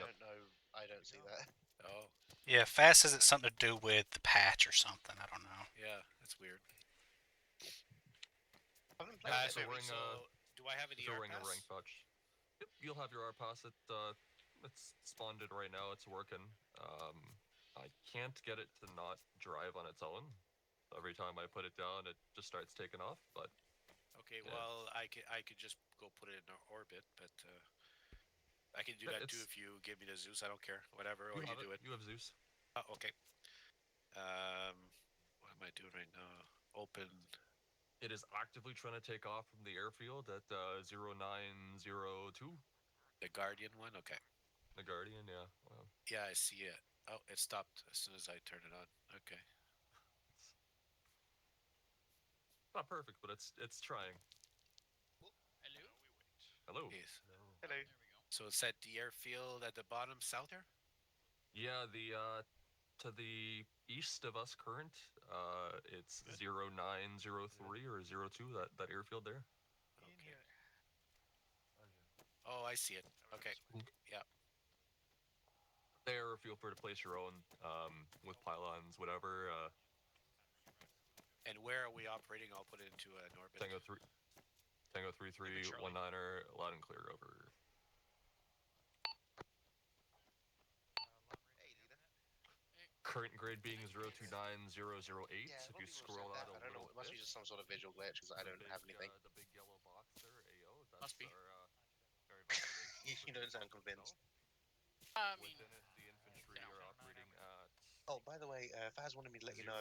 don't know. I don't see that. Oh. Yeah, fast says it's something to do with the patch or something. I don't know. Yeah, that's weird. I haven't played it. So do I have an ER wearing a pass? rank patch. Yep, you'll have your R pass. It's spawned it right now. It's working. I can't get it to not drive on its own. Every time I put it down, it just starts taking off. But Okay, yeah. well, I could just go put it in orbit, but I can do that too if you give me the Zeus. I don't care, whatever, or you do it. You have Zeus. Oh, okay. Um, what am I doing right now? Open. It is actively trying to take off from the airfield at 0902. The Guardian one? Okay. The Guardian, yeah. Wow. Yeah, I see it. Oh, it stopped as soon as I turned it on. Okay. It's not perfect, but it's trying. Hello? Hello. Yes. Hello. So it's at the airfield at the bottom south there? Yeah, the to the east of us current, it's 0903 or 02, that airfield there. Okay. Oh, I see it. Okay. Yeah. There, feel free to place your own with pylons, whatever. And where are we operating? I'll put it into an orbit. Tango 3319er, loud and clear over. Current grade being 029008. Yeah, If you a lot of people scroll said out that. a I don't know. little It must be bit, just some sort of visual glitch because I don't have anything. the big yellow box there, AO. That's Must be. You don't sound convinced. I mean, Within it, the infantry are operating at. Oh, by the way, Faz wanted me to let you know,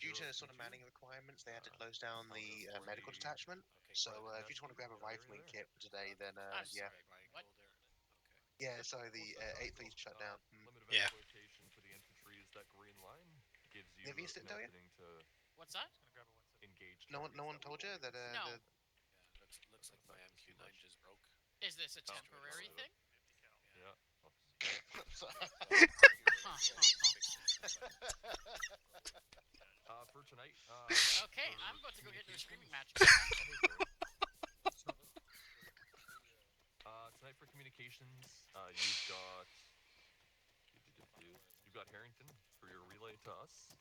due to sort of manning requirements, they had to close down the medical detachment. Okay. So if you just want to grab a rifleman kit for today, then I'm yeah. sorry. What? Yeah, sorry, the 8th fleet shut down. Limited Yeah. quotation for the infantry is that green line gives you Have you didn't tell you? opening to What's that? engage. No one told you that No. the Yeah, looks like my MQ9 just broke. Is this a temporary thing? Yeah. I'm sorry. For tonight. Okay, I'm about to go get into a screaming match. Tonight for communications, you've got Harrington for your relay to us.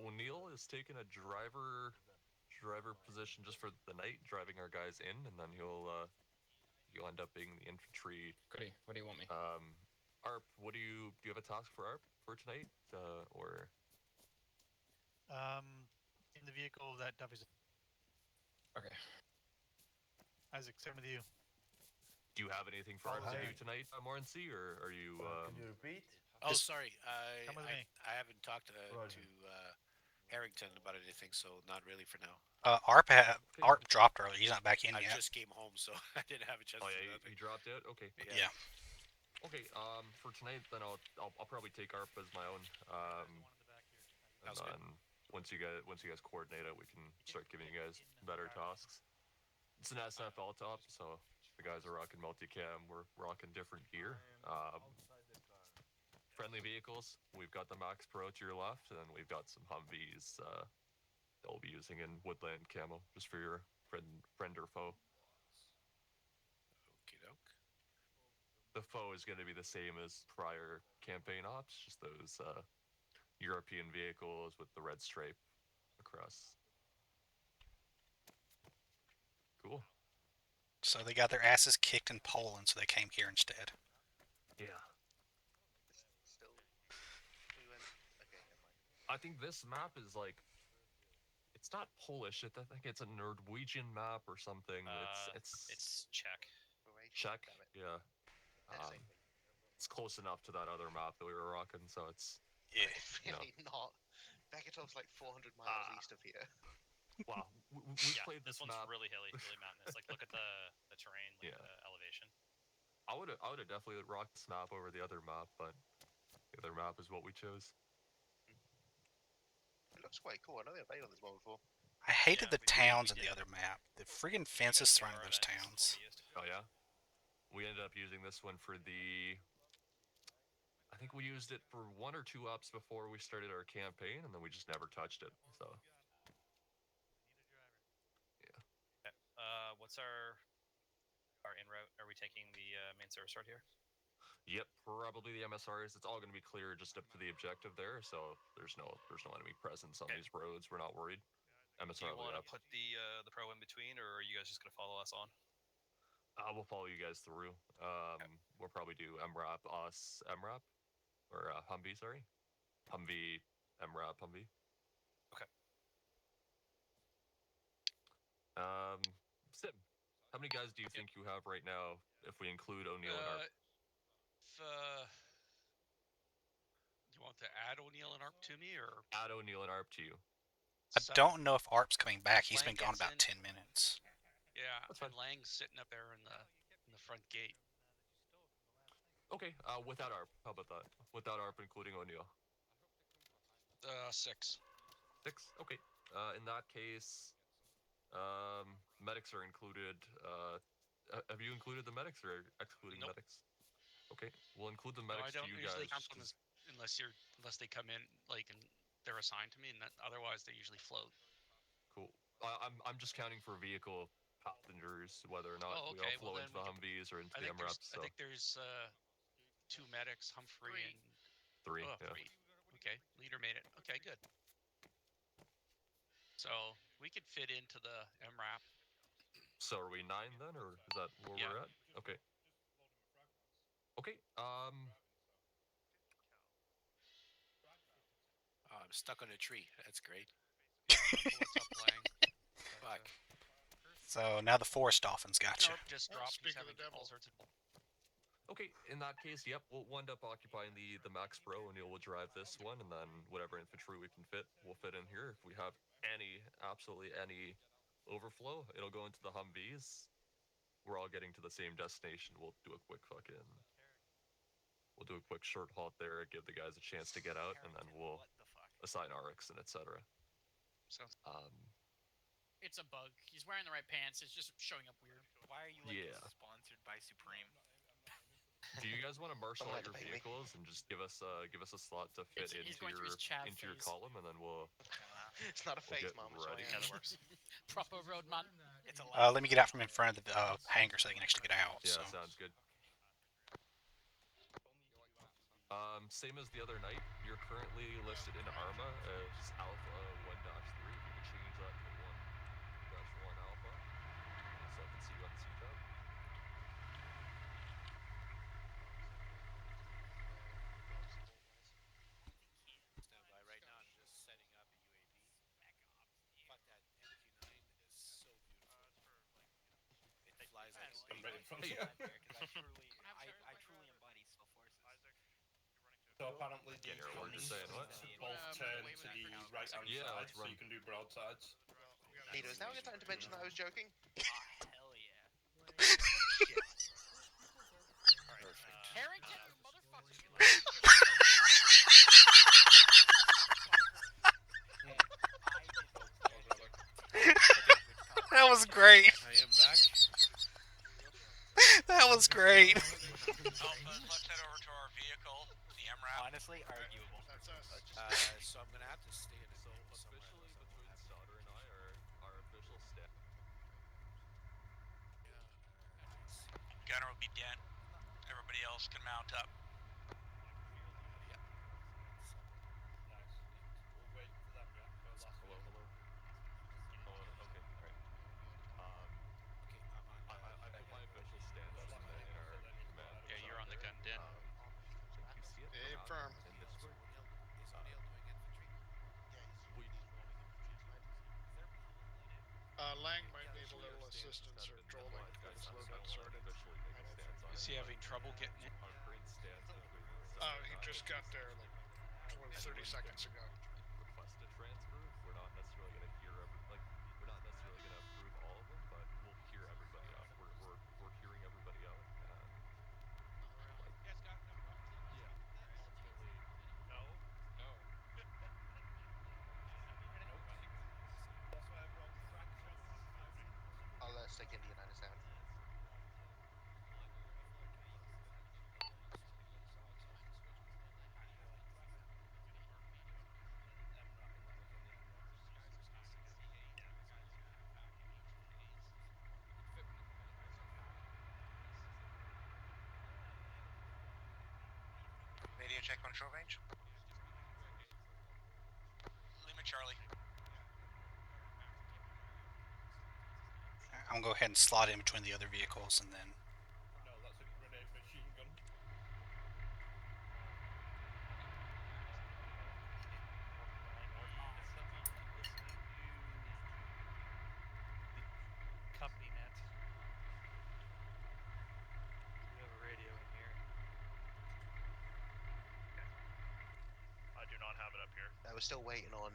O'Neill is taking a driver position just for the night, driving our guys in, and then he'll end up being the infantry. Goody, what do you want me? Arp, do you have a task for Arp for tonight, or? In the vehicle that Duffy's. Okay. Isaac, same with you. Do you have anything for Arp to do tonight, Morency, or are you? Can you repeat? Oh, sorry. Come with me. I haven't talked to Harrington about anything, so not really for now. Arp dropped early. He's not back in I yet. just came home, so I didn't have a chance to do nothing. He dropped out? Okay. Yeah. Okay, for tonight, then I'll probably take ARP as my own. And then once you guys coordinate it, we can start giving you guys better tasks. It's an SFL top, so the guys are rocking multicam. We're rocking different gear. Friendly vehicles. We've got the Max Pro to your left, and then we've got some Humvees that we'll be using in woodland camo, just for your friend or foe. Okie doke. The foe is going to be the same as prior campaign ops, just those European vehicles with the red stripe across. Cool. So they got their asses kicked in Poland, so they came here instead. Yeah. Still, we went. Okay, never mind. I think this map is like. It's not Polish. I think it's a Norwegian map or something. It's Czech. Czech. Yeah. It's close enough to that other map that we were rocking, so it's. Yeah. Really not. Beketov's like 400 miles east of here. Wow. We played this one's map. really hilly, really mountainous. Like, look at the terrain, the elevation. I would have definitely rocked this map over the other map, but the other map is what we chose. It looks quite cool. I know they've played on this one before. I hated the towns in the other map. The friggin' fences surrounding those towns. Oh yeah. We ended up using this one for the. I think we used it for 1 or 2 ups before we started our campaign, and then we just never touched it. So. What's our we taking the main service road here? Yep, probably the MSRs. It's all going to be clear just up to the objective there, so there's no enemy presence on these roads. We're not worried. Do MSR you want to up. put the pro in between, or are you guys just going to follow us on? We'll follow you guys through. We'll probably do MRAP, us, MRAP, or Humvee, sorry. Humvee, MRAP, Humvee. Okay. Sim, how many guys do you think you have right now if we include O'Neill and ARP? You want to add O'Neill and ARP to me, or Add O'Neill and ARP to you. I don't know if ARP's coming back. He's been gone about 10 minutes. Yeah, That's fine. and Lang's sitting up there in the front gate. Okay, without ARP. How about that? Without ARP, including O'Neill. 6. 6? Okay. In that case, medics are included. Have you included the medics or excluding Nope. medics? Okay, we'll include the No, I medics don't to you usually guys. count them unless they come in like and they're assigned to me, and otherwise they usually float. Cool. I'm just counting for vehicle passengers, whether or not Oh, we all okay, well, flow then into the Humvees or into I the think MRAPs. So I think there's 2 medics, Humphrey and 3. oh, Yeah. 3. Okay, leader made it. Okay, good. So we could fit into the MRAP. So are we 9 then, or is that where we're at? Okay. Okay. Oh, I'm stuck on a tree. That's great. What's up, Lang? Fuck. So now the forest dolphins got you. Nope, just dropped. He's speak of having the devil. all sorts of. Okay, in that case, yep, we'll end up occupying the Max Pro. O'Neill will drive this one, and then whatever infantry we can fit, we'll fit in here. If we have absolutely any overflow, it'll go into the Humvees. We're all getting to the same destination. We'll do a quick short halt there, give the guys a chance to get out, and then we'll assign RX and etc. Sounds. It's a bug. He's wearing the right pants. It's just showing up weird. Why are you sponsored by Supreme? Do you guys want to marshal Someone out had your to pay me. vehicles and just give us a slot to fit He's going through his chav into your phase. column, and then we'll It's not a We'll phase, get Mom. ready. It's how it works. Proper roadman. It's a Let me get out from in front of the hangar so they can actually get out. Yeah, So. sounds good. Same as the other night, you're currently listed in ARMA as Alpha 1-3. If you could change that to 1-1 Alpha, so I can see you on the CTAB. Stand by right now. I'm just setting up a UAV. Fuck that. MQ-9 is so beautiful. It flies like a I'm ready from baby. here. I truly embody slow forces. So apparently Yeah, these we're just saying what? both turn to the right hand Yeah, side, let's so run. you can do broadsides. Peter, is now a good time to mention that I was joking? Hell yeah. Shit. Harrington, you motherfucker. That was great. I am back. That was great. Alpha, let's head over to our vehicle, the MRAP. Honestly, arguable. That's us. So I'm gonna have to stay in a So vehicle somewhere. officially between Stoddard and I are our official staff. Gunner will be dead. Everybody else can mount up. Nice. We'll wait for them, yeah. For last Hello. one. Oh, okay, alright. I put my official stance in our command. Yeah, you're on the gun den. Like you see it Stay from firm. in Discord. Is O'Neill doing infantry? We Lang might need a little assistance or trolling for this load up started. Is he having trouble getting in? Our current stance between He just got there like 30 seconds ago. request a transfer. We're not necessarily going to we're not necessarily going to approve all of them, but we'll hear everybody out. We're hearing everybody out. I'll stick in the United Sound. short range. Lima Charlie. I'm gonna go ahead and slot in between the other vehicles and then. No, that's a grenade machine gun. Company net. We have a radio in here. I do not have it up here. We're still waiting on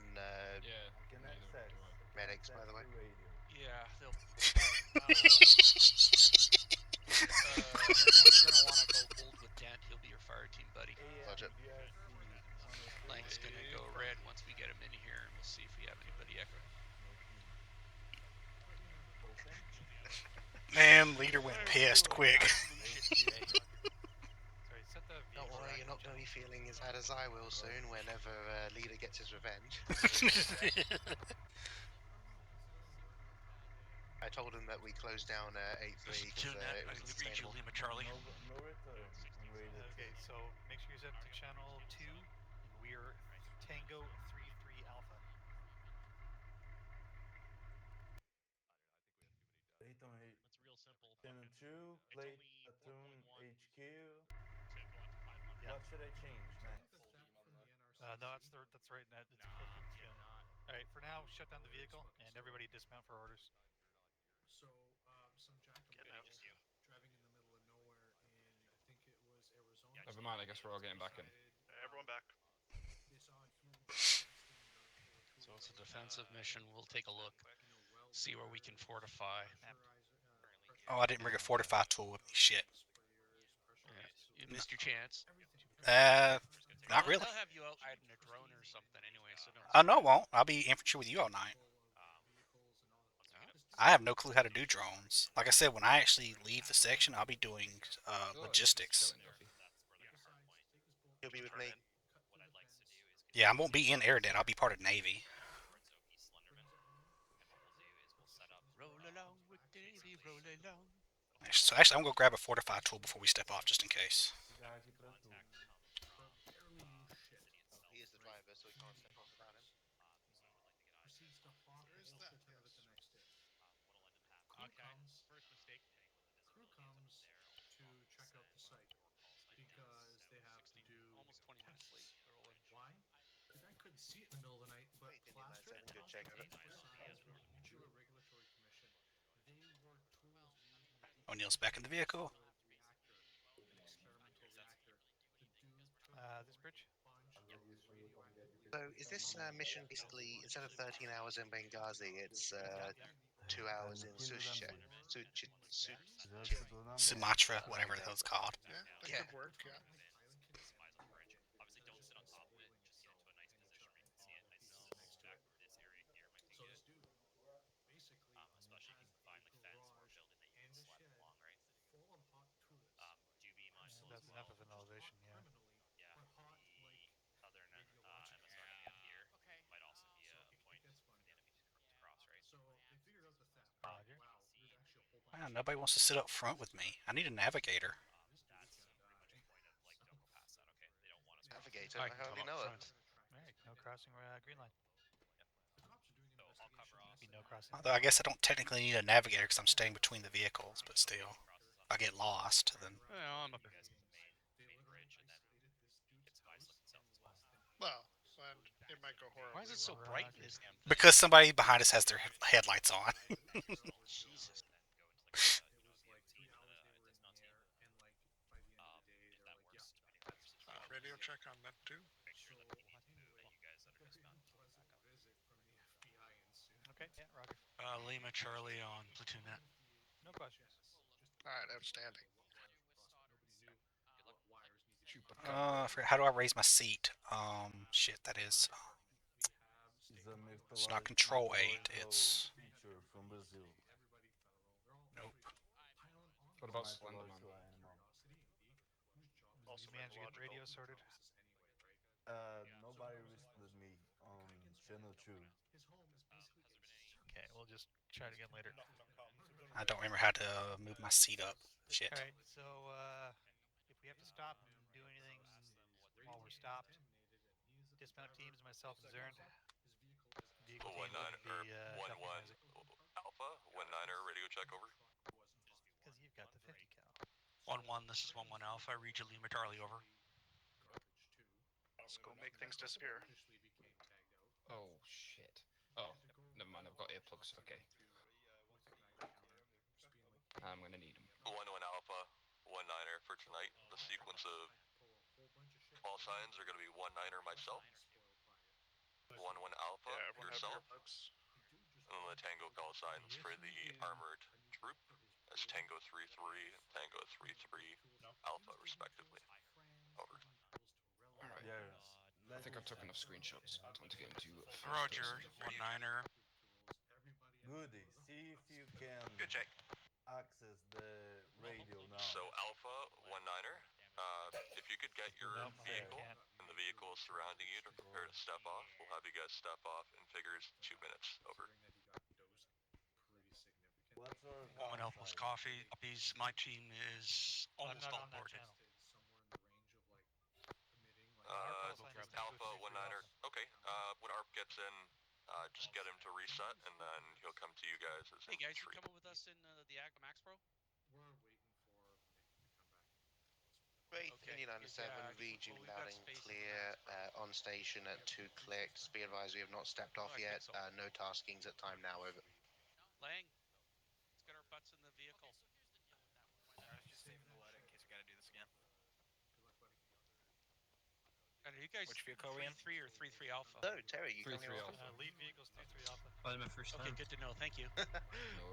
medics, by the way. Yeah, they'll. You're gonna want to go gold with Dent. He'll be your fire team buddy. Roger. Lank's gonna go red once we get him in here, and we'll see if we have anybody extra. Man, leader went pissed quick. Sorry, set the Don't vehicle worry, rack you're not to going to be feeling as bad as I will soon whenever leader gets his revenge. I told him that we closed down 8-3 because it was sustainable. Lima Charlie. Okay, so make sure you're set to channel 2. We're Tango 3-3 Alpha. It's real simple. Channel 2, plate Platoon HQ. Yeah. What should I change next? No, that's right. Alright, for now, shut down the vehicle and everybody dismount for orders. So, some jackal Getting out. driving in the middle of nowhere in, I think it was Arizona. Never mind, I guess we're all getting back in. Everyone back. They saw a huge So it's a defensive mission. We'll take a look, see where we can fortify. Oh, I didn't bring a fortify tool with me. Shit. Yeah, you missed your chance. Not really. They'll have you out hiding a drone or something anyway, so don't. Oh, no, it won't. I'll be infantry with you all night. I have no clue how to do drones. Like I said, when I actually leave the section, I'll be doing logistics. You'll be with me. Yeah, I won't be in Airdet. I'll be part of Navy. Roll along with Davey, roll along. So actually, I'm going to grab a fortify tool before we step off, just in case. He is the driver, so he can't step off without him. Crew comes to check out the site because they have to do Almost 20 minutes late. Why? The guy couldn't see it in the middle of the night, but plaster Good check of it. into a regulatory commission. They were tools used in the O'Neill's back in the vehicle. experimental reactor. The dude This bridge? So is this mission basically, instead of 13 hours in Benghazi, it's 2 hours in Sumatra, whatever the hell it's called. Yeah, that Yeah. could work, yeah. Obviously, don't sit on top of it. Just get into a nice position where you can see it. I know back from this area here might be So good. this dude basically Especially if you can find like fence or a building that you can slide along, right? full of hot tools. Do you be mindful That's as enough well? of an elevation, yeah. Yeah. But hot, like, Southern radiological. MSR here Okay. might also be a So point it gets for funny. the enemy to cross, right? So they figured out the theft. Roger. Wow, there's actually a whole bunch. Man, nobody wants to sit up front with me. I need a navigator. That's pretty much the point of like don't go past that. Okay, they don't want us. Navigator, I I can hardly come know up it. front. Alright, no crossing green line. The cops are doing an So I'll cover investigation. off. Be no crossing. Although I guess I don't technically need a navigator because I'm staying between the vehicles, but still. If I get lost, then... Well, I'm up here. Main bridge and then it's a nice looking south as well. Well, and it might go horribly. Why is it so bright in this damn thing? Because somebody behind us has their headlights on. Jesus. Radio check on that too. Okay, yeah, roger. Lima Charlie on platoon net. No questions. Alright, outstanding. How do I raise my seat? Shit, that is... It's not control 8, it's... Nope. What about Slenderman? Did you manage to get radio sorted? Nobody responded me on channel 2. Okay, we'll just try it again later. I don't remember how to move my seat up. Shit. Alright, so if we have to stop and do anything while we're were stopped. Dismount teams, myself and Zern. Vehicle One team nine would be or one ducking one Isaac. Alpha 19er radio check over. Because you've got the 50 cal. 1-1. This is 1-1 Alpha. Read you Lima Charlie over. Let's go make things disappear. Oh shit. Oh, never mind. I've got earplugs. Okay. I'm gonna need them. 1-1 Alpha 19er for tonight. The sequence of call signs are going to be 19er myself, 1-1 Alpha yourself, and then the Tango call signs for the armored troop as Tango 3-3 and Tango 3-3 Alpha respectively. Over. Alright. I think I've taken enough screenshots. Time to get into Roger. 1-9er. Goody, see if you can Good check. access the radio now. So Alpha 19er, if you could get your vehicle and the vehicle surrounding you to prepare to step off, we'll have you guys step off in figures 2 minutes. Over. What's our 1-1 Alpha's coffee. Puppies. My team is almost all boarded. Alpha 19er. Okay. When ARP gets in, just get him to reset, and then he'll come to you guys as Hey guys, you infantry. coming with us in the Max Pro? Wait, Okay. Indian 97, VG loud and clear, on station at 2 clicks. Be advised, we have not stepped off I think yet. so. No taskings at time now, over. Lang, let's get our butts in the vehicle. I was just saving the letter in case we gotta do this again. And are you guys Which vehicle are we in? 3-3 or 3-3 Alpha? So, Terry, you 3-3 coming off? Alpha. Lead vehicles 3-3 Alpha. Oh, my first Okay, good to know. Thank you. No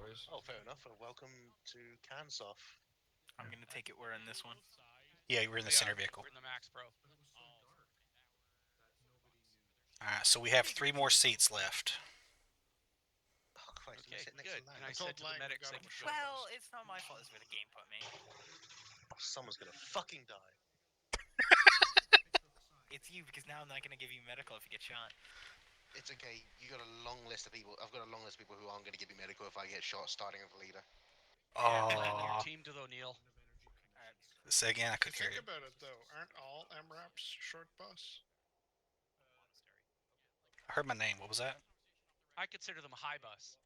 worries. Oh, fair enough. And welcome to Kansoff. I'm gonna take it we're in this one. Yeah, we're in the center vehicle. We're in the Max Pro. Alright, so we have 3 more seats left. Oh, Christ, Okay, sit next good. to And Lang. I said to the medics, they can join Well, us. it's not my fault. It's where the game put me. Oh, someone's gonna fucking die. It's you because now I'm not gonna give you medical if you get shot. It's okay. You got a long list of people. I've got a long list of people who aren't going to give me medical if I get shot, starting with the leader. Lang, you're Oh, teamed with O'Neill. say again, I couldn't hear Think you. about it though, aren't all MRAPs short bus? I heard my name. What was that? I consider them a high bus.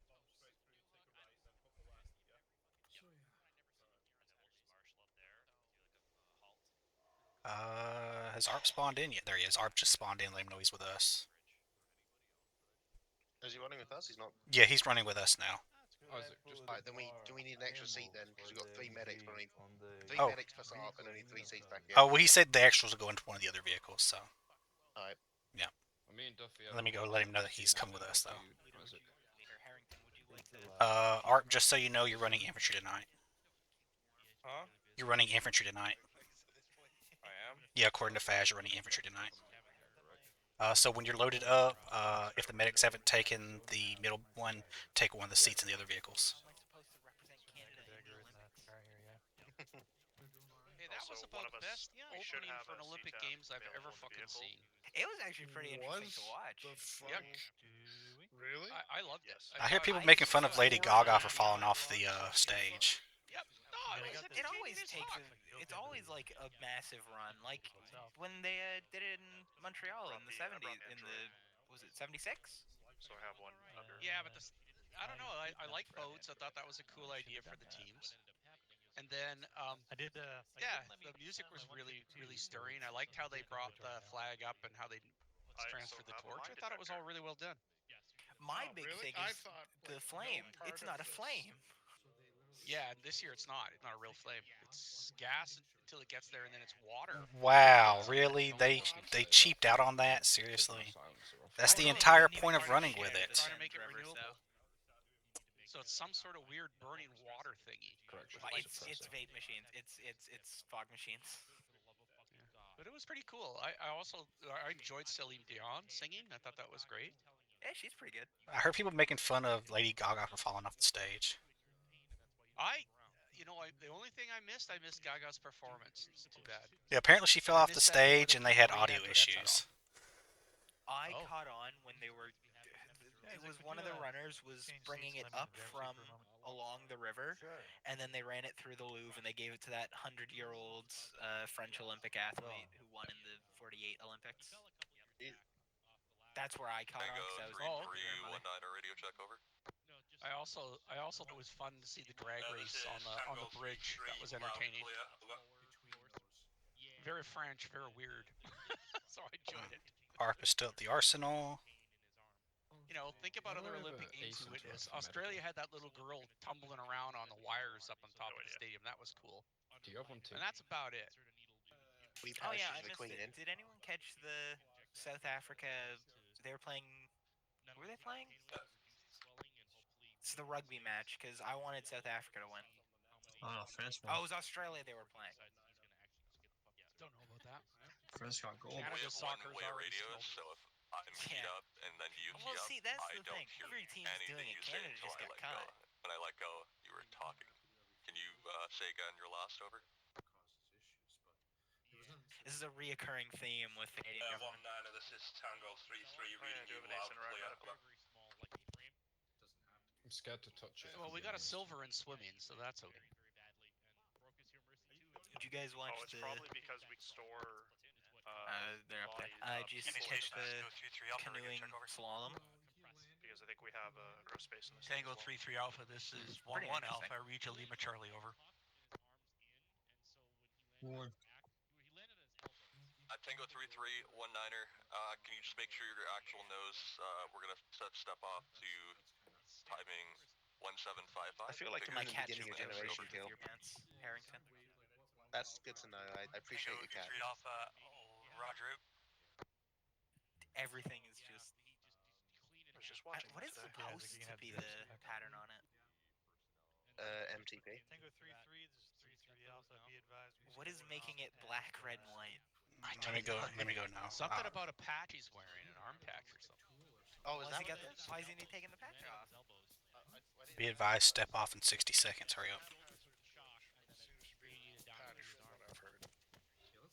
Has ARP spawned in yet? There he is. ARP just spawned in. Let him know he's with us. Is he running with us? He's not. Yeah, he's running with us now. Isaac, just Alright, then do we need an extra seat then? Because we've got 3 medics, but only 3 Oh. medics plus ARP and only 3 seats back here. Oh, well, he said the extras will go into one of the other vehicles, so. Alright. Yeah. me and Duffy. Let me go let him know that he's come with us, though. Isaac. Leader Harrington, would you like to? ARP, just so you know, you're running infantry tonight. Huh? You're running infantry tonight. I am? Yeah, according to Faz, you're running infantry tonight. So when you're loaded up, if the medics haven't taken the middle one, take one of the seats in the other vehicles. I'm supposed to represent Canada in Dagger the in the Olympics. car here, yeah. Hey, that was Also, about one of the us best should opening have for an a Olympic CTAF Games I've available ever in the fucking vehicle. seen. It was actually pretty interesting to watch. The Yep. Really? I loved it. I hear thought- people making fun of Lady Gaga for falling off the stage. Yep. No, it was It always entertaining as takes. fuck. It's always like a massive run, like when they did it in Montreal in the '70s. In the was it '76? So I have one under. Yeah, but I don't know. I like boats. I thought that was a cool idea for the teams. And then, I did. yeah, the music was really, really stirring. I liked how they brought the flag up and how they transferred the torch. I thought it was all really well done. My Oh, big really? thing I is thought, the like, flame. no part It's of not a this- flame. Yeah, and this year it's not. It's not a real flame. It's gas until it gets there, and then it's water. Wow, really? They cheaped out on that? Seriously? That's the entire point of running with it. Trying to make it renewable. So it's some sort of weird burning water thingy. Correction. with lights. It's vape machines. It's fog machines. But it was pretty cool. I enjoyed Celine Dion singing. I thought that was great. Yeah, she's pretty good. I heard people making fun of Lady Gaga for falling off the stage. The only thing I missed Gaga's performance. It's too bad. Yeah, apparently she fell I off the missed that stage and they had green audio after that set issues. I Oh. caught on when they were. It was one of the runners was bringing it up from along the river, and then they ran it through the Louvre, and they gave it to that 100-year-old French Olympic athlete who won in the '48 Olympics. That's where I caught on. Tango I was 3-3-1-9 radio check over. I also thought it was fun to see the drag race on the bridge. That was entertaining. Very French, very weird. So I enjoyed it. ARP is still at the Arsenal. You know, think about other Olympic Games you witness. Australia had that little girl tumbling around on the wires up on top of the stadium. That was cool. Do you have one too? And that's about it. Oh yeah, I missed it. Did anyone catch the South Africa? They were playing. Who were they playing? It's the rugby match because I wanted South Africa to win. Oh, France won. Oh, it was Australia they were playing. Don't know about that. France got gold. Canada soccer's already radios, so if I'm keyed up and then you key Well, up, see, that's I the don't thing. hear Every team's anything doing it. you say Canada until just I got let cut. go. When I let go, you were talking. Can you say again your last over? This is a reoccurring theme with the Canadian government. 1-9, this is Tango 3-3, reading you loud, clear. I'm scared to touch it. Well, we got a silver in swimming, so that's okay. Did you guys watch it's probably because we store. They're up there. Did you catch the canoeing slalom? Because I think we have gross space in this. Tango 3-3 Alpha. This is 1-1 Alpha. Reach Lima Charlie over. Tango 3-3-1-9er. Can you just make sure your actual nose? We're gonna set step off to timing 1755. I feel like I'm in the beginning of Generation Kill. Harrington. That's good to know. I appreciate you, Cat. Alpha, Roger. Everything is just. I was just watching. What is supposed to be the pattern on it? MTP. Tango 3-3. This is 3-3 Alpha. Be advised. What is making it black, red, and white? Let me go now. Something about a patch he's wearing, an arm patch or something. Oh, is that why isn't he taking the patch off? Be advised, step off in 60 seconds. Hurry up.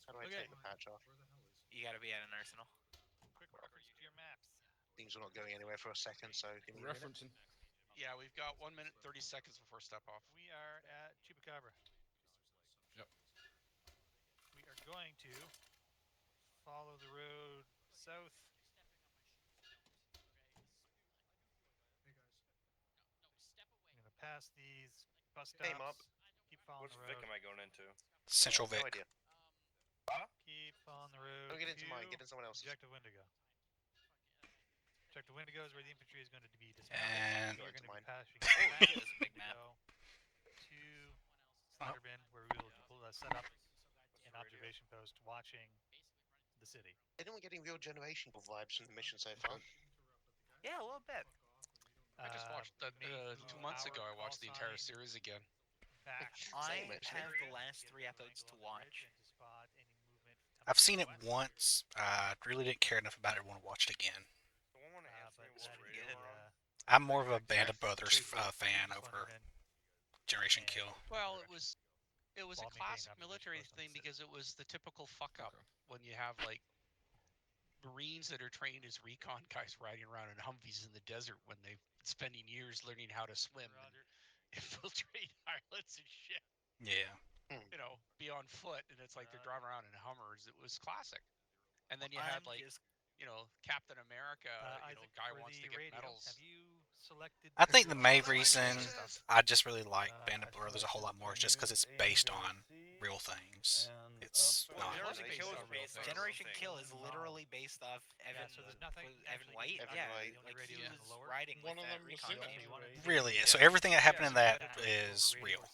How do I take the patch off? You gotta be at an arsenal. Quick reference to your maps. Things are not going anywhere for a second, so give me a minute. Referencing. Yeah, we've got 1 minute 30 seconds before step off. We are at Chupacabra. Yep. We are going to follow the road south. I'm gonna pass these bus stops. Hey, Mob. Keep following Which the Vic road. am I going into? Central No Vic. idea. Keep following the road. Don't get into mine. to Get into someone else's. Objective Wendigo. Objective Wendigo is where the infantry is going to be dismounted. And We're going to be passing That was a big map. to Slider Bin, where we will set up an observation post watching the city. Anyone getting real Generation Kill vibes from the mission so far? Yeah, a little bit. I just watched that 2 months ago. I watched the entire series again. Back. I Same, actually. have the last 3 episodes to watch. I've seen it once. Really didn't care enough about it. Want to watch it again. The one on Anthony was pretty radio good. on. I'm more of a Band of Brothers fan over Generation Kill. Well, it was a classic military thing because it was the typical fuck up when you have like Marines that are trained as recon guys riding around in Humvees in the desert when they've been spending years learning how to swim and infiltrate islets and shit. Yeah. You know, be on foot, and it's like they're driving around in Hummers. It was classic. And then you had like, you know, Captain America. You know, guy wants to get medals. Have you selected? I think the main reason I just really like Band of Brothers a whole lot more is just because it's based on real things. It's not. Generation Kill is literally based off Evan. So there's nothing. Evan White. Evan Yeah, White. like he was riding with that recon team. Really is. So everything that happened in that is real.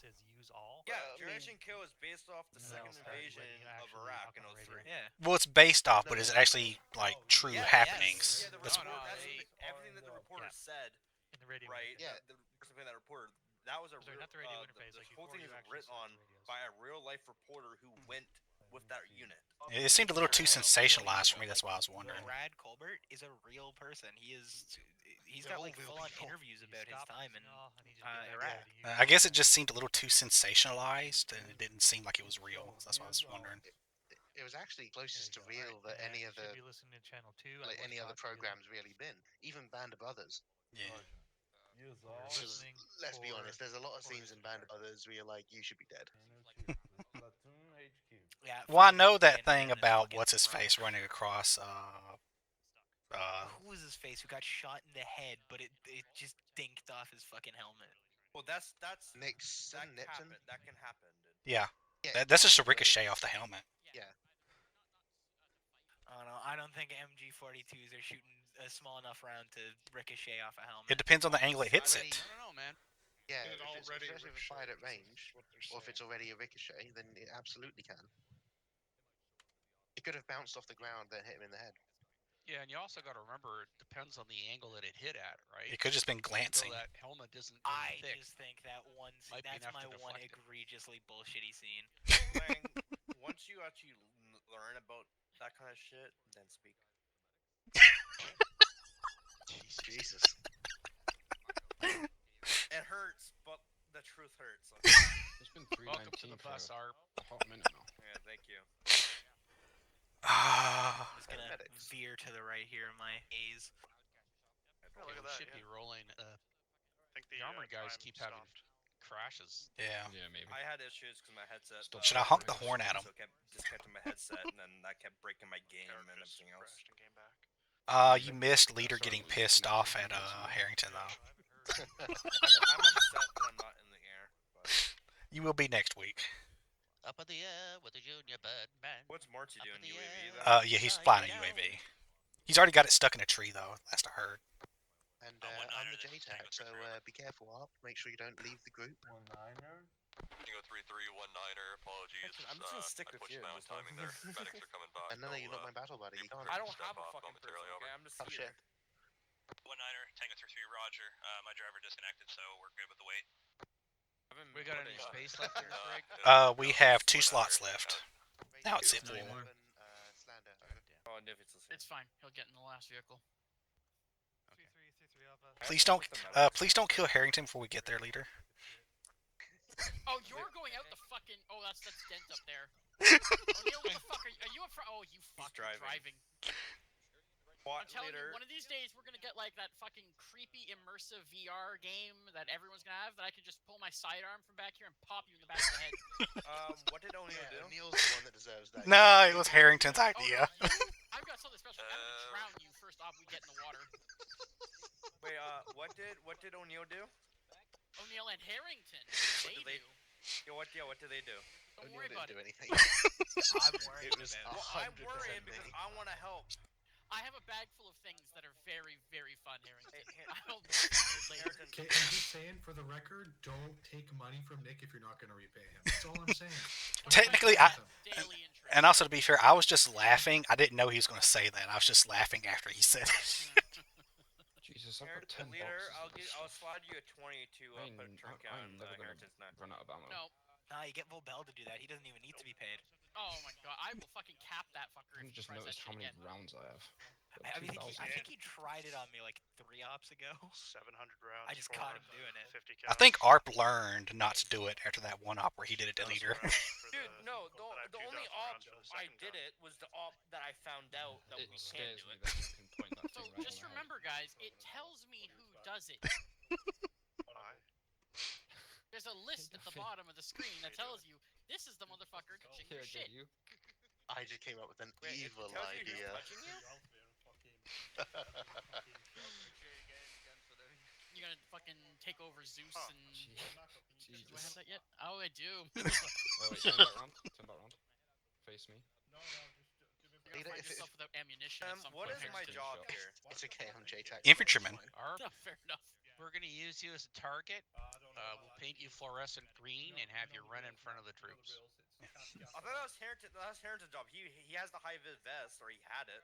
Yeah, Generation Kill is based off the second invasion of Iraq in 03. Yeah. Well, it's based off, but is it actually like true happenings? Yeah, That's everything that the reporter said, in the radio. right? Yeah. The person playing that reporter, that was a real. not the radio interface, the like whole before thing you is actually written on by a real life reporter who went with that unit. It seemed a little too sensationalized for me. That's why I was wondering. Brad Colbert is a real person. He's got like full-on interviews about his time in Iraq. I guess it just seemed a little too sensationalized, and it didn't seem like it was real. So that's why I was wondering. It was actually closest to real that any of the Should be listening to Channel 2. like any other program's really been. Even Band of Brothers. Yeah. Use You're all. listening Let's be for honest, there's a lot of scenes in Band of orders. Brothers where you're like, you should be dead. Platoon HQ. Yeah. Well, I fucking know that Canadian thing is about fucking what's his rough. face running across. Who was his face who got shot in the head, but it just dinked off his fucking helmet? Well, that's Nixon, that can Nipton? happen. That can happen, dude. Yeah, Yeah, that's just a but it- ricochet off the helmet. Yeah. Oh no, I don't think MG42s are shooting a small enough round to ricochet off a helmet. It depends on the angle it hits I it. don't know, man. Yeah, It already especially if it's fired at ricochets, range, is what they're or if it's saying. already a ricochet, then it absolutely can. It could have bounced off the ground, then hit him in the head. Yeah, and you also got to remember it depends on the angle that it hit at, right? It could have just been So glancing. that helmet isn't I very thick. just think that one. Might be That's enough my to one deflect it. egregiously bullshitty scene. Lang, once you actually learn about that kind of shit, then speak. Jesus. It hurts, but the truth hurts. Okay? It's been Welcome to 319 the for bus, Arp. a hot minute now. Yeah, thank you. Ah. I'm just gonna veer to the right here in my A's. Oh, look at We that. should be rolling. I think The armored guys time keep having stopped. crashes. Yeah. Yeah, maybe. I had issues because my headset. Should I honk the horn at him? So kept disconnecting my headset, and then that kept breaking my game and everything else. Crashed and came back. You missed Leader getting pissed off at Harrington though. I'm upset that I'm not in the air. But... You will be next week. Up in the air with the junior bird man. What's Marty doing? UAV? Yeah, he's flying a UAV. He's already got it stuck in a tree though. Last I heard. And I'm the JTAC, so be careful, Arp. Make sure you don't leave the group. 1-9er. Tango 3-3-1-9er. Apologies. I'm just gonna stick with you. My own timing there. Medics are coming by. And no, you're not my battle buddy. You can't. I don't have a fucking person. Okay, I'm just Oh, here. shit. 1-9er, Tango 3-3, Roger. My driver disconnected, so we're good with the wait. We got any space left here, Craig? We have 2 slots left. Now it's it. No more. Oh, Nivitz is here. It's fine. He'll get in the last vehicle. 3-3 Alpha. Please don't kill Harrington before we get there, Leader. Oh, you're going out the fucking. Oh, that's Dent up there. O'Neill, what the fuck are you up front? Oh, you fucking driving. I'm telling you, one of these days we're gonna get like that fucking creepy immersive VR game that everyone's gonna have. That I can just pull my sidearm from back here and pop you in the back of the head. What did O'Neill do? O'Neill's the one that deserves that. No, it was Harrington's idea. Oh, I've got something special. I'm gonna drown you first off. We get in the water. Wait, what did O'Neill do? O'Neill and Harrington. What did they do? What did they do? Don't worry about do it. anything. I'm worried It was about it. Well, I'm 100% worried me. because I want to help. I have a bag full of things that are very, very fun, Harrington. I'll Harrington, Okay, I'm just saying, for the record, don't take money from Nick if you're not going to repay him. That's all I'm saying. Technically, daily interest. and also to be fair, I was just laughing. I didn't know he was going to say that. I was just laughing after he said it. Jesus, I've got 10 Leader, boxes. I'll slide you a 22 up at Trunk I'm on never Harrington's neck. run out of ammo. No. Nah, you get Volbel to do that. He doesn't even need to be paid. Oh my god, I will fucking cap that fucker I if he just tries that noticed shit how many again. rounds I have. I mean, 2,000. I think he tried it on me like 3 ops ago. 700 rounds. I just caught him doing it. 50 I think Arp learned not to do it after that one op where he did it to Leader. Dude, no, the only op I did it was the op that I found out that It we can't scares do me it. that you can point that So thing right just in my head. remember, guys, it tells me who does it. There's a list at the bottom of the screen that tells you this is the motherfucker touching your Here, shit. get you. I just came up with an Wait, it evil tells you who's idea. touching you? You're gonna fucking take over Zeus and. Do I Jesus. have that yet? Oh, I do. Oh, wait, turn back round. Turn back round. Face me. You're gonna find If it- yourself without ammunition at some What point. is my Harrington. job here? It's okay, I'm JTAC. Infantryman. Arp, No, fair enough. we're gonna use you as a target. We'll paint you fluorescent green and have you run in front of the troops. I thought that was Harrington's job. He has the high vis vest, or he had it.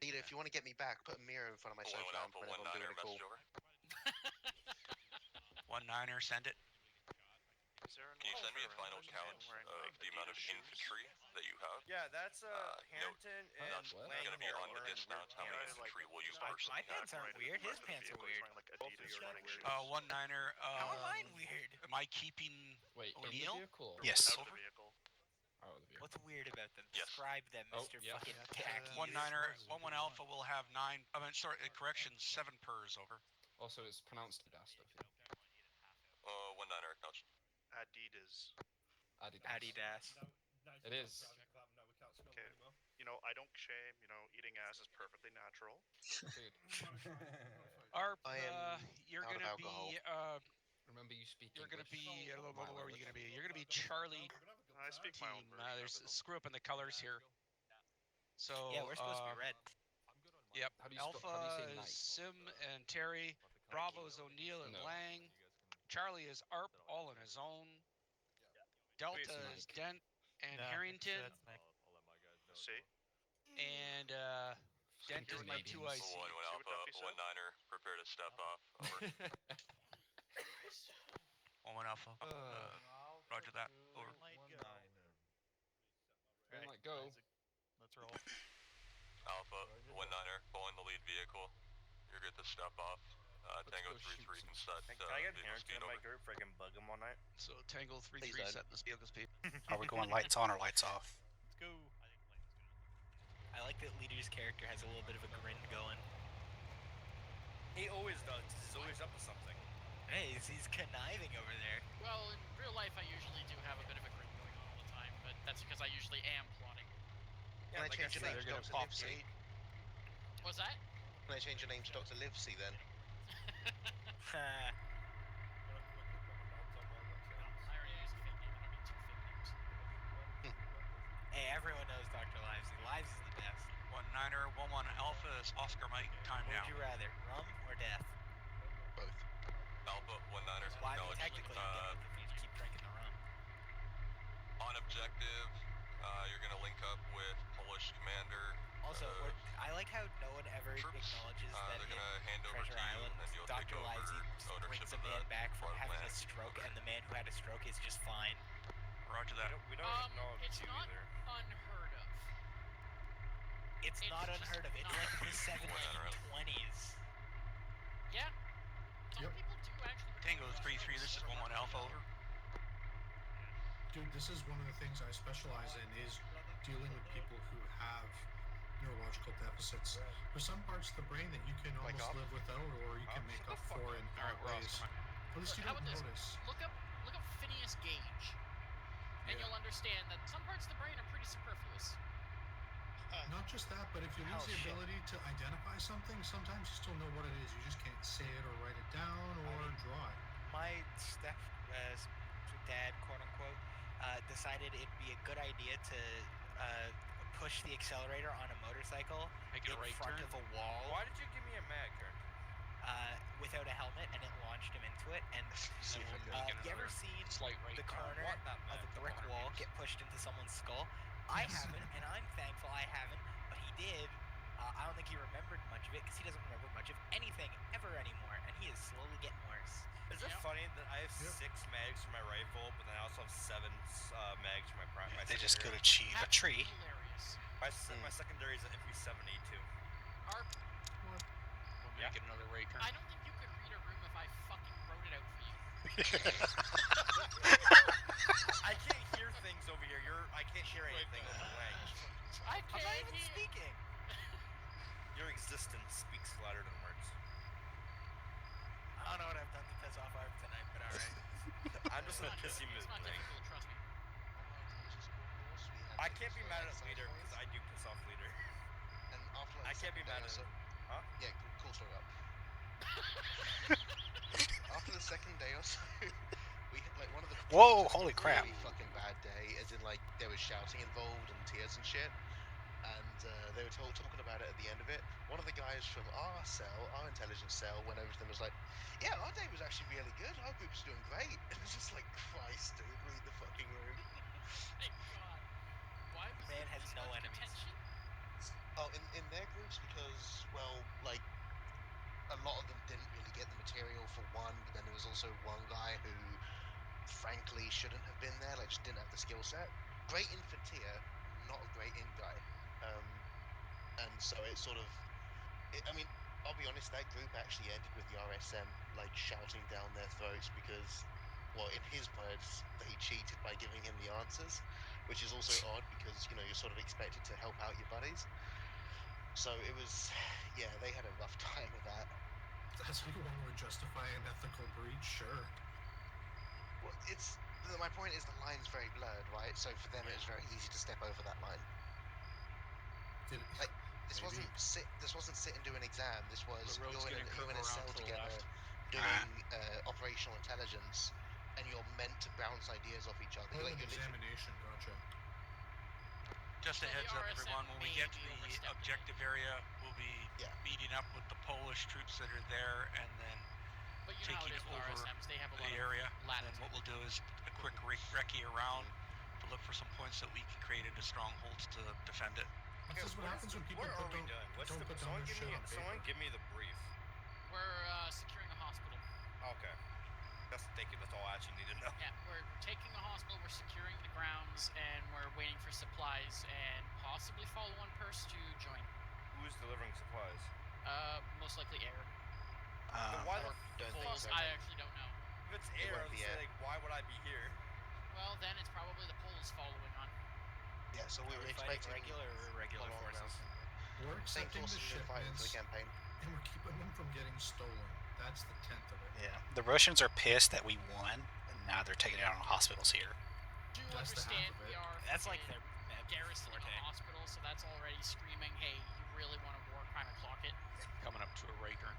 Leader, if you want to get me back, put a mirror in front of my soap lamp whenever I'm doing a call. 1-9er, send it. Can you send me a final count of the amount of infantry that you have? Yeah, that's Harrington and That's what? Lang gonna be here on the are in distance. How many infantry will you My personally pants have? aren't weird. His pants are weird. Uh, 1-9er. How am I weird? Am I keeping Wait, in the O'Neill? vehicle? Yes. Out of the vehicle. What's weird about them? Yes. Describe them, Oh, Mr. yeah. Fucking Tacky. 1-9er, 1-1 Alpha will have 9. I mean, sorry, correction, 7 pers over. Also, it's pronounced Adidas stuff. Yeah. 1-9er acknowledged. Adidas. Adidas. It is. Okay. You know, I don't shame. You know, eating ass is perfectly natural. Dude. Arp, I am you're out of gonna alcohol. be Remember, you speak You're gonna English. be. Where are you gonna be? You're gonna be Charlie I speak my own team. version There's of a it. screw up in the colors here. So Yeah, we're supposed to be red. Yep. How do you how do you say Alpha is night? Sim and Terry. Bravo is O'Neill and No. Lang. Charlie is Arp, all on his own. Delta It's is Mike. Dent and No, Harrington. That's Nick. See? And Dent is my Canadians. 2IC. See what Duffy said? 1-9er, prepare to step off. Over. 1 Alpha. Roger that. Over. Green light, go. Let's roll. Alpha, 1-9er, pulling the lead vehicle. You're good to step off. Tango go shoot 3-3 can some set Can I get vehicle Harrington speed in my over. group so I can bug him all night? So Tangle 3-3 Please don't. setting the vehicle speed. Are we going lights on or lights off? Let's go. I like that Leader's character has a little bit of a grin going. He always does. He's always up to something. Hey, he's conniving over there. Well, in real life, I usually do have a bit of a grin going on all the time, but that's because I usually am plotting. Can I change your name to Dr. Livesey? What's that? Can I change your name to Dr. Livesey then? I already used a fake name. I don't need two fake names. Hey, everyone knows Dr. Livesey. Livesey's the best. 1-9er, 1-1 Alpha is Oscar Mike. Time What now. would you rather, rum or death? Both. Alpha, 1-9er, Well, I mean, acknowledged. technically, you get both if you keep drinking the rum. On objective, you're gonna link up with Polish commander. Also, I like how no one ever Troops. acknowledges that They're in gonna hand over Treasure to you, Island, and you'll Dr. take over Livesey ownership brings a of man that back from farmland. having a stroke, and the man who had a stroke is just fine. Roger that. We don't acknowledge It's you not either. unheard of. It's not just unheard of. It's not- like the 1720s. Yeah. Some Yep. people do actually. Tango 3-3, this is 1-1 Alpha, over. Dude, this is one of the things I specialize in is dealing with people who have neurological deficits. There's some parts of the brain that you can Like almost up? live without, or you can make up for in odd ways. At least you How don't about this? notice. Look up Phineas Gage, and Yeah. you'll understand that some parts of the brain are pretty superfluous. Not just that, but if you lose Oh, the shit. ability to identify something, sometimes you still know what it is. You just can't say it or write it down or draw it. My dad, quote unquote, decided it'd be a good idea to push the accelerator on a motorcycle Make it in a right front turn. of a wall Why did you give me a mag turn? without a helmet, and it launched him into it. And See if I can Make you ever another seen slight right the turn. corner want that of a mag, brick 100 wall meters. get pushed into someone's skull? I haven't, and I'm thankful I haven't, but he did. I don't think he remembered much of it because he doesn't remember much of anything ever anymore, and he is slowly getting worse. Is it funny that I have 6 mags for my rifle, but then I also have 7 mags for my primary? They just could achieve a tree. Hilarious. My secondary is at infantry 782. Arp, We'll make it another right turn. I don't think you could read a room if I fucking wrote it out for you. I can't hear things over here. I can't hear anything over Lang. I I'm can't not even hear- speaking. Your existence speaks louder than words. I don't know what I've done to piss off Arp tonight, but alright. I'm just in a pissy mood, It's not Lang. difficult, trust me. I can't be mad at Leader because I do piss off Leader. And after like I can't be mad at him. Huh? Yeah, cool story up. After the second day or so, we had like one of the. Whoa, it was holy a crap. Really fucking bad day, as in like there was shouting involved and tears and shit. And they were talking about it at the end of it. One of the guys from our cell, our intelligence cell, went over to them and was like, "Yeah, our day was actually really good. Our group's doing great." It was just like, Christ, dude, read the fucking room. Thank God. Why was Man there has this no much enemies. contention? Oh, in their groups because, well, like, a lot of them didn't really get the material for one, but then there was also one guy who, frankly, shouldn't have been there, like, just didn't have the skill set. Great infantier, not a great int guy. And so it sort of, I mean, I'll be honest, that group actually ended with the RSM, like, shouting down their throats because, well, in his words, they cheated by giving him the answers, which is also odd because, you know, you're sort of expected to help out your buddies. So it was, yeah, they had a rough time with that. That's how you want to justify an ethical breach, sure. Well, my point is the line's very blurred, right? So for them, it was very easy to step over that line. Like this wasn't sit and do an exam. This was you're in a cell together doing operational intelligence, and you're meant to bounce ideas off each other. Oh, an examination, gotcha. Just a heads up, everyone. When we get to the objective area, we'll be meeting up with the Polish troops that are there, and then taking over the area. And then what we'll do is a quick recce around to look for some points that we can create into strongholds to defend it. This is what happens when people don't put down their shit on paper. Someone give me the brief. We're securing a hospital. Okay. Thank you. That's all I actually need to know. Yeah, we're taking a hospital, we're securing the grounds, and we're waiting for supplies and possibly follow-on purse to join. Who's delivering supplies? Most likely air. Why the fuck? I actually don't know. If it's air, I was like, why would I be here? Well, then it's probably the Poles following on. Yeah, so we were expecting regular or irregular forces. We're accepting the shipments, for the campaign, and we're keeping them from getting stolen. That's the tenth of it. Yeah, the Russians are pissed that we won, and now they're taking it out on hospitals here. Do you understand we are that's like their garrison in a hospital, so that's already screaming, hey, you really want a war crime and clock it? Coming up to a right turn.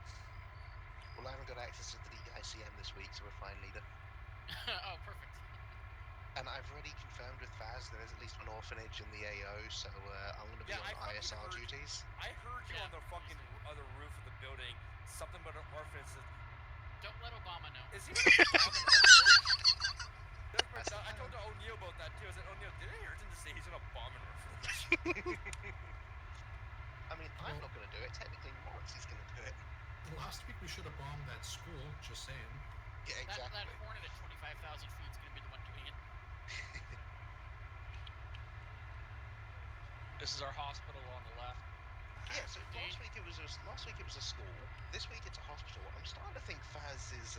Well, I haven't got access to the ICM this week, so we're fine, leader. Oh, perfect. And I've already confirmed with Faz there is at least one orphanage in the AO, so I'm going to be on ISR duties. I heard you on the fucking other roof of the building, something about an orphanage. Don't let Obama know. Is he an orphanage? I told O'Neill about that too. I said, O'Neill, did I hear him to say he's going to bomb an orphanage? I mean, I'm not going to do it. Technically, Morris's going to do it. Last week we should have bombed that school, just saying. Yeah, exactly. That Hornet at 25,000 feet is going to be the one doing it. This is our hospital on the left. Yeah, so last week it was a school. This week it's a hospital. I'm starting to think Faz is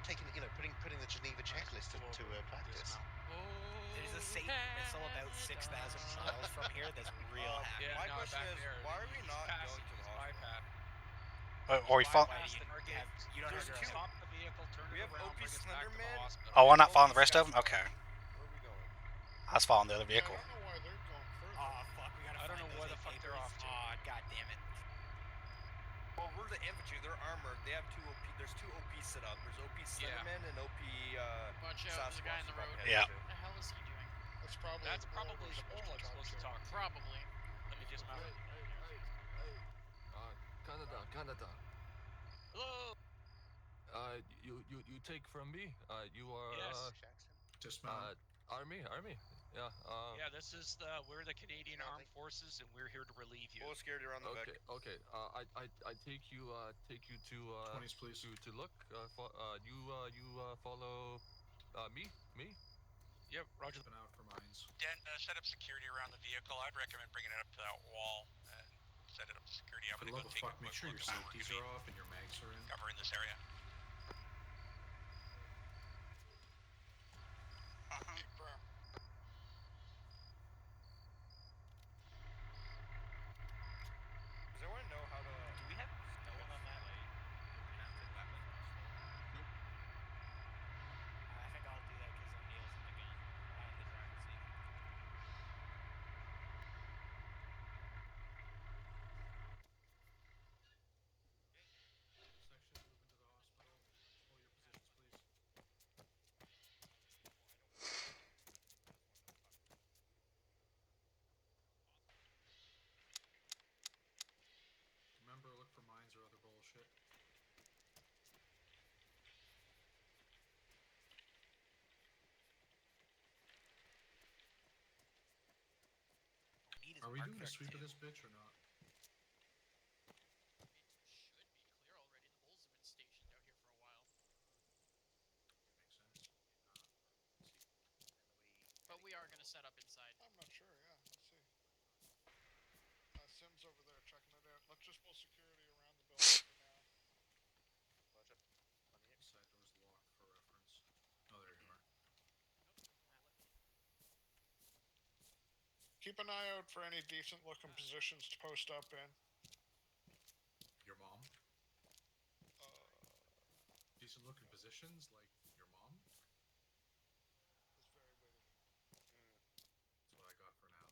putting the Geneva checklist to practice. There's a Satan missile about 6,000 miles from here that's real happy. My question is, why are we not going to the hospital? Or we fall. You don't have to stop the vehicle, turn we it have around, OP bring us back to the Slenderman. hospital. Oh, I'm not following the rest of them? Okay. Where are we going? I was following the other vehicle. I don't know why they're going further. Oh, fuck, we gotta I don't know where the fuck they're off to. Oh, god damn it. Well, we're the infantry. They're armored. They have there's two OP set up. There's OP Slenderman and OP Watch out, there's a guy in the road. Yeah. What the hell is he doing? That's probably the pole I'm supposed to talk to. Probably. Let me just mount. Canada. Hello. You take from me. You are dismount. Army. Yeah. Yeah, we're the Canadian Armed Forces, and we're here to relieve you. Full security around the back. Okay. I take you to 20s, please. to look. You follow me. Yep, Roger. Been out for mines. Dan, set up security around the vehicle. I'd recommend bringing it up to that wall and set it up to security. I'm For the gonna love go of take fuck, a make quick sure look your at what safeties could are be off and your mags are in. covering this area. Does anyone know how to? Do we have no one on that mounted weapon? Nope. I think I'll do that because O'Neill's in the gun behind the driver's seat. Section, move into the hospital. Hold your positions, please. Remember, look for mines or other bullshit. Are we doing a sweep of this bitch or not? Should be clear already. The Bulls have been stationed out here for a while. Makes sense. But we are going to set up inside. I'm not sure, yeah. Let's see. Sim's over there checking it out. Let's just pull security around the building for now. Side door's locked for reference. Oh, there you are. Keep an eye out for any decent looking positions to post up in. Your mom? directions like your mom. That's what I got for now.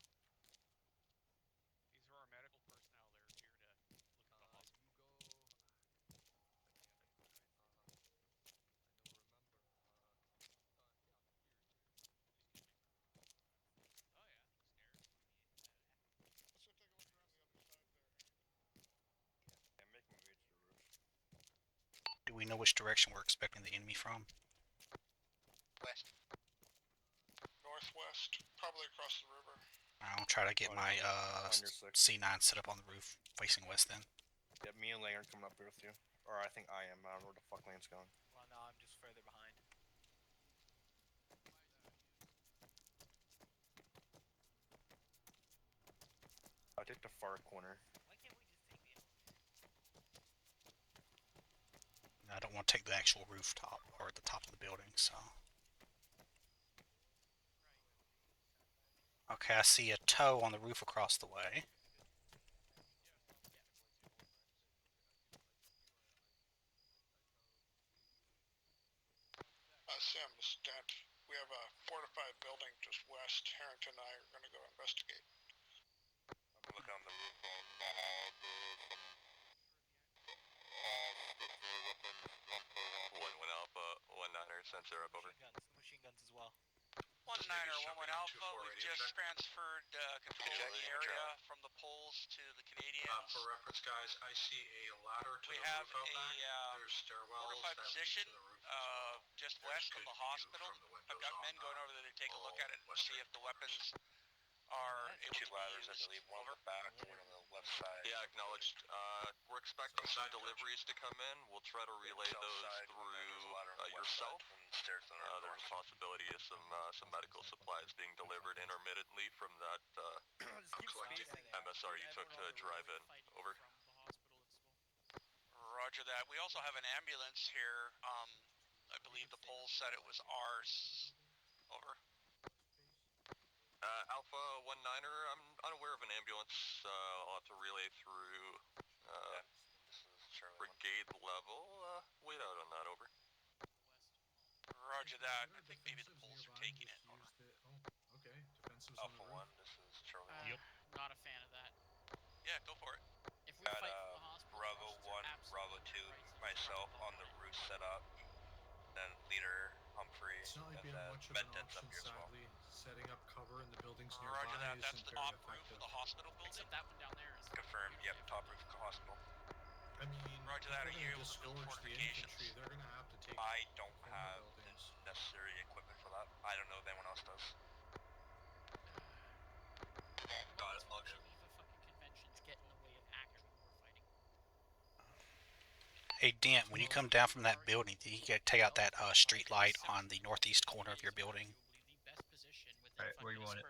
These are our medical personnel. They're here to look at the hospital. Do we know which direction we're expecting the enemy from? West. Northwest, probably across the river. I'll try to get my C9 set up on the roof facing west then. Yeah, me and Lang are coming up here with you. Or I think I am. I don't know where the fuck Lang's going. Well, no, I'm just further behind. I'll take the far corner. Why can't we just take the I don't want to take the actual rooftop or the top of the building, so. Okay, I see a toe on the roof across the way. Sam, this is Dent. We have a fortified building just west. Harrington and I are going to go investigate. I'm going to look on the roof. One Alpha, 1-9er, sensor up over. Machine guns as well. 1-9er, 1-1 Alpha, we've just transferred control of the area from the Poles to the Canadians. For reference, guys, I see a ladder to We the have roof out back. There's stairwells fortified that lead position to the roof as well. just There's west of good the view hospital. from the I've windows got on men going over there to take a look at it and see if the weapons are able Two to be ladders, I used. believe. One on the back, one on the left side. Yeah, acknowledged. We're expecting some deliveries to come in. We'll try to relay those through yourself. There's a possibility of some medical supplies being delivered intermittently from that MSR you took to drive in. Over. Roger that. We also have an ambulance here. I believe the Poles said it was ours. Over. Alpha 1-9er, I'm unaware of an ambulance. I'll have to relay through brigade level. Wait out on that, over. Roger that. I think maybe the Poles are taking it. Over. Okay. Defensives Alpha on the roof. 1, this is Charlie. Yep. Not a fan of that. Yeah, go for it. If we fight from the hospital, Bravo 1, Bravo 2, myself on the roof set up. Then leader Humphrey. It's not like we have much of an option, sadly. Setting up cover in the buildings nearby Roger that. That's isn't the very top roof effective. of the hospital building. Except that one down there is. Confirmed. Yep, top roof of the hospital. I mean, Roger that. Are you able to build disgorge the fortifications? infantry, they're going to have to take. I don't have the necessary equipment for that. I don't know if anyone else does. Got it. All good. Geneva fucking conventions get in the way of actual war fighting. Hey Dent, when you come down from that building, you gotta take out that street light on the northeast corner of your building. Alright, where you want it?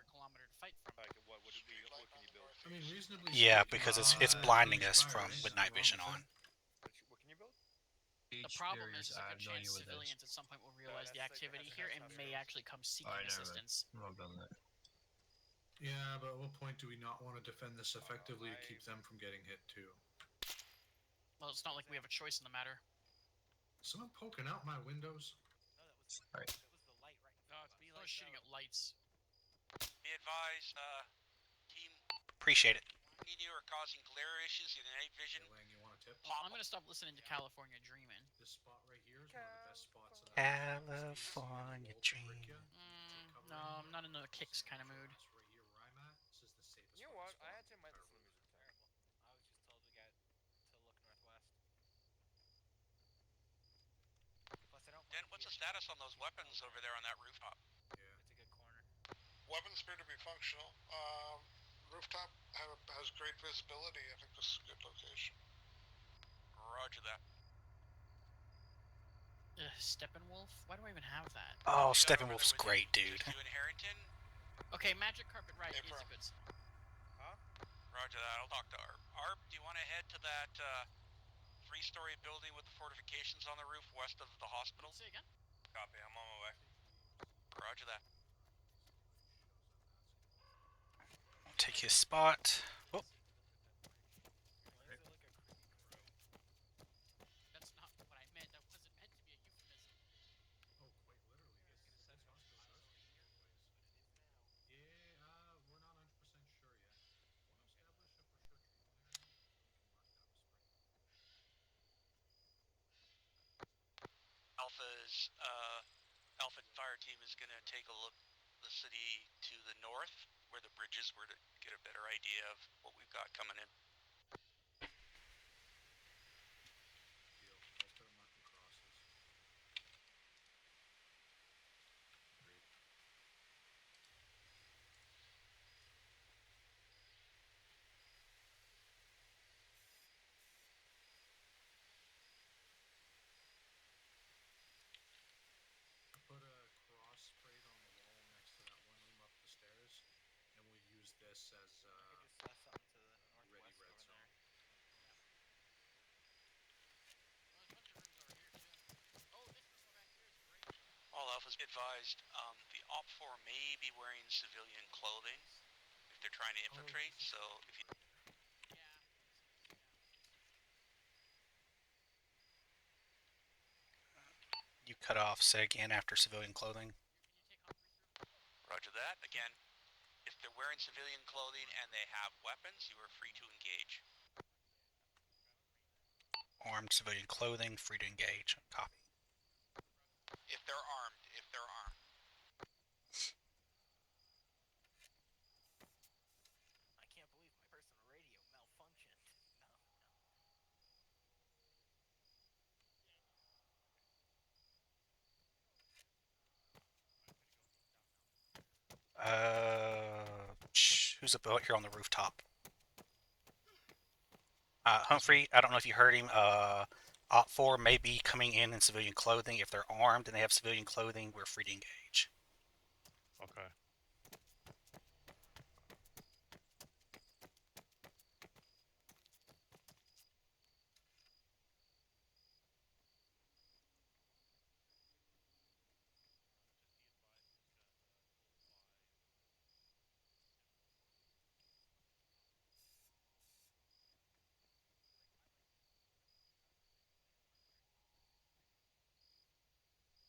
I mean, reasonably. Yeah, because it's blinding us from with night vision on. What can you build? The problem is a good chance civilians at some point will realize the activity here and may actually come seeking assistance. I'm not done that. Yeah, but at what point do we not want to defend this effectively to keep them from getting hit too? Well, it's not like we have a choice in the matter. Someone poking out my windows? Sorry. No, it's me. I was shooting at lights. Be advised, team. Appreciate it. Media are causing glare issues in night vision. Lang, you want a tip? I'm gonna stop listening to California Dreamin'. This spot right here is one of the best spots. California Dreamin'. No, I'm not in the kicks kind of mood. Right here where I'm at. This is the safest. You know what? I actually might listen to music too. I was just told to look northwest. Plus, I don't. Dan, what's the status on those weapons over there on that rooftop? Yeah. It's a good corner. Weapons appear to be functional. Rooftop has great visibility. I think this is a good location. Roger that. Steppenwolf? Why do I even have that? Oh, Steppenwolf's great, dude. You in Harrington? Okay, Magic Carpet Ride is a good sign. Roger that. I'll talk to Arp. Arp, do you want to head to that three-story building with the fortifications on the roof west of the hospital? Say again? Copy. I'm on my way. Roger that. I'll take his spot. Oh. That's not what I meant. That wasn't meant to be a euphemism. Alpha Fire Team is going to take a look at the city to the north, where the bridges were, to get a better idea of what we've got coming in. Put a cross sprayed on the wall next to that one room up the stairs, and we'll use this as I just saw something to the northwest ready red over zone. All Alphas advised, the Op 4 may be wearing civilian clothing if they're trying to infiltrate, so if you... You cut off, say again after civilian clothing. Roger that. Again, if they're wearing civilian clothing and they have weapons, you are free to engage. Armed civilian clothing, free to engage. Copy. If they're armed, I can't believe my personal radio malfunctioned. Who's up here on the rooftop? Humphrey, I don't know if you heard him. Op 4 may be coming in civilian clothing. If they're armed and they have civilian clothing, we're free to engage. Okay.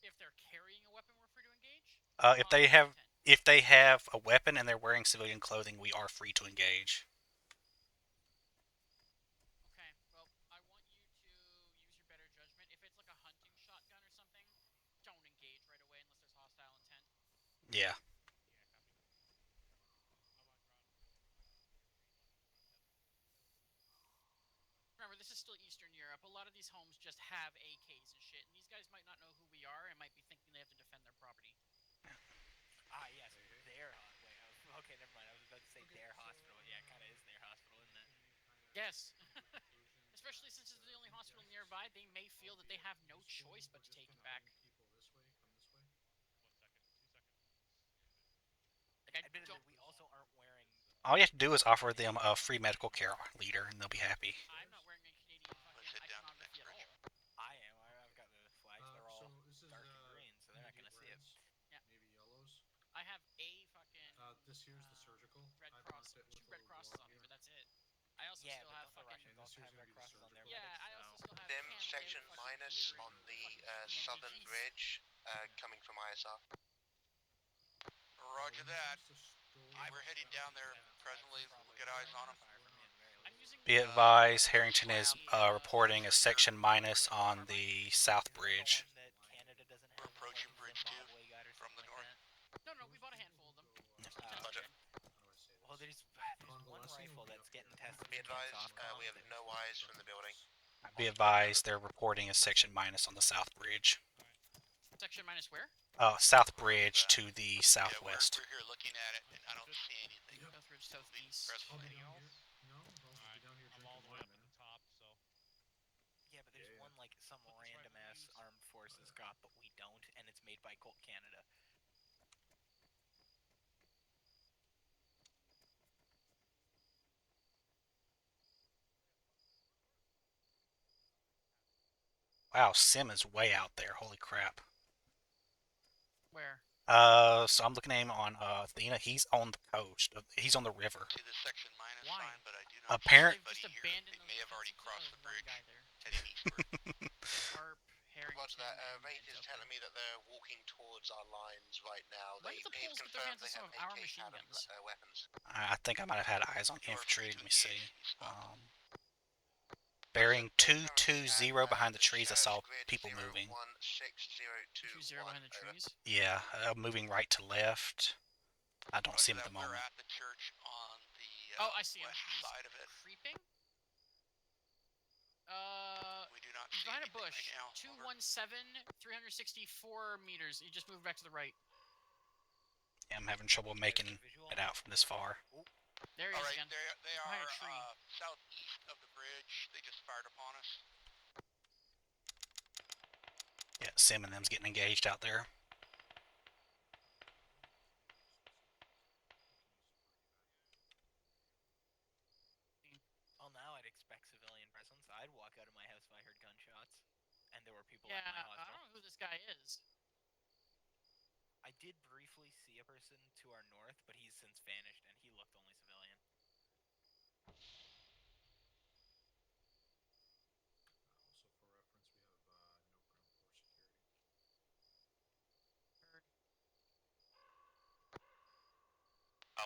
If they're carrying a weapon, we're free to engage? If they have a weapon and they're wearing civilian clothing, we are free to engage. Okay, well, I want you to use your better judgment. If it's like a hunting shotgun or something, don't engage right away unless there's hostile intent. Yeah. Remember, this is still Eastern Europe. A lot of these homes just have AKs and shit, and these guys might not know who we are and might be thinking they have to defend their property. Yes, their okay, never mind. I was about to say their hospital. Yeah, it kind of is their hospital, isn't it? Yes. Especially since it's the only hospital nearby, they may feel that they have no choice but to take it back. We also aren't wearing... All you have to do is offer them a free medical care leader, and they'll be happy. I'm not wearing a Canadian fucking iconography at all. I am. I've got the flags. They're all dark and green, so they're not going to see it. Yeah. Navy yellows. I have a fucking... this here's the surgical. Red Cross. 2 Red Crosses on me, but that's it. I also still have fucking... Red Crosses on there. Yeah, I also still have... Them section minus on the southern bridge coming from ISR. Roger that. We're heading down there presently. We'll get eyes on them. Be advised, Harrington is reporting a section minus on the south bridge. We're approaching bridge 2 from the north. No, we bought a handful of them. Well, there's one rifle that's getting tested. Be advised, we have no eyes from the building. Be advised, they're reporting a section minus on the south bridge. Section minus where? South bridge to the southwest. Yeah, we're here looking at it, and I don't see anything. South ridge, southeast. Anything else? No, I'll just be down here drinking all the way up at the top, so... Yeah, but there's one, like, some random-ass armed forces got, but we don't, and it's made by Colt Canada. Wow, Sim is way out there. Holy crap. Where? So I'm looking at him on Athena. He's on the coast. He's on the river. See the section minus Why? sign, but I do not Apparently, see anybody here. They may have already crossed the bridge, heading eastward. Harp, Harrington. Roger that. Rate is telling me that they're walking towards our lines right now. When did the Poles get their hands on some of our machine guns? Weapons. I think I might have had eyes on infantry. Let me see. Bearing 220 behind the trees. I saw people moving. 1602 behind the trees? Yeah, moving right to left. I don't see him at the moment. We're at the church on the I see him. west side of it. Creeping? We do not see behind a anything bush. right now. 217, 364 meters. You just moved back to the right. Yeah, I'm having trouble making it out from this far. There he is again. They are southeast of the bridge. They just fired upon us. Yeah, Sim and them's getting engaged out there. Well, now I'd expect civilian presence. I'd walk out of my house if I heard gunshots, and there were people at my hostel. I don't know who this guy is. I did briefly see a person to our north, but he's since vanished, and he looked only civilian.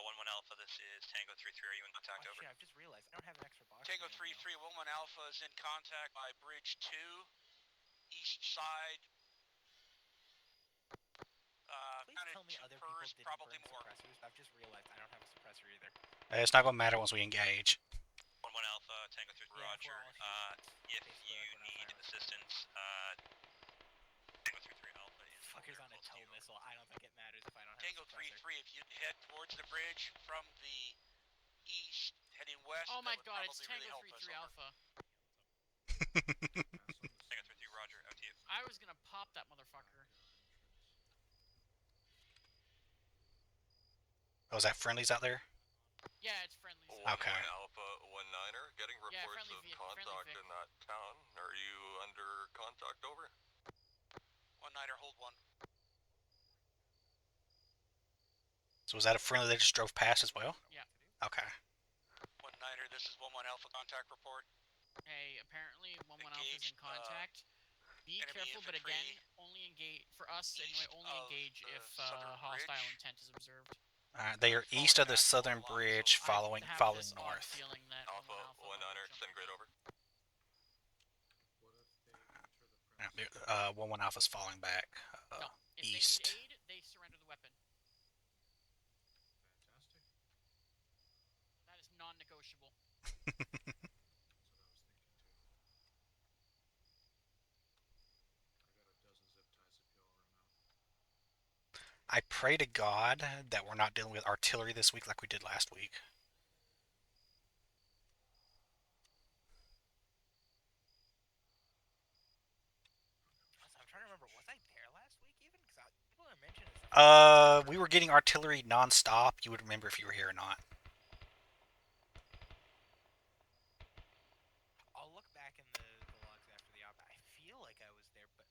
One Alpha, this is Tango 3-3. Are you in contact? Oh, over? shit, I've just realized I don't have an extra box. Tango 3-3, 1 Alpha is in contact by Bridge 2, east side. Please tell me other people didn't probably burn more. suppressors. I've just realized I don't have a suppressor either. It's not going to matter once we engage. 1 Alpha, Tango 3, Roger. If you need assistance, Tango 3-3 Alpha is fucker's on a tow missile. I don't think it matters if I don't have Tango a suppressor. 3-3, if you head towards the bridge from the east, heading west. Oh my god, it's Tango 3-3 Alpha. Tango 3-3, Roger, out to you. I was gonna pop that motherfucker. Oh, is that friendlies out there? Yeah, it's friendlies. Okay. Alpha 1-9er, getting reports of contact in that town. Are you under contact? Over. 1-9er, hold 1. So was that a friendly that just drove past as well? Yeah. Okay. 1-9er, this is 1-1 Alpha contact report. Hey, apparently 1-1 Alpha is in contact. Be careful, but again, only engage for us anyway. Only engage if hostile intent is observed. They are east of the southern bridge, following north. Alpha 1-9er, extend grade over. 1-1 Alpha's falling back no, if east. they need aid, they surrender the weapon. That is non-negotiable. I pray to God that we're not dealing with artillery this week like we did last week. I'm trying to remember, was I there last week even? Because people are mentioning it. We were getting artillery non-stop. You would remember if you were here or not. I'll look back in the logs after the op. I feel like I was there, but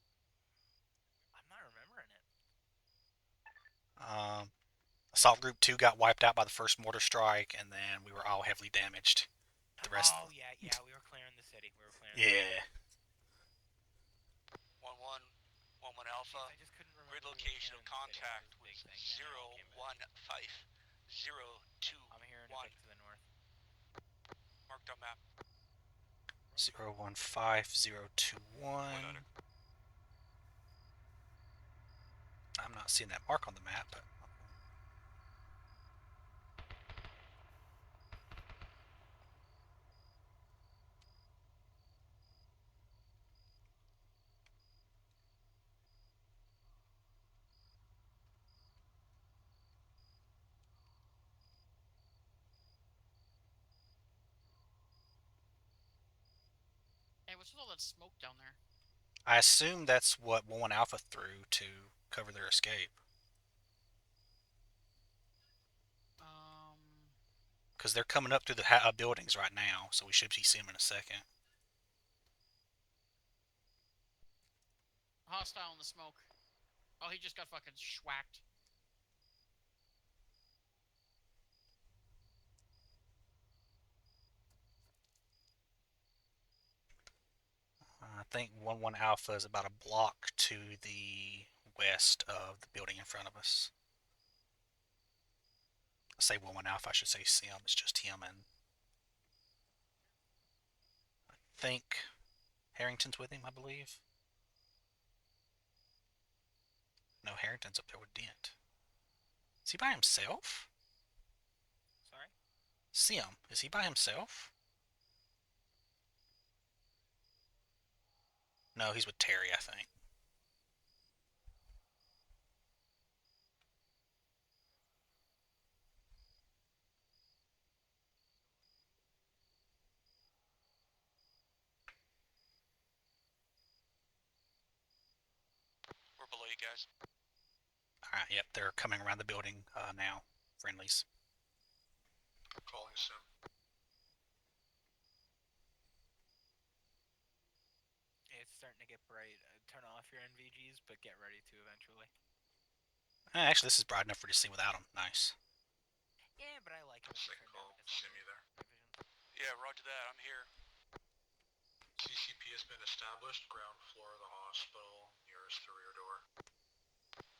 I'm not remembering it. Assault Group 2 got wiped out by the first mortar strike, and then we were all heavily damaged. The rest. Oh yeah, we were clearing the city. Yeah. 1-1 Alpha. Grid location of contact was 01502. I'm hearing it to the north. Marked on map. 015021. I'm not seeing that mark on the map, but. Hey, what's with all that smoke down there? I assume that's what 1-1 Alpha threw to cover their escape. Because they're coming up through the buildings right now, so we should see them in a second. Hostile in the smoke. Oh, he just got fucking schwacked. I think 1-1 Alpha is about a block to the west of the building in front of us. I say 1-1 Alpha, I should say Sim. It's just him and think Harrington's with him, I believe. No, Harrington's up there with Dent. Is he by himself? Sorry? Sim, is he by himself? No, he's with Terry, I think. We're below you guys. Alright, yep, they're coming around the building now. Friendlies. Calling Sim. It's starting to get bright. Turn off your NVGs, but get ready to eventually. Actually, this is bright enough for you to see without them. Nice. Yeah, but I like it. Sim, you there? Yeah, roger that. I'm here. CCP has been established. Ground floor of the hospital, nearest the rear door.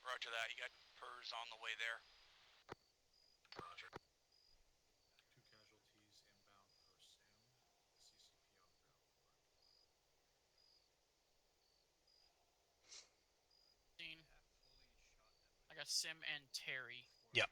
Roger that. You got PERS on the way there. Roger. 2 casualties inbound per Sim. CCP on the ground floor. I got Sim and Terry. Yep.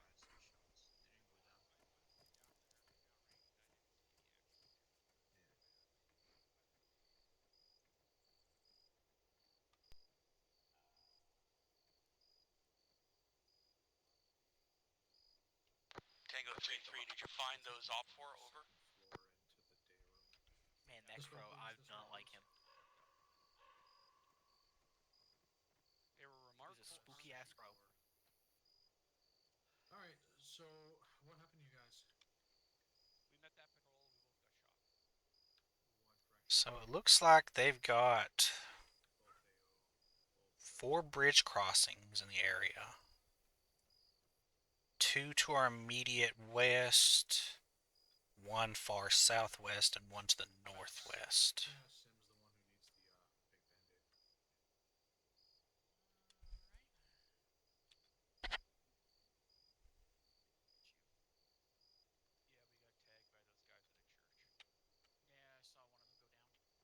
Tango 3-3, did you find those op 4 over? Man, that crow, I do not like him. They were remarkable. He's a spooky ass crow. Alright, so what happened to you guys? We met that patrol, we both got shot. So it looks like they've got 4 bridge crossings in the area. 2 to our immediate west, 1 far southwest, and 1 to the northwest. Yeah, I saw one of them go down.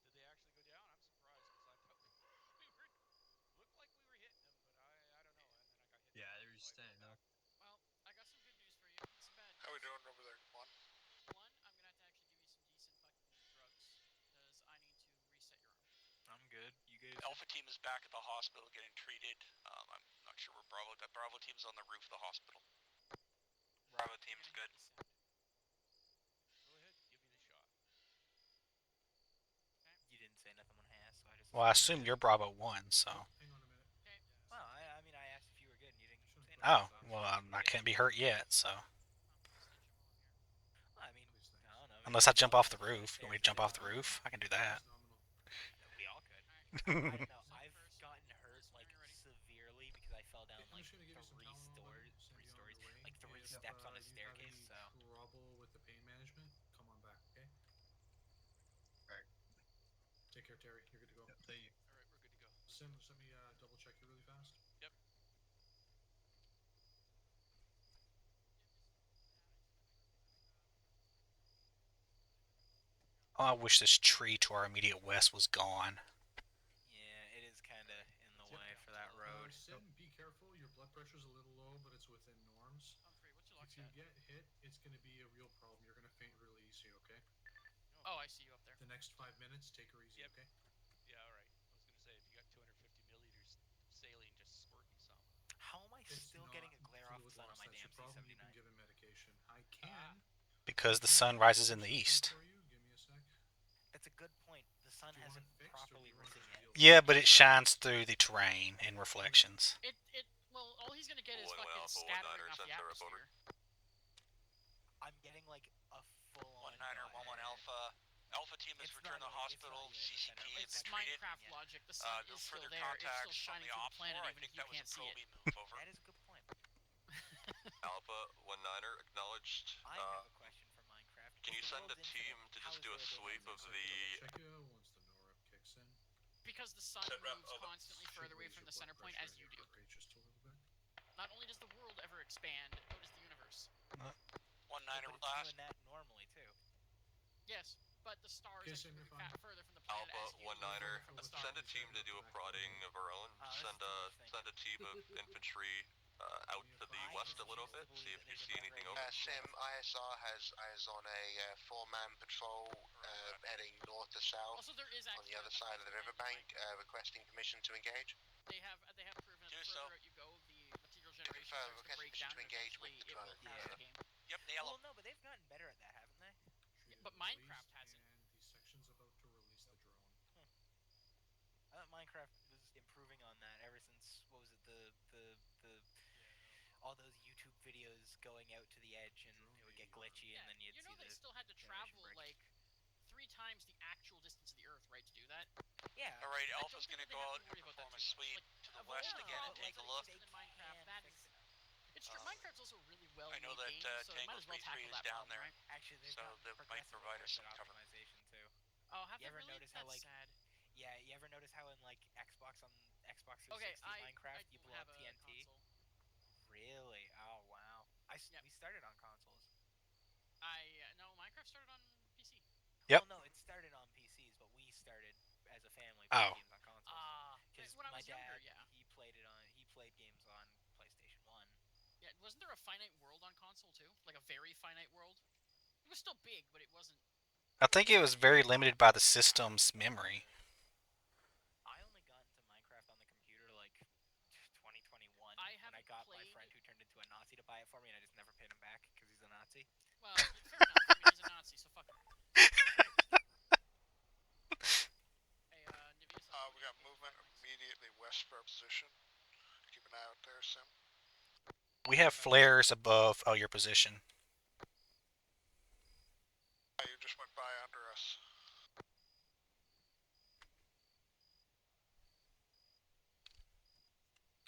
Did they actually go down? I'm surprised because I thought we looked like we were hitting them, but I don't know. And then I got hit. Yeah, they were just standing up. Well, I got some good news for you. Some bad news. How we doing over there? One, I'm gonna have to actually give you some decent fucking drugs because I need to reset your arm. I'm good. You good? Alpha team is back at the hospital getting treated. I'm not sure where Bravo. That Bravo team's on the roof of the hospital. Bravo team's good. Go ahead, give me the shot. You didn't say nothing when I asked, so I just. Well, I assume you're Bravo 1, so. Hang on a minute. Okay. Well, I mean, I asked if you were good, and you didn't say nothing. Oh, well, I can't be hurt yet, so. Well, I mean, I don't know. Unless I jump off the roof. You want me to jump off the roof? I can do that. We all could. I don't know. I've gotten hurt like severely because I fell down like 3 stories, like 3 steps on a staircase. So. Trouble with the pain management? Come on back, okay? Alright. Take care, Terry. You're good to go. Yep, thank you. Alright, we're good to go. Sim, let me double check you really fast. Yep. Oh, I wish this tree to our immediate west was gone. Yeah, it is kind of in the way for that road. Sim, be careful. Your blood pressure's a little low, but it's within norms. Humphrey, what's your If you get hit, it's going to be a real problem. You're going to faint really easy, okay? Oh, I see you up there. The next 5 minutes, take her easy, Yep. okay? Yeah, alright. I was gonna say, if you got 250 milliliters saline, just squirt me some. How am I still getting a glare off the sun on my damn problem. You C79? can give him medication. I can. Because the sun rises in the east. Give me a sec. That's a good point. The sun hasn't properly risen yet. Yeah, but it shines through the terrain and reflections. Well, all he's gonna get is One fucking Alpha, 1 scattering Niner, off the sensor up over. atmosphere. I'm getting like a full-on. 1 Niner, 1 Alpha. Alpha team has returned to the hospital. CCP has It's been treated. Minecraft logic. The sun No is still further there. It's still contacts shining from through the planet, I even think if you that was can't a see it. Proby move over. That is a good point. Alpha 1 Niner acknowledged. I have a question for Minecraft. Can you send a team to just do a sweep of the? Check you once the NORAP kicks in. Because the sun moves constantly further away from the center point as you do. Just a little bit. Not only does the world ever expand, so does the universe. 1 Niner But it's doing that normally too. Yes. but the stars Okay, are Sam, you're moving fine. further from the planet Alpha as you One move Niner, further from the star. send a team to do a prodding of our own. Send a team of infantry out to the west a little bit. See if you see anything over. Sim, ISR has on a 4-man patrol heading north to south. Also, there is on the other side of the riverbank, requesting permission to engage. They have proven that the further out you go, the material generation starts to break down. To engage with the drone. The game. Yep, the yellow. Well, no, but they've gotten better at that, haven't they? Yeah, but Minecraft hasn't. And the section's about to release the drone. I thought Minecraft was improving on that ever since, what was it, all those YouTube videos going out to the edge and it would get glitchy and then you'd see they still had to travel like 3 times the actual distance of the Earth, right, to do that? Yeah. All right, Alpha's gonna go out and perform a sweep to the west again and take a look. It's true. Minecraft's also really well I know that made game, so they might Tango as well 3-3 tackle is that down problem, there. right? Actually, So that might provide us some cover. Optimization too. Oh, have you they ever really? notice how That's like sad. Yeah, you ever notice how in like Xbox 360 Okay, Minecraft you blow up TNT? Really? Oh wow. We started on consoles. No, Minecraft started on PC. Yep. Well, no, it started on PCs, but we started as a family playing games on consoles. Because when I was younger, he played games on PlayStation 1. Yeah, wasn't there a finite world on console too? Like a very finite world? It was still big, but it wasn't. I think it was very limited by the system's memory. I only got into Minecraft on the computer like 2021 when I got my friend who turned into a Nazi to buy it for me, and I just never paid him back because he's a Nazi. Well, fair enough. I mean, he's a Nazi, so fuck him. Hey, Nivius. We got movement immediately west of our position. Keep an eye out there, Sim. We have flares above your position. You just went by under us.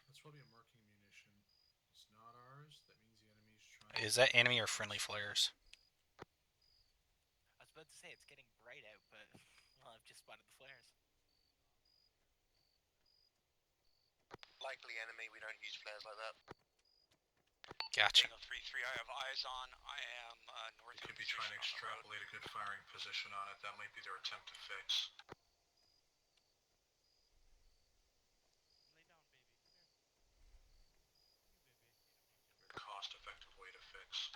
That's probably a marking munition. It's not ours. That means the enemy's trying. Is that enemy or friendly flares? I was about to say it's getting bright out, but well, I've just spotted the flares. Likely enemy. We don't use flares like that. Gotcha. Tango 3-3, I have eyes on. I am north of Could be trying to extrapolate a good firing position on it. That might be their attempt to fix. Cost-effective way to fix.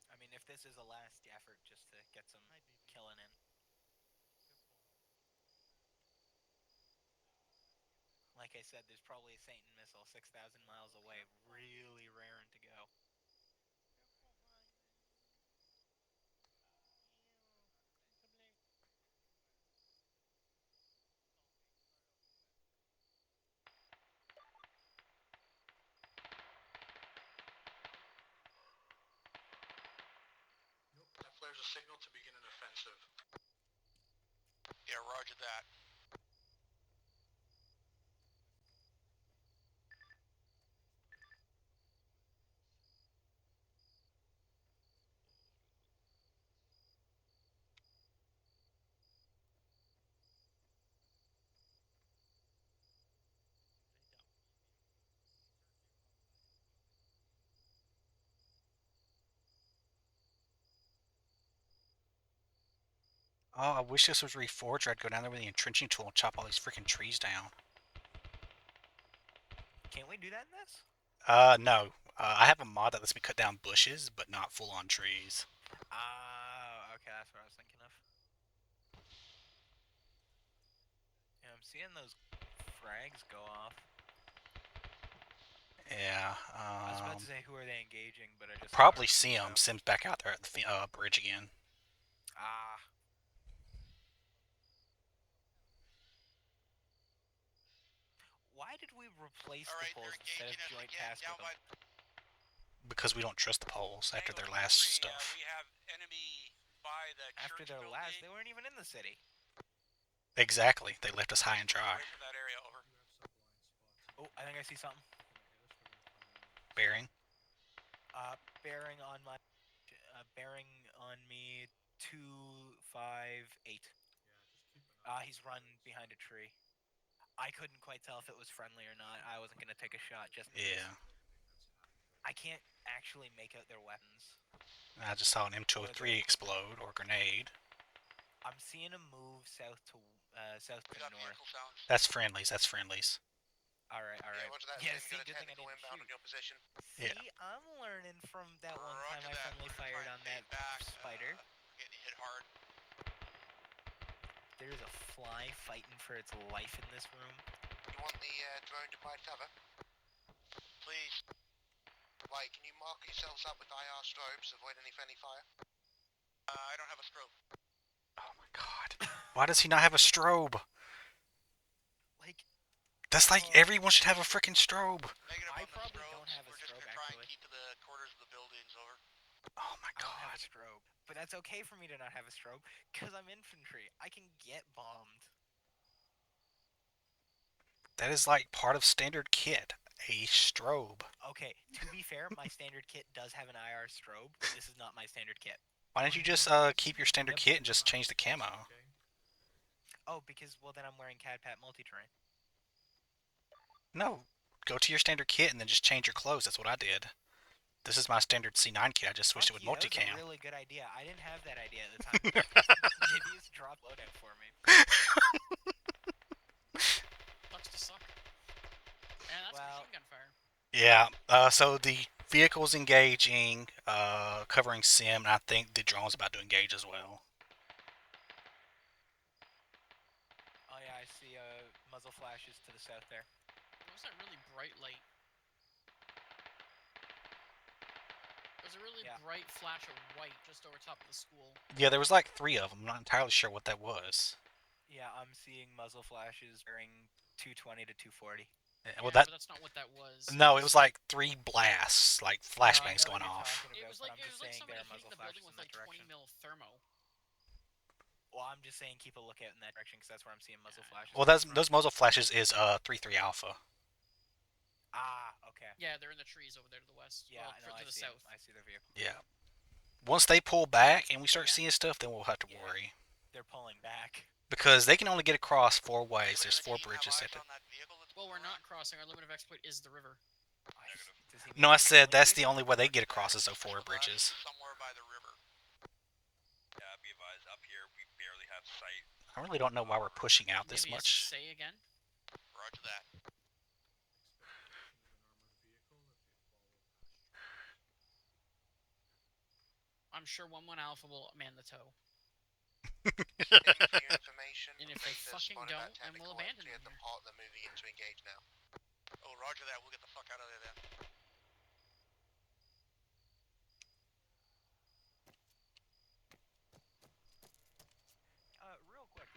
I mean, if this is a last effort just to get some killing in. Like I said, there's probably a Satan missile 6,000 miles away, really raring to go. Nope, that flares a signal to begin an offensive. Yeah, roger that. Oh, I wish this was Reforger. I'd go down there with the entrenching tool and chop all these freaking trees down. Can't we do that in this? No. I have a mod that lets me cut down bushes, but not full-on trees. Okay, that's what I was thinking of. Yeah, I'm seeing those frags go off. Yeah. I was about to say, who are they engaging, but I just... Probably Sim. Sim's back out there at the bridge again. Why did we replace the poles instead of joint tasks with them? Because we don't trust the poles after their last stuff. We have enemy by the After their last, they weren't even in the city. Exactly. They left us high and dry. Away from that area, over. Oh, I think I see something. Bearing? Bearing on my... bearing on me 258. He's run behind a tree. I couldn't quite tell if it was friendly or not. I wasn't going to take a shot just in case. Yeah. I can't actually make out their weapons. I just saw an M203 explode or grenade. I'm seeing a move south to north. That's friendlies. That's friendlies. All right. Yeah, See, good thing I didn't inbound on shoot. your position. See, I'm learning from that one time I friendly fired on that spider. Getting hit hard. There's a fly fighting for its life in this room. You want the drone to provide cover? Please. Right, can you mark yourselves up with IR strobes, avoid any friendly fire? I don't have a strobe. Oh my god. Why does he not have a strobe? Like, that's like everyone should have a freaking strobe. Negative I on the probably strobes. don't have a We're just strobe, gonna try actually. and keep to the corners of the buildings, over. Oh my I don't have god. a strobe. But that's okay for me to not have a strobe, because I'm infantry. I can get bombed. That is like part of standard kit. A strobe. Okay, to be fair, my standard kit does have an IR strobe. This is not my standard kit. Why don't you just keep your standard kit and just change the camo? Oh, because, well, then I'm wearing CAD-PAT multi-terrain. No. Go to your standard kit and then just change your clothes. That's what I did. This is my standard C9 kit. I just switched it with multicam. That was a really good idea. I didn't have that idea at the time. Maybe it's drop loadout for me. Sucks to suck. And that's machine gun fire. Yeah. So the vehicle's engaging, covering sim, and I think the drone's about to engage as well. Oh yeah, I see muzzle flashes to the south there. What was that really bright light? There's a really bright flash of white just over top of the school. Yeah, there was like 3 of them. I'm not entirely sure what that was. Yeah, I'm seeing muzzle flashes bearing 220 to 240. Yeah, well, but that's not what that was. No, it was like 3 blasts, like flashbangs going off. It was like somebody hitting the building with like 20 mil thermo. Well, I'm just saying keep a lookout in that direction because that's where I'm seeing muzzle flashes. Well, those muzzle flashes is 3-3 alpha. Ah, okay. Yeah, they're in the trees over there to the west. Yeah, well, to the south. I see their vehicle. Yeah. Once they pull back and we start seeing stuff, then we'll have to worry. They're pulling back. Because they can only get across 4 ways. There's 4 bridges. Well, we're not crossing. Our limit of exploit is the river. No, I said that's the only way they get across is those 4 bridges. Somewhere by the river. Yeah, be advised. Up here, we barely have sight. I really don't know why we're pushing out this Maybe much. Say again. Roger that. I'm sure 1-1 Alpha will man the tow. And if they fucking don't, then we'll abandon them. They're moving in to engage now. Oh, roger that. We'll get the fuck out of there then. Real quick.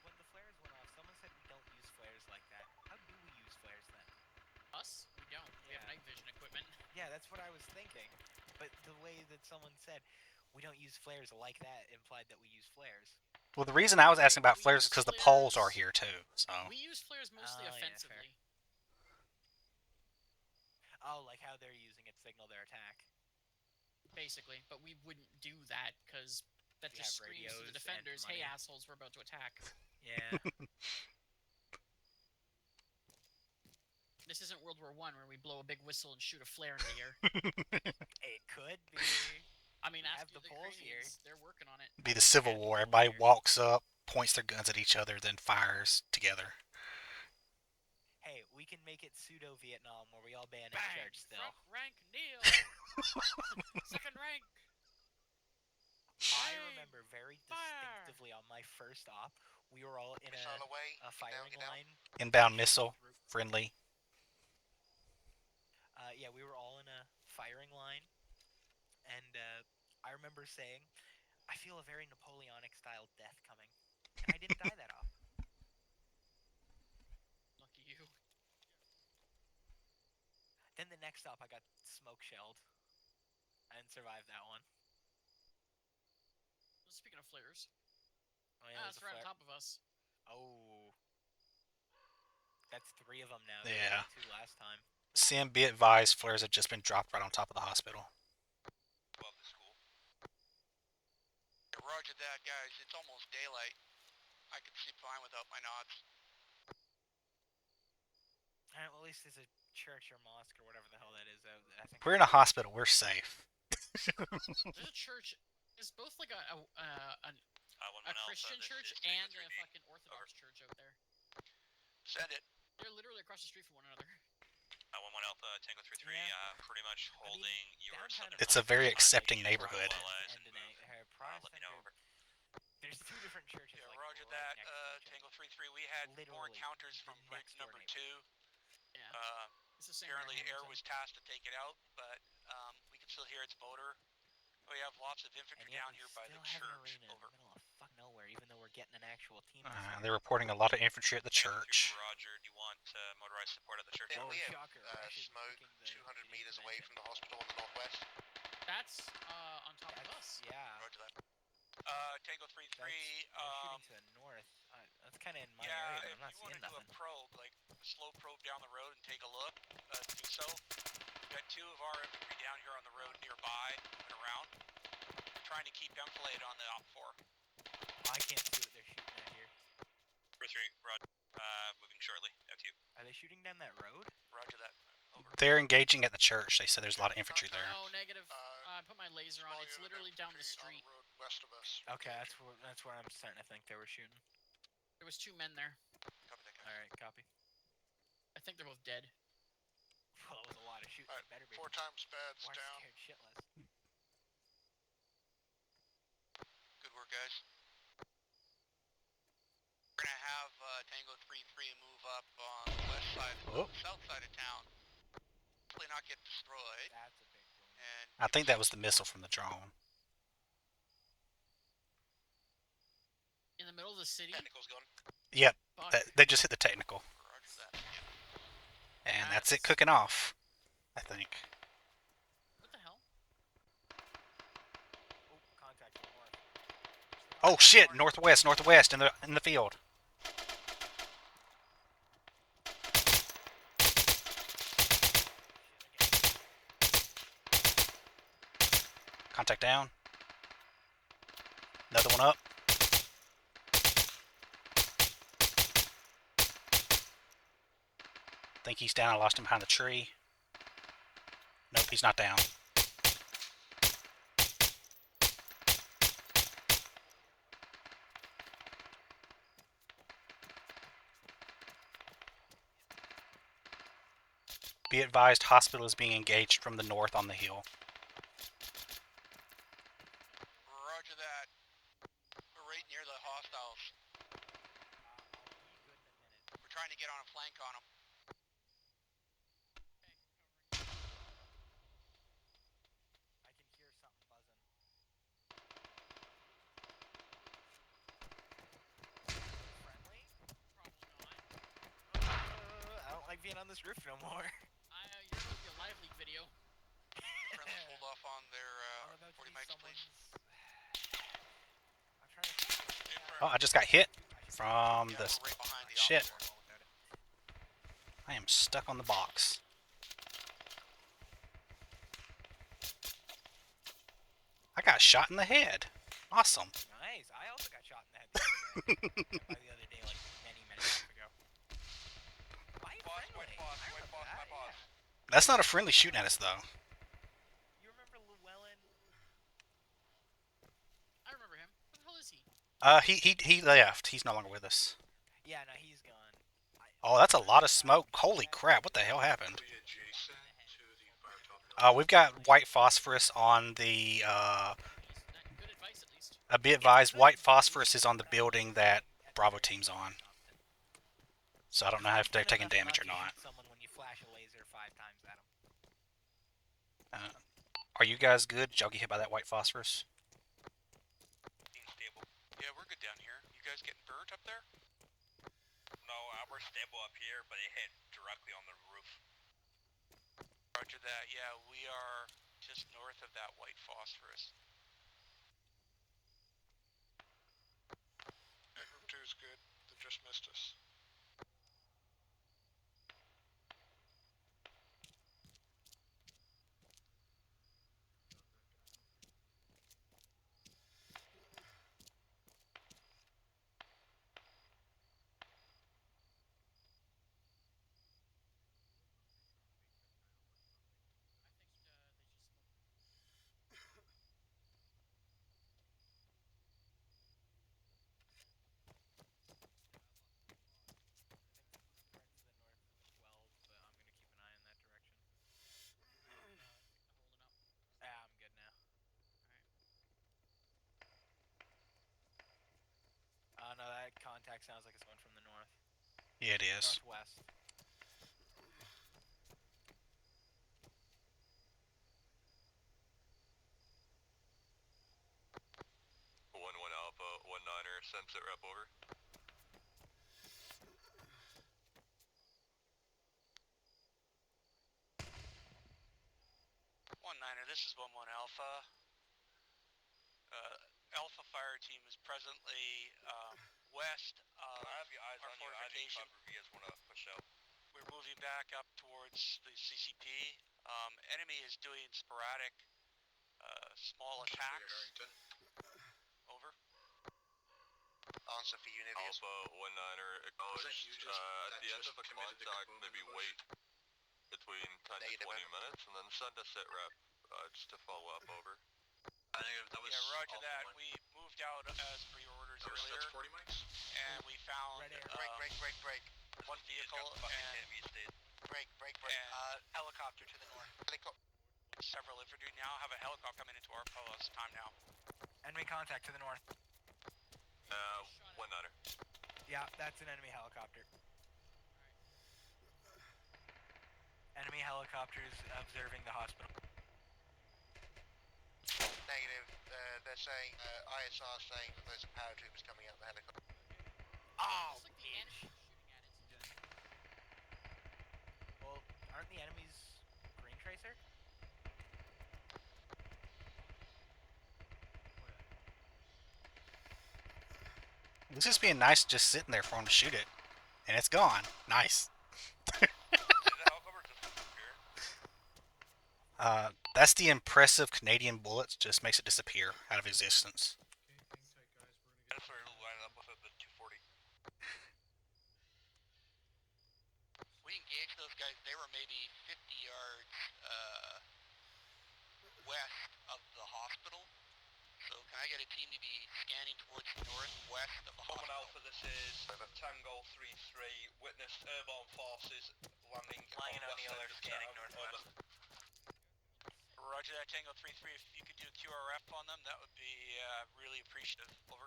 When the flares went off, someone said we don't use flares like that. How do we use flares then? Us? We don't. We have night vision equipment. Yeah, that's what I was thinking. But the way that someone said we don't use flares like that implied that we use flares. Well, the reason I was asking about flares is because the poles are here too. So. We use flares mostly offensively. Oh, like how they're using it to signal their attack. Basically, but we wouldn't do that because that just screams to the defenders, "Hey assholes, we're about to attack." Yeah. This isn't World War I where we blow a big whistle and shoot a flare in the air. It could be. I mean, have the poles here. They're working on it. Be the Civil War. Everybody walks up, points their guns at each other, then fires together. Hey, we can make it pseudo-Vietnam where we all bayonet charge still. Front rank kneel. Second rank. I remember very distinctively on my first op, we were all in a firing line. Inbound missile, friendly. Yeah, we were all in a firing line, and I remember saying, I feel a very Napoleonic-style death coming, and I didn't die that off. Lucky you. Then the next stop, I got smoke shelled. I didn't survive that one. Speaking of flares. Oh yeah, that's right on top of us. Oh. That's 3 of them now. Yeah. 2 last time. Sim, be advised, flares have just been dropped right on top of the hospital. Above the school. Roger that, guys. It's almost daylight. I can see fine without my nods. Alright, well, at least there's a church or mosque or whatever the hell that is. I think We're in a hospital. We're safe. There's a church. It's both like a Christian church and a fucking Orthodox church out there. Send it. They're literally across the street from one another. 1-1 Alpha, Tango 3-3, pretty much holding your... It's a very accepting neighborhood. Let me know over. There's two different churches. Yeah, roger that. Tango 3-3, we had more encounters from bridge number 2. Yeah. Apparently air was tasked to take it out, but we can still hear its motor. We have lots of infantry down here by the church. Over. In the middle of fuck nowhere, even though we're getting an actual team. They're reporting a lot of infantry at the church. Roger, do you want motorized support at the church? Yeah, we have smoke 200 meters away from the hospital in the northwest. That's on top of us. Yeah. Roger that. Tango 3-3. Shooting to the north. That's kind of in my area, but I'm not seeing nothing. If you want to do a probe, like a slow probe down the road and take a look, do so. We've got 2 of our infantry down here on the road nearby, moving around, trying to keep enfilade on the op 4. I can't see what they're shooting at here. 3-3, roger. Moving shortly. Out to you. Are they shooting down that road? Roger that. Over. They're engaging at the church. They said there's a lot of infantry there. Oh, negative. I put my laser on. It's literally down the street. On the road west of us. Okay, that's where I'm starting to think they were shooting. There was 2 men there. Copy that, guys. All right, copy. I think they're both dead. Well, that was a lot of shooting. All right, better be. 4 times bad's More down. scared shitless. Good work, guys. We're gonna have Tango 3-3 move up on the west side, south side of town. Hopefully not get destroyed. That's a big boom. And I think that was the missile from the drone. In the middle of the city. Technical's going. Yep, they just hit the technical. Roger that. Yeah. And that's it cooking off, I think. What the hell? Oh, contact north. Oh shit, northwest in the field. Contact down. Another one up. Think he's down. I lost him behind the tree. Nope, he's not down. Be advised, hospital is being engaged from the north on the hill. Roger that. We're right near the hostiles. We're trying to get on a flank on them. I can hear something buzzing. Friendly? Probably not. I don't like being on this roof no more. You're going to be a live leak video. Friendly hold off on their 40 mics, please. I'm trying to... Oh, I just got hit from Yeah, the... we're right behind the Shit. op 4. I am stuck on the box. I got shot in the head. Awesome. Nice. I also got shot in the head the other day, like many months ago. Why friendly? White boss, my boss. That's not a friendly shooting at us, though. You remember Llewellyn? I remember him. What the hell is he? He left. He's no longer with us. Yeah, no, he's gone. Oh, that's a lot of smoke. Holy crap, what the hell happened? We've got white phosphorus on the, Good advice, at least. be advised, white phosphorus is on the building that Bravo team's on. So I don't know if they're taking damage or not. Someone when you flash a laser 5 times at them. Are you guys good? Did y'all get hit by that white phosphorus? Stable. Yeah, we're good down here. You guys getting burnt up there? No, we're stable up here, but it hit directly on the roof. Roger that. Yeah, we are just north of that white phosphorus. Yeah, group 2 is good. They just missed us. Contact sounds like it's going from the north. Yeah, it is. Northwest. 1-1 Alpha, 1-9er, send sit rep over. 1-9er, this is 1-1 Alpha. Alpha fire team is presently west of our fortification. You guys want to push out? We're moving back up towards the CCP. Enemy is doing sporadic small attacks. Over. Answer for unit. Alpha 1-9er, acknowledged. At the end of a contact, maybe wait between 10 to 20 minutes, and then send a sit rep just to follow up. Over. Yeah, roger that. We moved out as per your orders earlier. That's 40 mics. And we found Break. one vehicle and Break. Helicopter to the north. several infantry now have a helicopter coming into our post. Time now. Enemy contact to the north. 1-9er. Yeah, that's an enemy helicopter. Enemy helicopters observing the hospital. Negative. They're saying, ISR saying that there's a paratrooper coming out of the helicopter. Oh, bitch. Well, aren't the enemies Green Tracer? This is being nice just sitting there for him to shoot it. And it's gone. Nice. That's the impressive Canadian bullets, just makes it disappear out of existence. We engaged those guys. They were maybe 50 yards west of the hospital. So can I get a team to be scanning towards the northwest of the hospital? Alpha, this is Tango 3-3. Witnessed airborne forces landing Flying on the other, scanning northwest. Roger that, Tango 3-3. If you could do a QRF on them, that would be really appreciative. Over.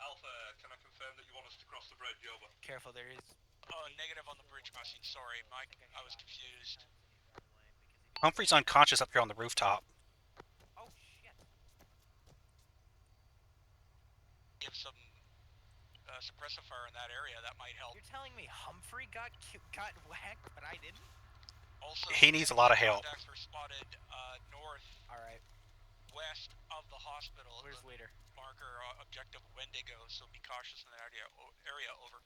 Alpha, can I confirm that you want us to cross the bridge? Over. Careful, there is... Oh, negative on the bridge crossing. Sorry, Mike. I was confused. Humphrey's unconscious up here on the rooftop. Oh, shit. Give some suppressive fire in that area. That might help. You're telling me Humphrey got whacked, but I didn't? Also, he needs a lot of help. Contacts were spotted north. Alright. West of the hospital. Where's the leader? Marker objective Wendigo, so be cautious in that area. Over.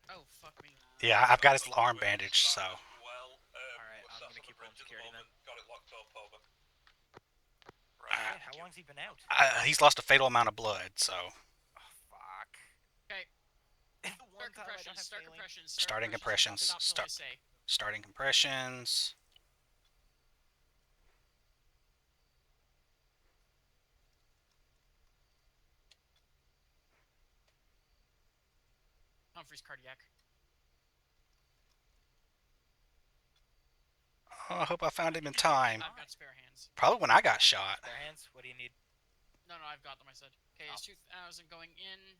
Oh, fuck me. Yeah, I've got his arm bandaged, so... Alright, I'm gonna keep rolling security then. Got it locked up, over. Right, how long's he been out? He's lost a fatal amount of blood, so... Oh, fuck. Okay. Starting compressions. Starting compressions. Humphrey's cardiac. Oh, I hope I found him in time. I've got spare hands. Probably when I got shot. Spare hands? What do you need? No, I've got them, I said. Okay, it's 2,000 going in.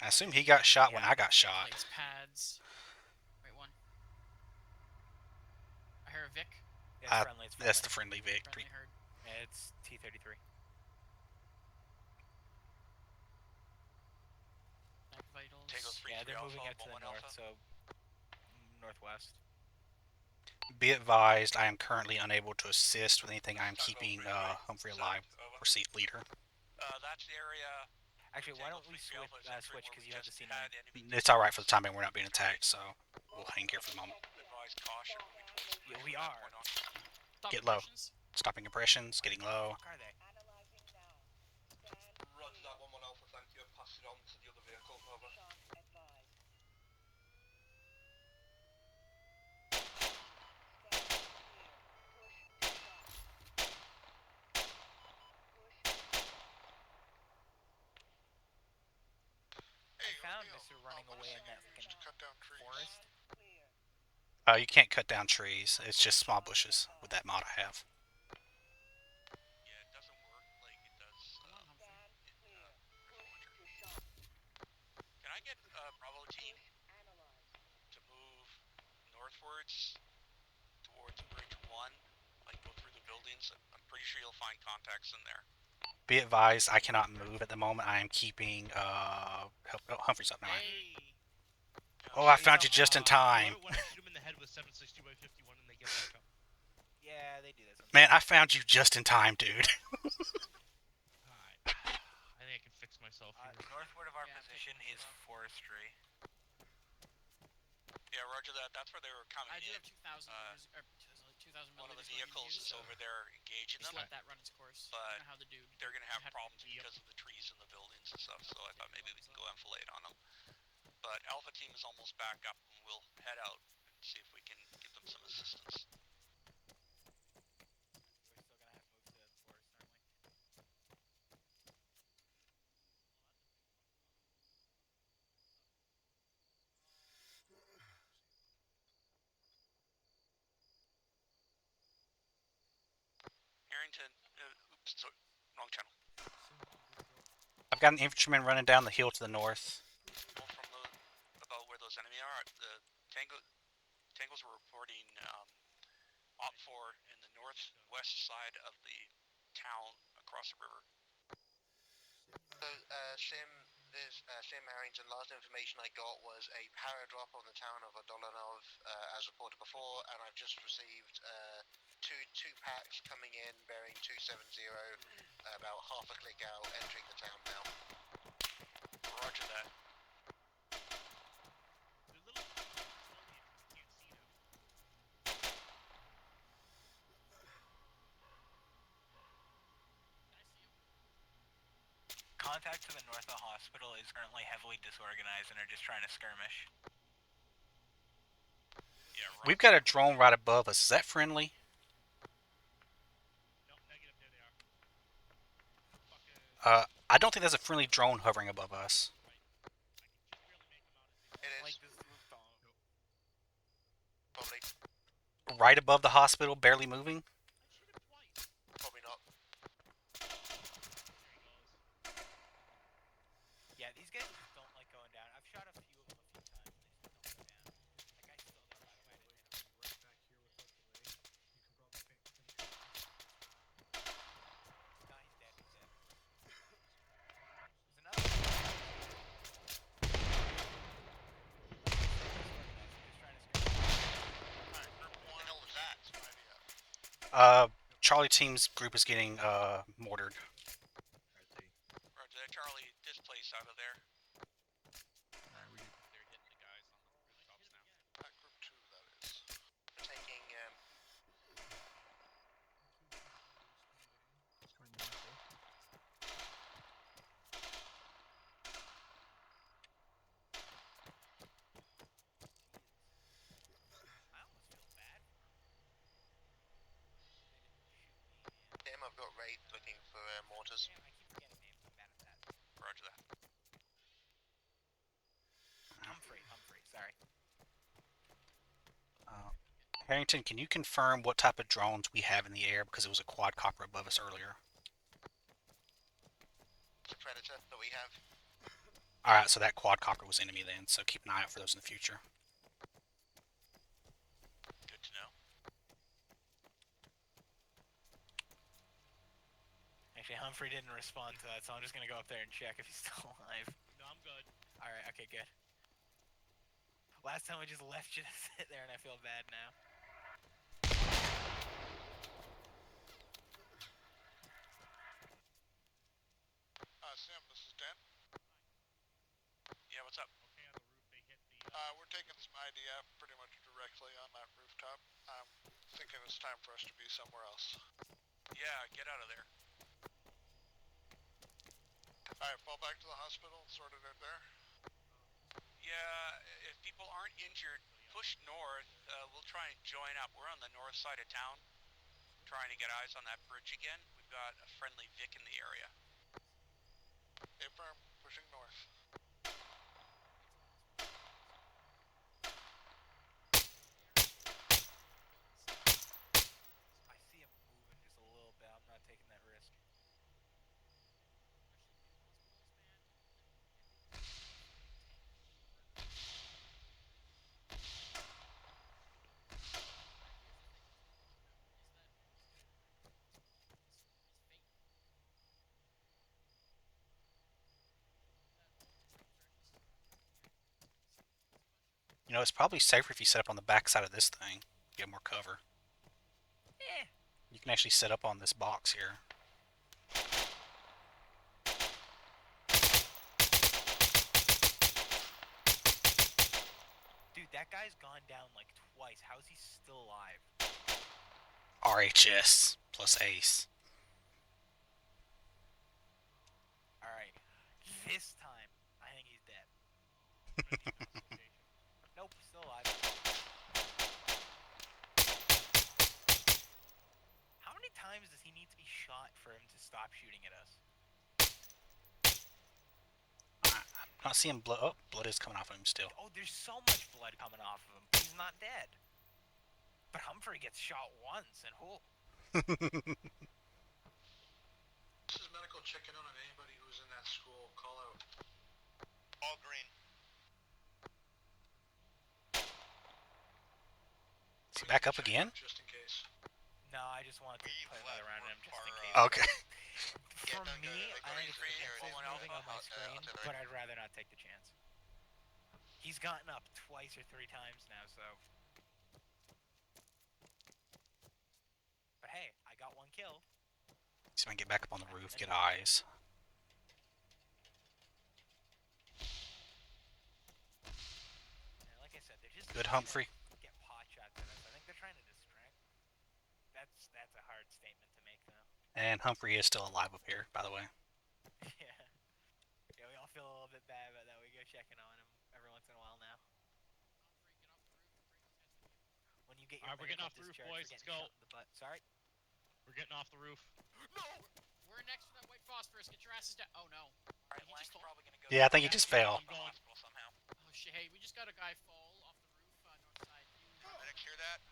I assume he got shot when I got shot. Lights, pads. Wait, one. I hear a Vic. Yeah, it's friendly, it's friendly. That's the friendly Vic. Friendly heard. Yeah, it's T-33. Vitals. Yeah, they're moving out to the north, so northwest. Be advised, I am currently unable to assist with anything. I am keeping Humphrey alive for seat leader. That's the area. Actually, why don't we switch because you have the C9. It's alright for the time being, we're not being attacked, so we'll hang here for the moment. Yeah, we are. Get low. Stopping compressions, getting low. Are they? Roger that, 1-1 Alpha, thank you. Pass it on to the other vehicle, over. sound, Mr. Running away in that fucking forest. You can't cut down trees. It's just small bushes with that mod I have. Yeah, it doesn't work like it does Can I get Bravo team to move northwards towards Bridge 1? Like go through the buildings? I'm pretty sure you'll find contacts in there. Be advised, I cannot move at the moment. I am keeping Humphrey's up now. Hey. Oh, I found you just in time. When I shoot him in the head with 7.62 by 51 and they get back up. Yeah, they do this. Man, I found you just in time, dude. I think I can fix myself here. Northward of our position is forestry. Yeah, roger that. That's where they were coming in. I do have 2,000 one of the vehicles is over there engaging just them. let that run its course. But I don't know how the dude they're going to have problems because of the trees and the buildings and stuff, so I thought maybe we can go enfilade on them. But Alpha Team is almost back up, and we'll head out and see if we can give them some assistance. We're still gonna have to move to the forest, aren't we? Harrington, oops, sorry, wrong channel. I've got an infantryman running down the hill to the north. From about where those enemy are, the Tangos were reporting Op 4 in the northwest side of the town across the river. So, Sim Harrington, last information I got was a paradrop on the town of Adolanov, as reported before, and I've just received two packs coming in bearing 270, about half a click out, entering the town now. Roger that. Contact to the north of the hospital is currently heavily disorganized and are just trying to skirmish. Yeah, right. We've got a drone right above us. Is that friendly? No, negative, there they are. I don't think there's a friendly drone hovering above us. It is. Like this rooftop. Probably. Right above the hospital, barely moving? Probably not. Yeah, these guys just don't like going down. I've shot a few of them a few times and they just don't go down. That guy's still there, by the way. I didn't hit him. Right back here without delay. You can probably finish No, he's dead. He's dead. There's another one. What the hell was that? Charlie Team's group is getting mortared. Roger that, Charlie. Displace out of there. They're hitting the guys on the rooftops now. Group 2, that is. We're taking, I almost feel bad for him. They didn't shoot me, man. Tim, I've got Raid looking for mortars. Damn, I keep forgetting names. I'm bad at that. Roger that. Humphrey, sorry. Harrington, can you confirm what type of drones we have in the air? Because it was a quadcopter above us earlier. It's a Predator that we have. Alright, so that quadcopter was enemy then, so keep an eye out for those in the future. Good to know. Actually, Humphrey didn't respond to that, so I'm just gonna go up there and check if he's still alive. No, I'm good. Alright, okay, good. Last time we just left you to sit there and I feel bad now. Sam, this is Dan. Yeah, what's up? Okay, on the roof, they hit the... We're taking some IDF pretty much directly on that rooftop. I'm thinking it's time for us to be somewhere else. Yeah, get out of there. Alright, fall back to the hospital, sort it out there. Yeah, if people aren't injured, push north. We'll try and join up. We're on the north side of town, trying to get eyes on that bridge again. We've got a friendly Vic in the area. Affirm, pushing north. You know, it's probably safer if you set up on the back side of this thing. Get more cover. You can actually set up on this box here. Dude, that guy's gone down like twice. How's he still alive? RHS plus ace. Alright. This time, I think he's dead. Nope, still alive. How many times does he need to be shot for him to stop shooting at us? I'm not seeing blood. Oh, blood is coming off of him still. Oh, there's so much blood coming off of him. He's not dead. But Humphrey gets shot once, and This is medical checking in on anybody who's in that school. Call out. All green. Is he back up again? Just in case. No, I just wanted to play another round of him just in case. Okay. For me, I think it's moving on my screen, but I'd rather not take the chance. He's gotten up twice or 3 times now, so... But hey, I got 1 kill. So I can get back up on the roof, get eyes. Yeah, like I said, they're just Good Humphrey. Get pot shots at us. I think they're trying to distract. That's a hard statement to make, though. And Humphrey is still alive up here, by the way. Yeah. Yeah, we all feel a little bit bad about that. We go checking on him every once in a while now. When you get your we're getting off the roof, boys. Let's go. Sorry? We're getting off the roof. No! We're next to that white phosphorus. Get your asses down. Oh, no. Alright, Lang's probably gonna go... Yeah, I think he just fell. Somehow. Oh, shit. Hey, we just got a guy fall off the roof, north side. Medics hear that?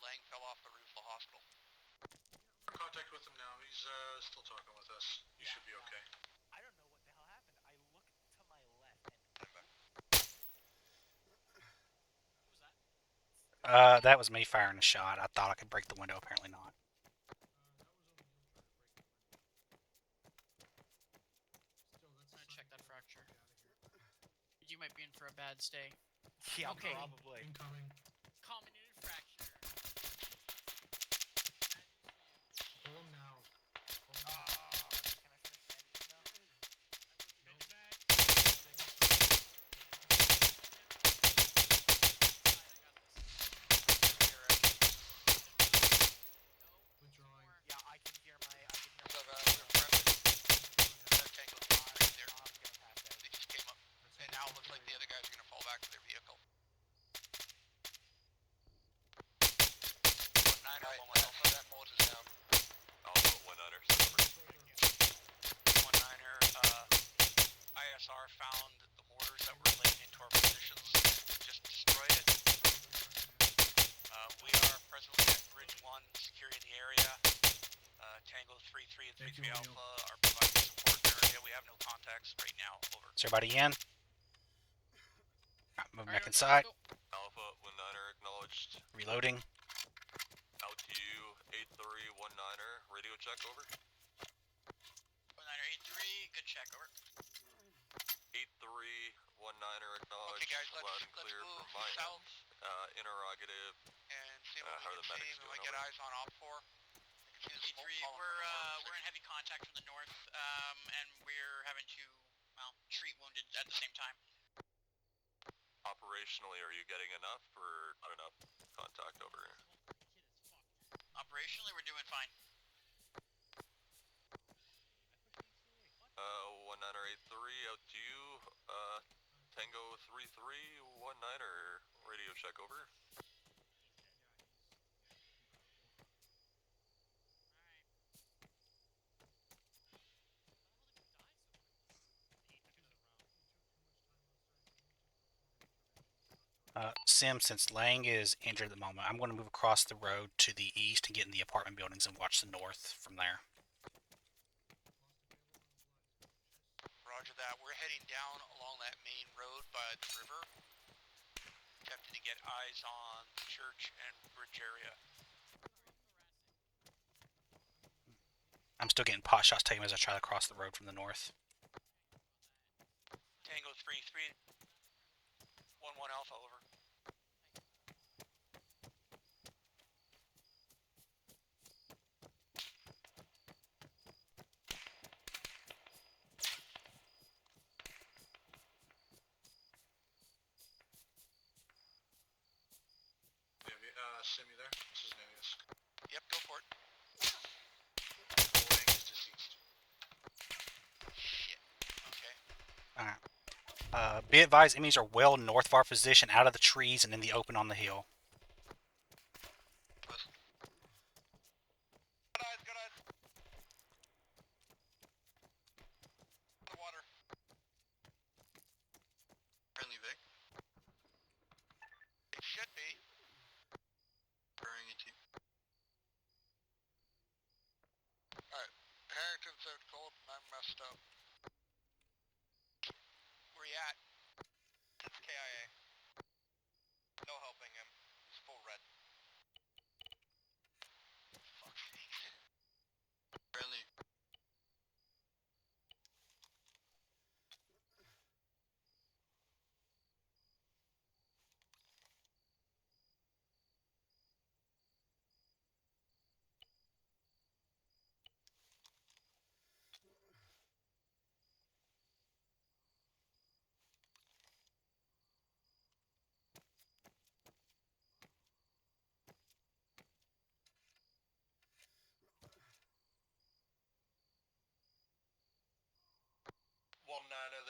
Lang fell off the roof of the hospital. We're in contact with him now. He's still talking with us. He should be okay. I don't know what the hell happened. I looked to my left and... That was me firing a shot. I thought I could break the window, apparently not. I'm gonna check that fracture. You might be in for a bad stay. Yeah, okay. Probably. Incoming. Comminuted fracture. Pull him now. Withdrawing. Yeah, I can hear my... We're friendly. That tank was right there. They just came up. And now it looks like the other guys are going to fall back to their vehicle. 1-9er, 1-1 Alpha. That Moses down. Alpha 1-9er. 1-9er, ISR found the mortars that were laying into our positions. Just destroyed it. We are presently at Bridge 1, securing the area. Tango 3-3 and 3-3 Alpha are providing support in the area. We have no contacts right now. Over. Is everybody in? Right, moving back inside. Alpha 1-9er acknowledged. Reloading. Out to you, 8-3 1-9er. Radio check over. 1-9er 8-3, good check over. 8-3 1-9er acknowledged. Okay guys, loud and let's clear move from my south. Interrogative. And see what how are we the can medics see. doing We get over? eyes on Op 4. 8-3, we're in heavy contact from the north, and we're having to, well, treat wounded at the same time. Operationally, are you getting enough or not enough contact over? Operationally, we're doing fine. 1-9er 8-3 out to you. Tango 3-3 1-9er radio check over. Sim, since Lang is injured at the moment, I'm going to move across the road to the east and get in the apartment buildings and watch the north from there. Roger that. We're heading down along that main road by the river to attempting to get eyes on the church and bridge area. I'm still getting pot shots taken as I try to cross the road from the north. Tango 3-3, 1-1 Alpha, over. Sim, you there? This is Nevius. Yep, go for it. Wang is deceased. Shit. Okay. Alright. Be advised, enemies are well north of our position, out of the trees and in the open on the hill. Good eyes. The water. Friendly Vic. It should be. Burning ET. Alright. Harrington's out cold and I'm messed up. Where you at? It's KIA. No helping him. He's full red. Fuck's sake. Friendly.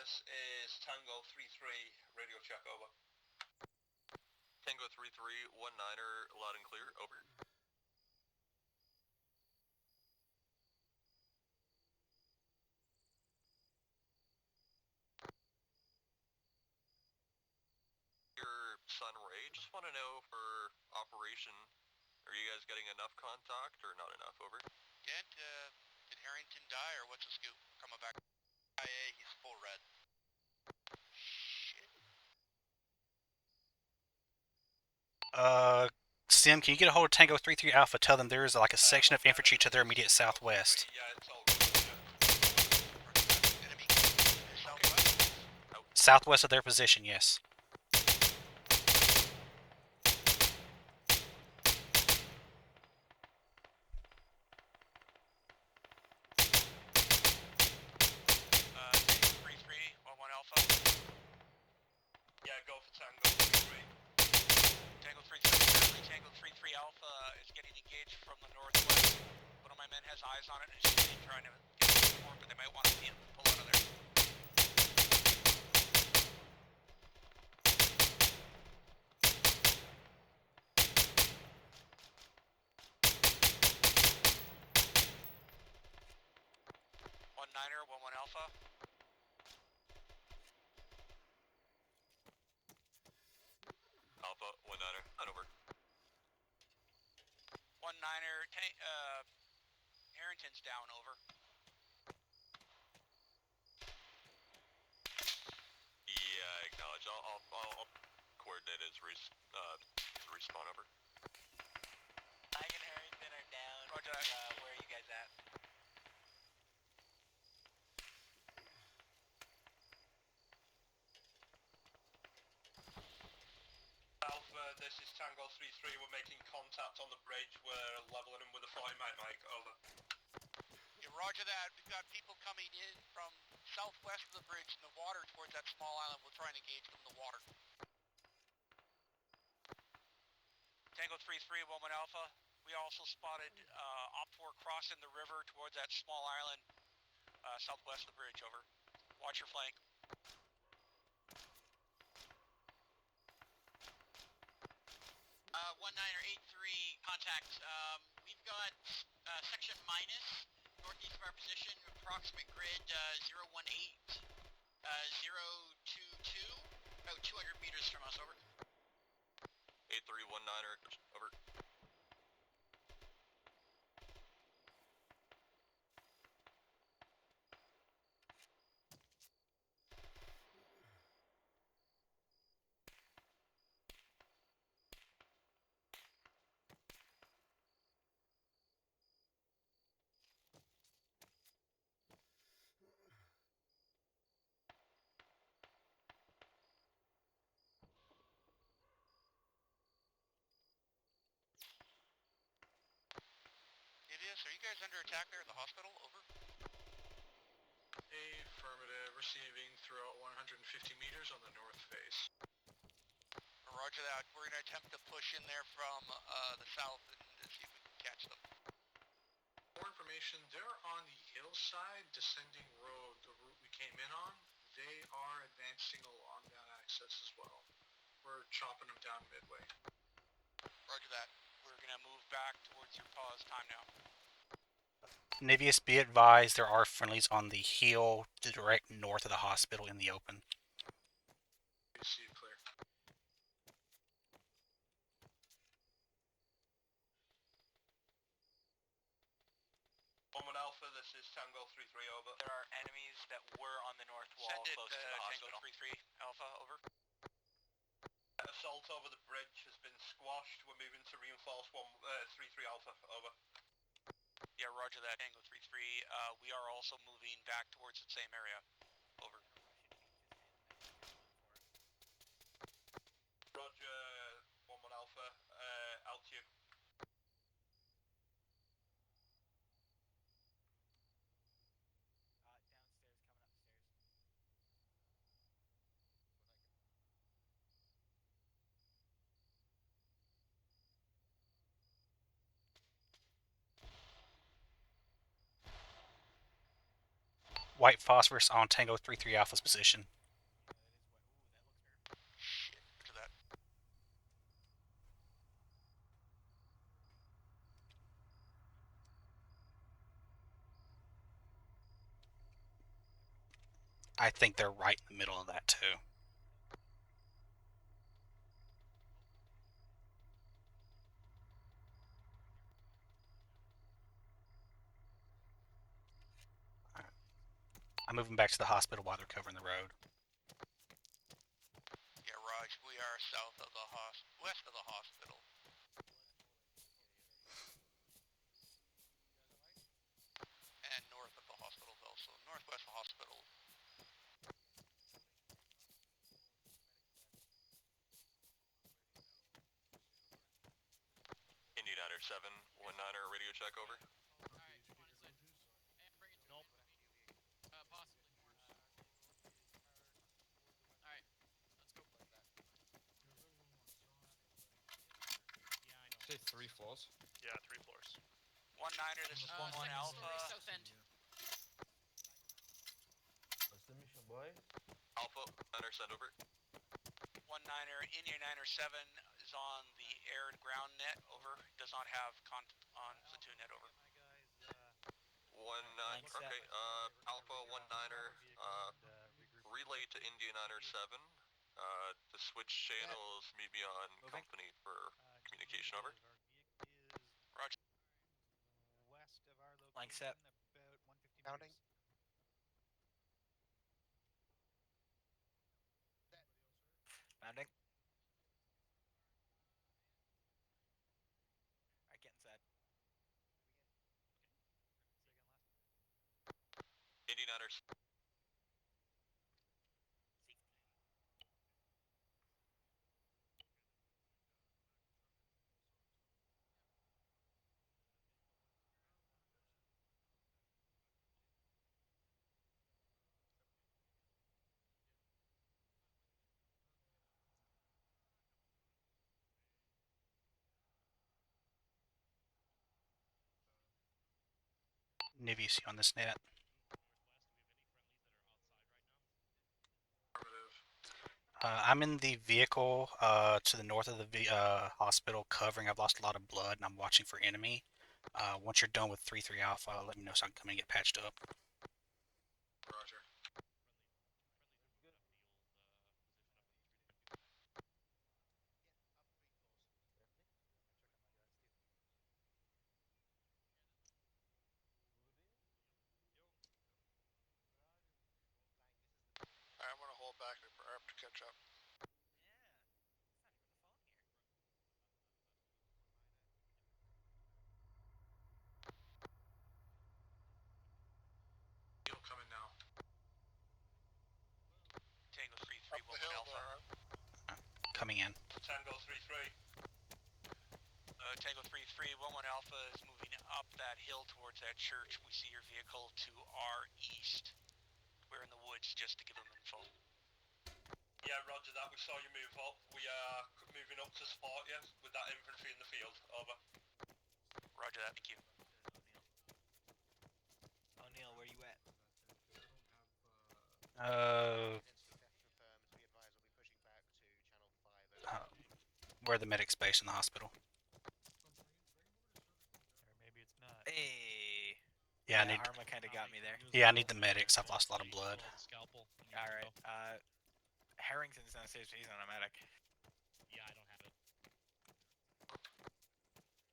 This is Tango 3-3, radio check, over. Tango 3-3, 1-9er, loud and clear, over. Your Sun Ray, just want to know for operation, are you guys getting enough contact or not enough, over? Did Harrington die or what's the scoop? Coming back. KIA, he's full red. Sim, can you get a hold of Tango 3-3 Alpha? Tell them there is like a section of infantry to their immediate southwest. Yeah, it's all good. Enemy. Southwest? Southwest of their position, yes. Tango 3-3, 1-1 Alpha. Yeah, go for Tango 3-3. Tango 3-3, Tango 3-3 Alpha is getting engaged from the northwest. One of my men has eyes on it and is trying to get support, but they might want to pull out of there. One niner, 1-1 Alpha. Alpha, 1-9er, on over. 1-9er, Harrington's down, over. Yeah, I acknowledge. I'll coordinate his respawn, over. Mike and Harrington are down. Roger. Where are you guys at? Alpha, this is Tango 3-3. We're making contact on the bridge. We're leveling him with a 40 Mike, over. Yeah, roger that. We've got people coming in from southwest of the bridge in the water towards that small island. We'll try and engage them in the water. Tango 3-3, 1-1 Alpha. We also spotted Op 4 crossing the river towards that small island southwest of the bridge, over. Watch your flank. 1-9er 8-3, contact. We've got section minus, northeast of our position, approximate grid 018, 022, about 200 meters from us, over. 8-3, 1-9er, over. Previous, are you guys under attack there at the hospital? Over. Affirmative. Receiving throughout 150 meters on the north face. Roger that. We're going to attempt to push in there from the south and see if we can catch them. More information, they're on the hillside, descending road, the route we came in on. They are advancing along that access as well. We're chopping them down midway. Roger that. We're going to move back towards your pause time now. Nivius, be advised there are friendlies on the hill direct north of the hospital in the open. Receive clear. Woman Alpha, this is Tango 3-3, over. There are enemies that were on the north wall close to the hospital. Tango 3-3, Alpha, over. Assault over the bridge has been squashed. We're moving to reinforce 3-3 Alpha, over. Yeah, roger that, Tango 3-3. We are also moving back towards the same area, over. Roger, 1-1 Alpha, altitude. White phosphorus on Tango 3-3 Alpha's position. Shit, to that. I think they're right in the middle of that too. I'm moving back to the hospital while they're covering the road. Yeah, Raj, we are south of the west of the hospital. And north of the hospital, though, so northwest hospital. Indian 719er radio check, over. Alright, honestly. And bring it to nope. Possibly. Alright, let's go. Say 3 floors? Yeah, 3 floors. 1-9er, this is 1-1 Alpha. South end. What's the mission, boys? Alpha, 9er, send over. 1-9er, Indian 7 is on the air and ground net, over. Does not have on platoon net, over. 1-9, okay, Alpha 1-9er, relay to Indian 7. To switch channels, meet me on company for communication, over. Roger. West of our location, line set. About 150 Counting. Mounting. Alright, get inside. Indian 9ers. Nivius, you on this net? I'm in the vehicle to the north of the hospital covering. I've lost a lot of blood and I'm watching for enemy. Once you're done with 3-3 Alpha, let me know so I can come in and get patched up. Roger. I'm going to hold back for ARP to catch up. You'll come in now. Tango 3-3, 1-1 Alpha. Coming in. Tango 3-3. Tango 3-3, 1-1 Alpha is moving up up that hill towards that church. We see your vehicle to our east. We're in the woods just to give them info. Yeah, roger that. We saw you move up. We are moving up to support you with that infantry in the field. Over. Roger that. Thank you. O'Neill, where you at? Where the medic's based in the hospital. Or maybe it's not. Hey. Yeah, I need. Arma kind of got me there. Yeah, I need the medics. I've lost a lot of blood. Scalpel. All right. Harrington's downstairs. He's on a medic. Yeah, I don't have it.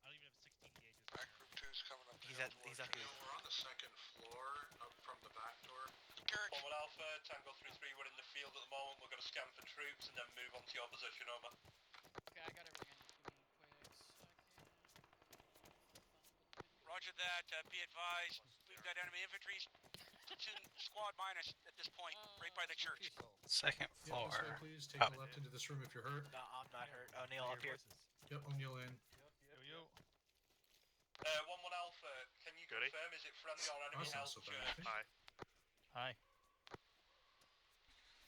I don't even have 16 gauges. Back group 2's coming up. He's up here. We're on the second floor, up from the back door. Church. One Alpha, Tango 3-3, we're in the field at the moment. We're going to scan for troops and then move on to your position. Over. Okay, I got everything. Roger that. Be advised, we've got enemy infantry. Platoon squad minus at this point, right by the church. Second floor. Yeah, please take a left into this room if you're hurt. No, I'm not hurt. O'Neill up here. Yep, O'Neill in. Yo. 1 Alpha, can you confirm, is it friendly or enemy health? Hi. Hi.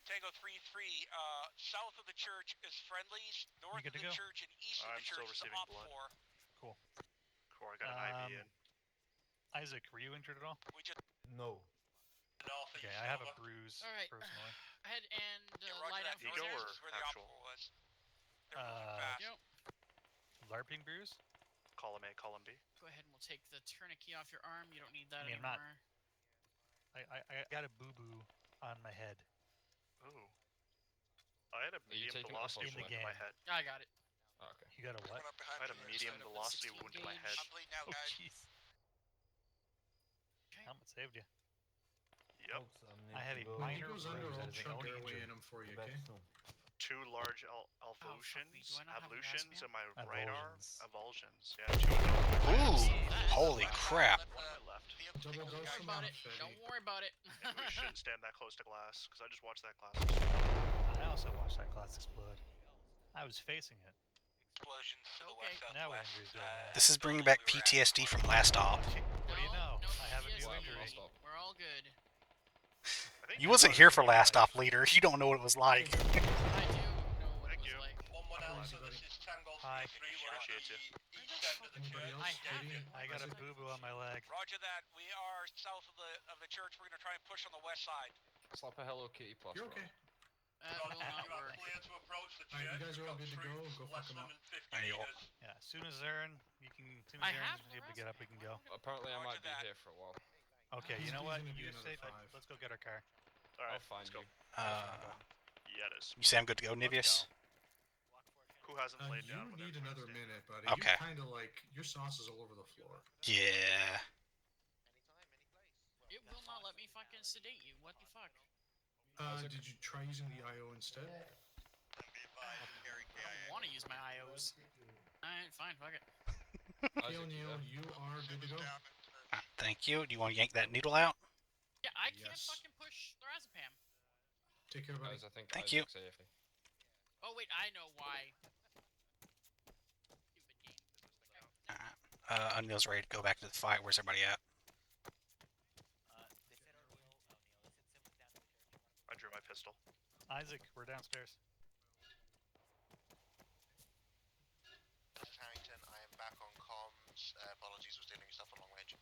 Tango 3-3, south of the church is friendlies, north of the church and east of the church is op 4. Cool. Cool, I got an IV in. Isaac, were you injured at all? We just... No. Okay, I have a bruise, personally. Ahead and line up Ego or actual? LARPing bruise? Column A, column B. Go ahead and we'll take the tourniquet off your arm. You don't need that I'm anymore. I got a boo-boo on my head. Ooh. I had a medium velocity wound to my head. I got it. Oh, okay. You got a what? I had a medium velocity wound to my head. I'm bleeding out, guys. Jeez. Helmet saved you. Yep. I have a When he minor goes under, bruise. I'll That is the chug only airway injury. in him for you, okay? 2 large do avulsions, I not have a ablutions gas in my right arm. Avulsions. Avulsions, yeah. 2 Ooh! Holy crap! One on my left. Double dose Don't worry about it. Don't worry about it. And we shouldn't stand that close to glass, because I just watched that glass. I also watched that glass explode. I was facing it. Explosions to the west. Now what injuries do I have? This is bringing back PTSD from last op. What do you know? No I have a new PTSD. injury. We're all good. You wasn't here for last op, leader. You don't know what it was like. I do know what it was like. 1 Alpha, this is Tango 3-3, Hi. we're at the Appreciate you. east end of the Anybody church. else? I have Katie? it. I got a boo-boo on my leg. Roger that. We are south of the church. We're going to try and push on the west side. Slap a Hello Kitty plus. You're okay. That will not You are work. clear to approach the Alright, church. you guys are all We've good to got go. troops Go less fuck 'em than up. 50 There you go. meters. Yeah, as soon as Aaron's I have able to get up, we can go. Apparently, I might Roger be that. here for a while. Okay, you He's know what? gonna be You another say that. 5. Let's go get our car. I'll Alright, find let's go. you. Yeah, it is. You say I'm good to go, Nivius? Who hasn't laid You down with need everyone another standing? minute, buddy. Okay. You're kind of like, your sauce is all over the floor. Yeah. It will not let me fucking sedate you. What the fuck? Did you try using the IO instead? I don't want to use my IOs. Alright, fine, fuck it. Okay, O'Neill, you are good to go. Thank you. Do you want to yank that needle out? Yeah, I can't Yes. fucking push lorazepam. Take care, buddy. Guys, I think Thank Isaac's you. AFK. Oh wait, I know why. Stupid game. O'Neill's ready to go back to the fight. Where's everybody at? I drew my pistol. Isaac, we're downstairs. This is Harrington. I am back on comms. Apologies, was dealing with stuff on long range.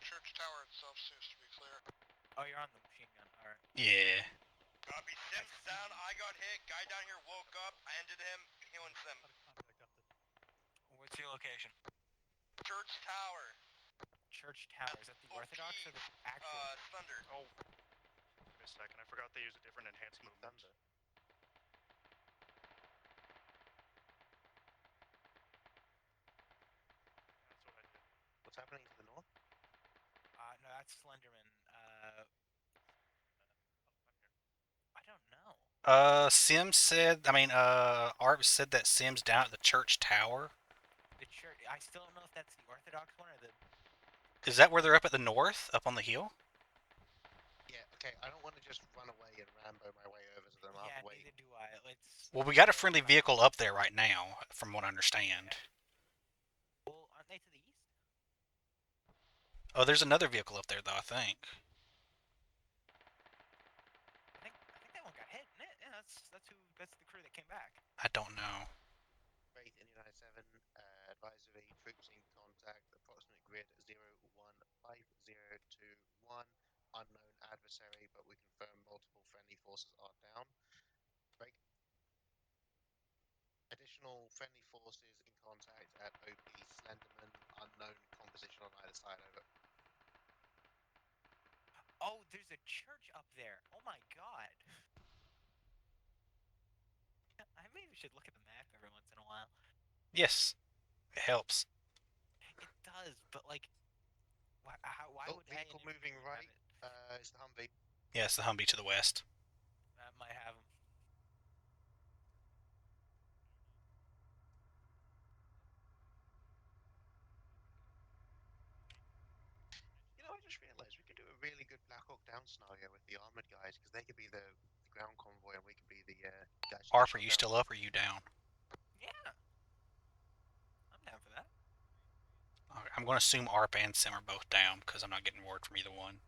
Church tower itself seems to be clear. Oh, you're on the machine gun. Alright. Yeah. Copy. Sim's down. I got hit. Guy down here woke up. I ended him. Healing Sim. What's your location? Church tower. Church Tower. Is that the Orthodox or the actual? Thunder. Oh. Give me a second. I forgot they use a different enhanced movement. That's what I did. What's happening to the north? No, that's Slenderman. I don't know. Sims said, Art said that Sims down at the church tower. The church. I still don't know if that's the Orthodox one or the. Is that where they're up at the north, up on the hill? Yeah. Okay. I don't want to just run away and Rambo my way over to them. Yeah, I'll wait. neither do I. Let's. Well, we got a friendly vehicle up there right now, from what I understand. Well, aren't they to the east? Oh, there's another vehicle up there, though, I think. I think that one got hit, isn't it? Yeah, that's the crew that came back. I don't know. Wraith India 97, advisory, troops in contact, approximate grid 015021, unknown adversary, but we confirm multiple friendly forces are down. Break. Additional friendly forces in contact at OP Slenderman, unknown composition on either side, over. Oh, there's a church up there. Oh my god. I maybe should look at the map every once in a while. Yes, it helps. It does, but like, why would vehicle moving right? It's the Humvee. Yeah, it's the Humvee to the west. That might have them. You know, I just realized we could do a really good Black Hawk Down scenario with the armored guys, because they could be the ground convoy and we could be the guys. Arp, are you still up or are you down? Yeah. I'm down for that. I'm going to assume Arp and Sim are both down, because I'm not getting word from either one.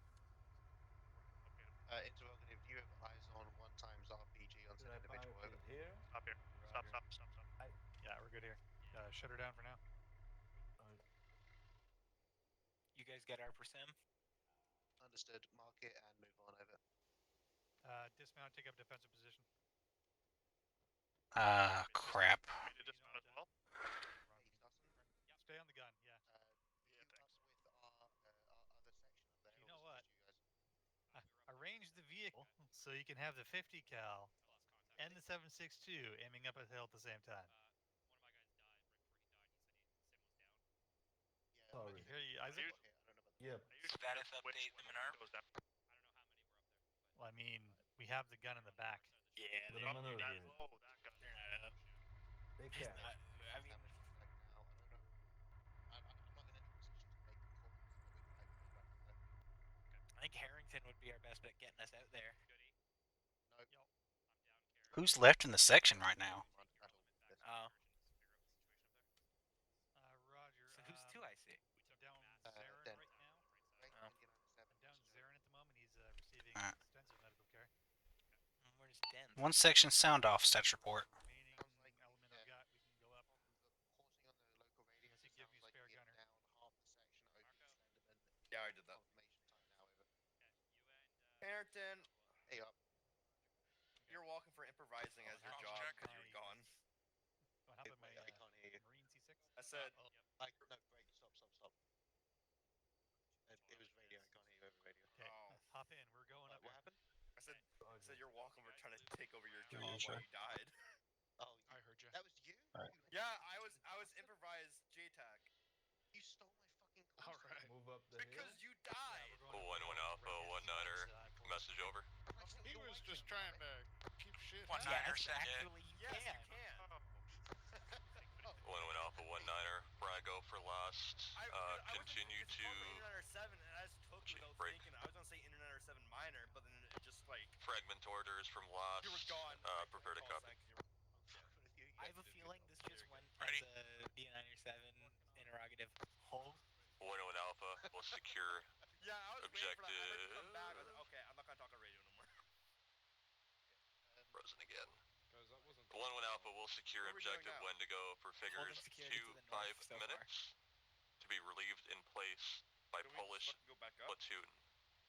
Interrogative, do you have eyes on 1 times RPG on said individual? Over. Here? Stop here. Stop. Yeah, we're good here. Shut her down for now. You guys got our Sim? Understood. Mark it and move on over. Dismount, take up defensive position. Crap. You dismount as well? Stay on the gun, yeah. You know what? Arrange the vehicle so you can have the 50 cal and the 7.62 aiming up a hill at the same time. Sorry. Here you, Isaac? Yep. Status update, them and ARP. Well, I mean, we have the gun in the back. Yeah, They're not they're up. not up. They It's can. not, I mean, I think Harrington would be our best bet getting us out there. Who's left in the section right now? Oh. Roger. So who's 2 I see? Down Zarin right now. Oh. Down Zarin at the moment. He's receiving Alright. extensive medical care. Where's Den? One section sound off, status report. Remaining element I've got, we can go up. Unless you give me a spare gunner. Yeah, I did that. Harrington. Hey up. You're welcome for improvising as your job because you're gone. What happened to my I can't hear you. Marine C6? I said. No, break. Stop. It was radio. I can't hear you over radio. Okay, hop in. We're going up. What happened? I said you're welcome for trying to take over your job while you died. Oh, I heard you. That was you? Right. Yeah, I was improvised JTAC. You stole my fucking car. Alright. Move up the because you died. 1-1 Alpha, 1-9er. Message over. He was just trying to keep shit. 1-9er said actually you yes, can. You can. 1-1 Alpha, 1-9er. Brago for last. Continue to. Internet 7, and I just took without thinking. I was gonna say Internet 7 minor, but then it just like. Fragment orders from last. You were gone. Prepare to copy. I have a feeling this just went as a B97 interrogative. Hold. 1-1 Alpha will secure. Yeah, I was objective. waiting for that. I heard you come back. I was like, okay, I'm not gonna talk on radio no more. Frozen again. 1-1 Alpha will secure objective Wendigo for figures 2-5 minutes to be relieved in place by Polish platoon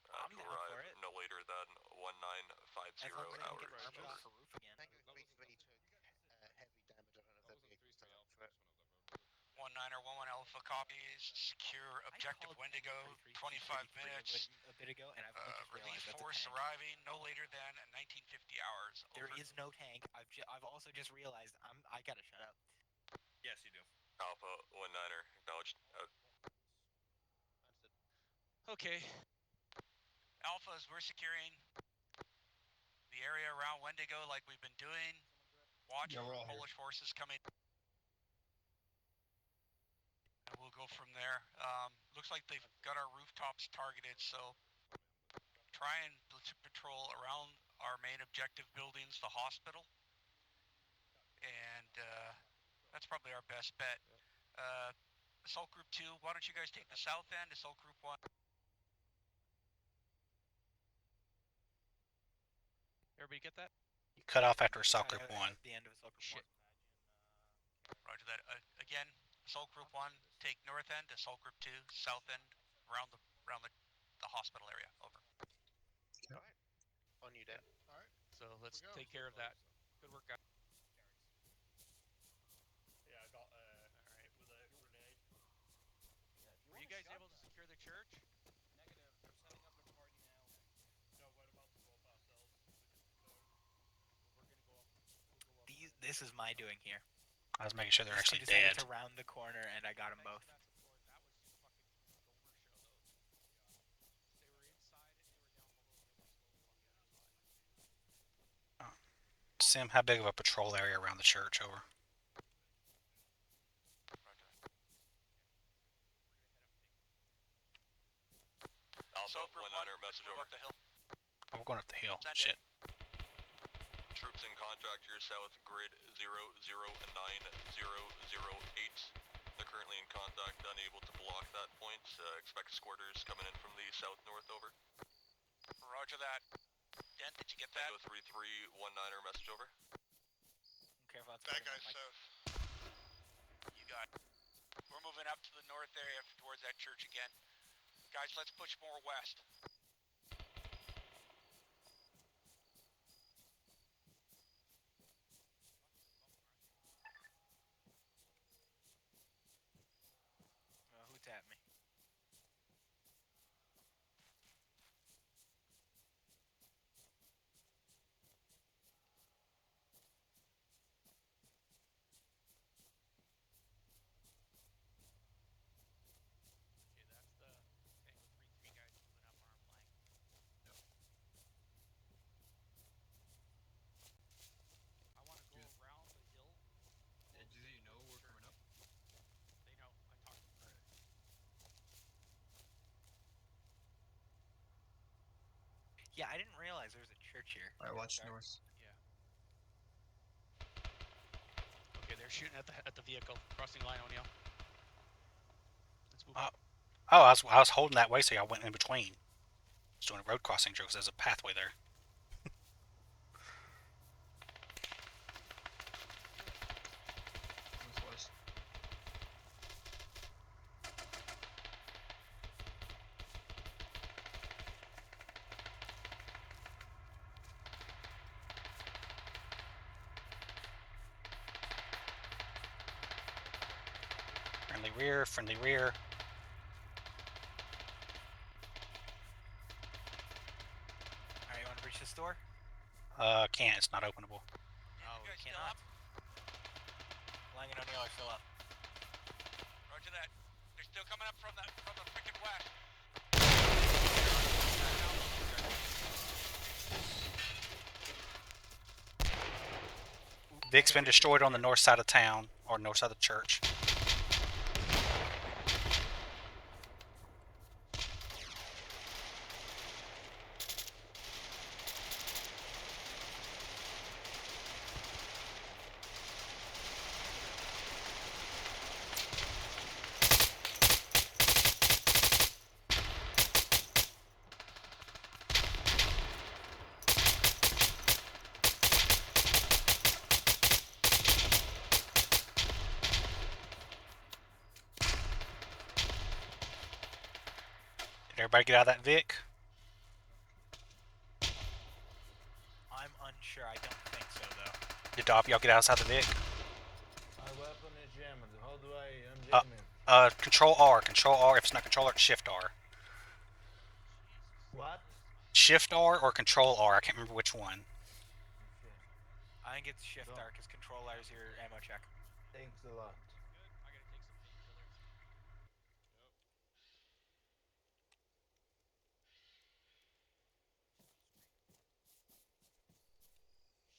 to arrive no later than 1950 hours. Tango 3-3 took heavy damage on another vehicle stand up threat. 1-9er, 1-1 Alpha copies. Secure objective Wendigo. 25 minutes. A bit ago, and I've only just Relief realized that's a force tank. arriving no later than 1950 hours. There is no tank. I've also just realized I gotta shut up. Yes, you do. Alpha 1-9er acknowledged. Okay. Alphas, we're securing the area around Wendigo like we've been doing. Watch for Polish forces coming. And we'll go from there. Looks like they've got our rooftops targeted, so try and patrol around our main objective buildings, the hospital, and that's probably our best bet. Assault Group 2, why don't you guys take the south end? Assault Group 1. Everybody get that? You cut off after Assault Group 1. The end of Assault Group 1. Roger that. Again, Assault Group 1, take north end. Assault Group 2, south end, around the hospital area. Over. Alright. On you, Dan. Alright. So let's take care of that. Good work, guys. Yeah, I got alright with a grenade. Were you guys able to secure the church? Negative. They're setting up their party now. No, we're about to go up ourselves because of the code. We're gonna go up. This is my doing here. I was making sure they're actually dead. dead. It's around the corner, and I got them both. That was fucking Gomer show, though. They were inside and they were down below. They were so fucking inside. Sim, how big of a patrol area around the church? Over. Alpha 1-9er message over. Up the hill. Oh, we're going up the hill. Shit. Troops in contact here south, grid 009-008. They're currently in contact, unable to block that point. Expect squirters coming in from the south-north, over. Roger that. Dent, did you get that? Tango 3319er message over. Careful, that's Bad guys south. You got it. We're moving up to the north area towards that church again. Guys, let's push more west. Who tapped me? Okay, that's the Tango 3-3 guys moving up our flank. I want to go around the hill. Do you know we're coming up? They know. I talked to them. Yeah, I didn't realize there was a church here. Alright, watch north. Yeah. Okay, they're shooting at the vehicle. Crossing line, O'Neill. Let's move up. Oh, I was holding that way, so I went in between. I was doing a road crossing drill because there's a pathway there. Northwest. Friendly rear, friendly rear. Alright, you want to breach this door? Can't. It's not openable. No, we cannot. Lang and O'Neill are still up. Roger that. They're still coming up from the freaking west. Vic's been destroyed on the north side of town, or north side of the church. Did everybody get out of that Vic? I'm unsure. I don't think so, though. Did y'all get outside the Vic? My weapon is jammed. How do I unjam it? Control R. Control R. If it's not Control R, it's Shift R. What? Shift R or Control R. I can't remember which one. I think it's Shift R, because Control R is your ammo check. Thanks a lot. Good. I gotta take some painkillers.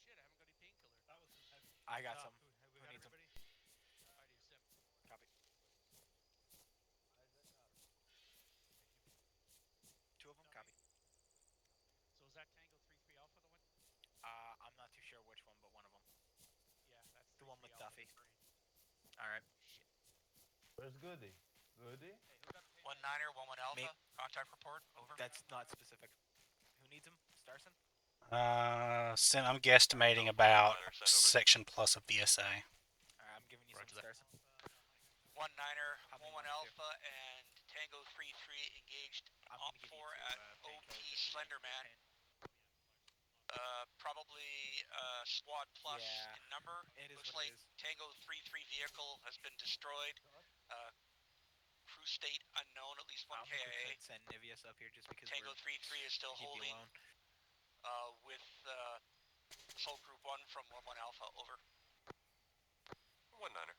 Shit, I haven't got any painkillers. That was some heavy. I got some. We Who got needs them? everybody? I do, Sim. Copy. that Tango 3-3 Alpha the one? I'm not too sure which one, but one of them. Yeah, that's the one with Duffy. 3. All right. Shit. Where's Goody? Goody? Hey, 1-9er, 1-1 Alpha. Contact report. Over. That's not specific. Who needs him? Starson? I'm guesstimating about section plus of VSA. Alright, I'm giving you some Starson. 1-9er, 1-1 Alpha, and Tango 3-3 engaged Op 4 at OP Slenderman. Probably squad plus in number. Looks like Tango 3-3 vehicle has been destroyed. Crew state unknown, at least one KIA. Send Nivius up here just because Tango 3-3 is still holding with Assault Group 1 from 1-1 Alpha, over. 1-9er.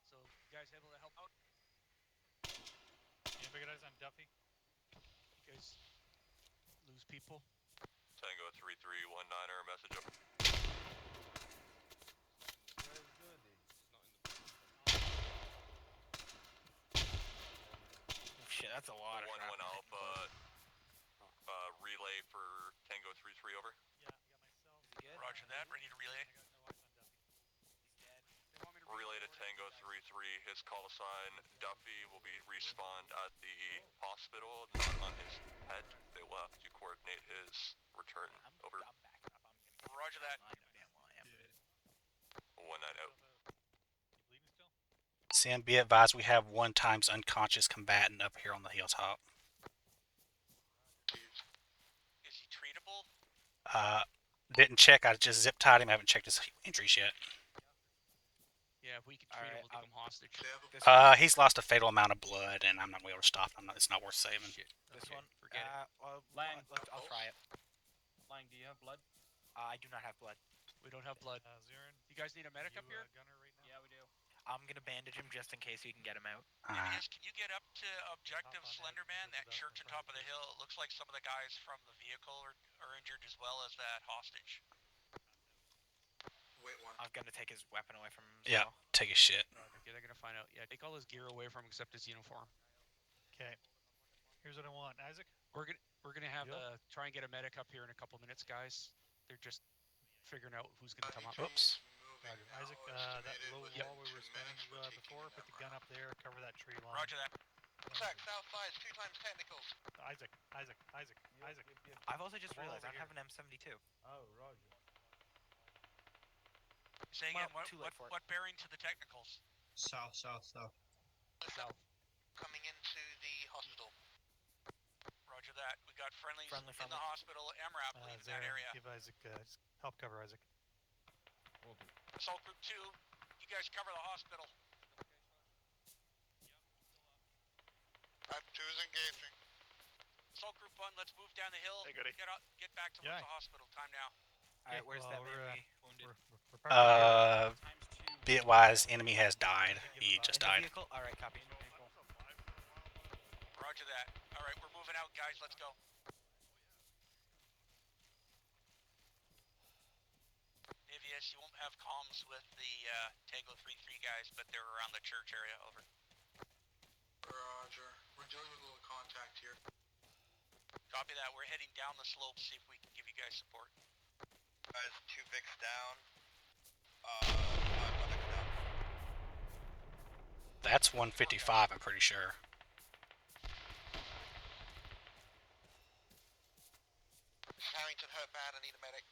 So, you guys able to help out? Anybody got eyes on Duffy? You guys lose people? Tango 3-3, 1-9er, message over. Where's Goody? Shit, that's a lot of 1-1 Alpha, relay for Tango 3-3, over. Yeah, I got myself. Is he good? Roger that, ready to relay. I got no eyes on Duffy. He's dead. They want me to Relay to Tango 3-3, his call sign, Duffy will be respawned at the hospital, not on his head. They will have to coordinate his return, over. I'm backing up. I'm gonna Roger that. 1-9 out. You bleeding still? Sam, be advised we have 1 times unconscious combatant up here on the hilltop. Is he treatable? Didn't check. I just zip tied him. I haven't checked his injuries yet. Yeah, if we can treat him, we'll take him hostage. He's lost a fatal amount of blood, and I'm not going to be able to stop him. It's not worth saving. Shit. This one? Forget it. Lang, I'll try it. Lang, do you have blood? I do not have blood. We don't have blood. Zurin, You guys need a medic up here? Gunner right now? Yeah, we do. I'm gonna bandage him just in case we can get him out. Yes, can you get up to objective Hop on Slenderman, that church on top of the hill? It looks like some of the guys from the vehicle are injured as well as that hostage. Wait one. I'm gonna take his weapon away from him. Yeah, take his shit. Okay, they're gonna find out. Yeah, take all his gear away from him except his uniform. Okay. Here's what I want. Isaac? We're gonna have try and get a medic up here in a couple minutes, guys. They're just figuring out who's gonna come up. Oops. Isaac, that low wall we were standing before, put the gun up there, cover that tree line. Roger that. Check, south side, 2 times technicals. Isaac. I've also just realized I have an M72. Oh, Roger. Say again, what bearing to the technicals? South. South. Coming into the hospital. Roger that. We got friendlies in the hospital. MRAP leaving that area. Give Isaac, help cover Isaac. Assault Group 2, you guys cover the hospital. Type 2 is engaging. Assault Group 1, let's move down the hill. Hey, Goody. Get back towards the hospital. Time now. Alright, where's that enemy wounded? Be advised, enemy has died. He just died. Alright, copy. Roger that. Alright, we're moving out, guys. Let's go. Nivius, you won't have comms with the Tango 3-3 guys, but they're around the church area. Over. Roger. We're dealing with a little contact here. Copy that. We're heading down the slope, see if we can give you guys support. Guys, 2 Vics down. 5 Vics down. That's 155, I'm pretty sure. Harrington hurt bad, I need a medic.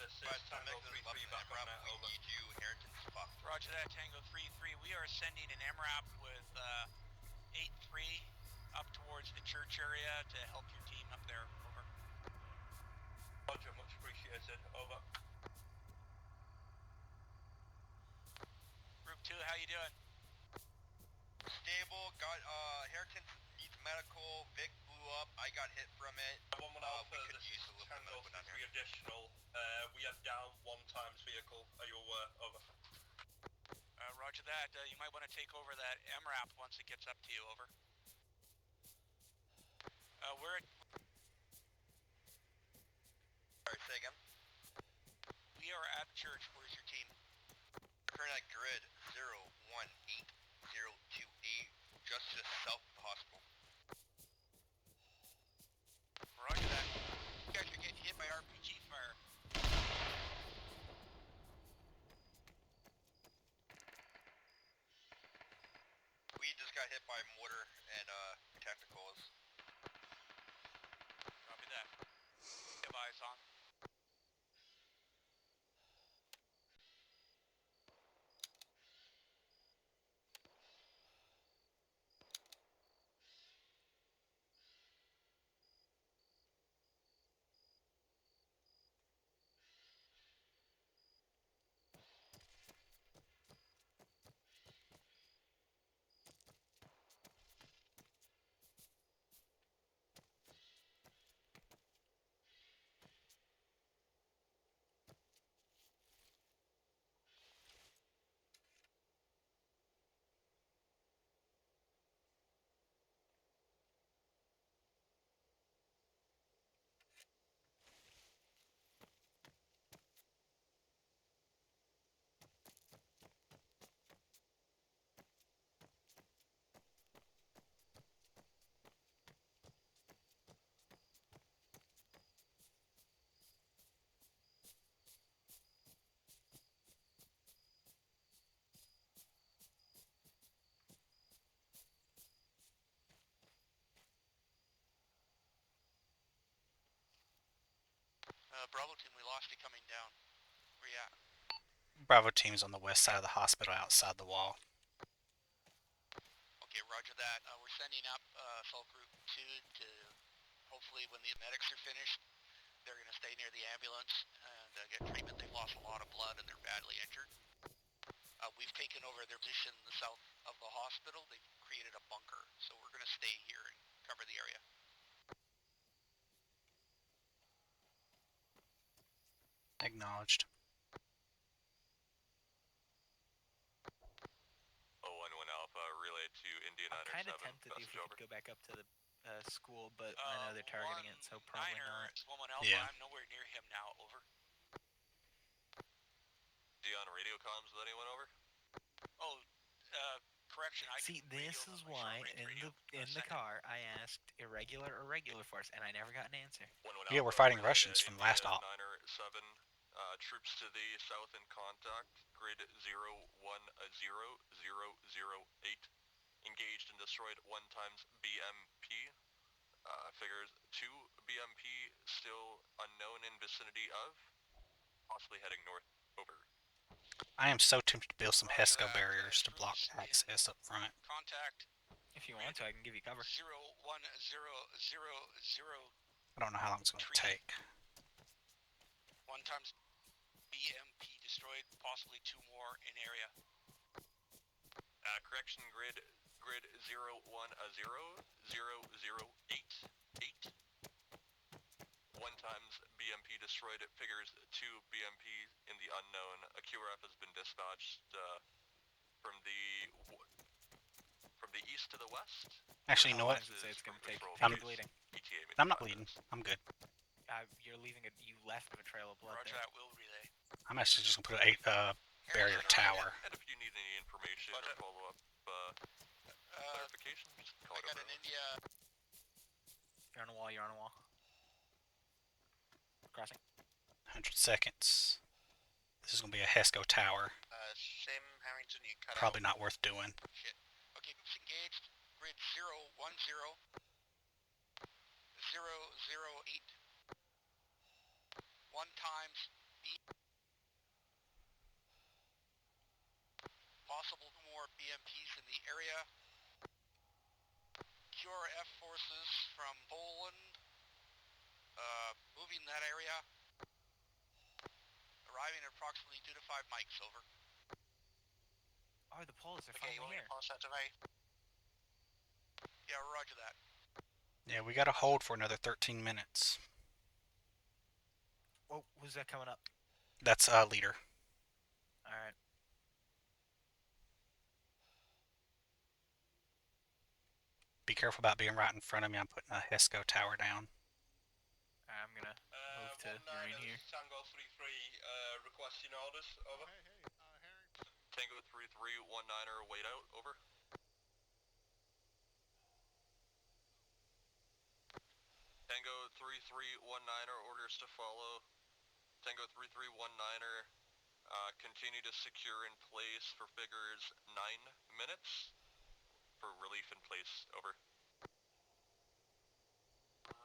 This is Tango 3-3 back on that. We need you, Harrington's fucked. Roger that, Tango 3-3. We are sending an MRAP with 8-3 up towards the church area to help your team up there. Over. Roger, much appreciated. Over. Group 2, how you doing? Stable, got, Harrington needs medical, Vic blew up, I got hit from it. 1-1 Alpha, this is Tango 3 additional. We are down 1 times vehicle. Are you aware? Over. Roger that. You might want to take over that MRAP once it gets up to you. Over. We're at... Sorry, say again? We are at church. Where's your team? Current at grid 018028, just to the south of the hospital. Roger that. You guys are getting hit by RPG fire. We just got hit by mortar and tacticals. Copy that. Have eyes on. Bravo team, we lost you coming down. Where you at? Bravo team's on the west side of the hospital outside the wall. Okay, roger that. We're sending up Assault Group 2 to hopefully when the medics are finished, they're going to stay near the ambulance and get treatment. They've lost a lot of blood and they're badly injured. We've taken over their position in the south of the hospital. They've created a bunker, so we're going to stay here and cover the area. Acknowledged. 011 Alpha, relay to India 9 I'm kind of tempted if we could go back up to the school, but I know they're targeting it, so probably not. It's 1-1 Alpha. Yeah. I'm nowhere near him now. Over. Dion radio comms with anyone? Over. Oh, correction. See, this is why in the car I asked irregular or regular force, and I never got an answer. Yeah, we're fighting Russians from last op. 9-7, troops to the south in contact. Grid 010008. Engaged and destroyed 1 times BMP. Figures 2 BMP still unknown in vicinity of. Possibly heading north. Over. I am so tempted to build some HESCO barriers to block access up front. Contact. If you want to, I can give you cover. 0100. I don't know how long it's going to take. 1 times BMP destroyed, possibly 2 more in area. Correction, grid 010008. 1 times BMP destroyed. It figures 2 BMP in the unknown. A QRF has been dispatched from the east to the west. Actually, you know what? It's going to take. I'm bleeding. I'm not bleeding. I'm good. You're leaving it. You left a trail of blood. Roger there. that. Will relay. I'm actually just going to put a barrier tower. And if you need any information or follow-up clarification, just call I got an India. You're on a wall. You're on a wall. Crossing. 100 seconds. This is going to be a HESCO tower. Same Harrington, you cut Probably out. not worth doing. Shit. Okay, it's engaged. Grid 010. 008. 1 times B. Possible more BMPs in the area. QRF forces from Poland. Moving that area. Arriving at approximately 2 to 5 mics. Over. Oh, the Poles are Okay, you finally want me here. to pass that to me? Yeah, roger that. Yeah, we got to hold for another 13 minutes. Oh, who's that coming up? That's leader. Alright. Be careful about being right in front of me. I'm putting a HESCO tower down. I'm gonna move to Marine here. Tango 3-3, requesting orders, over. Tango 3-3-19er, wait out, over. Tango 3-3-19er, orders to follow. Tango 3-3-19er, continue to secure in place for figures 9 minutes. For relief in place, over.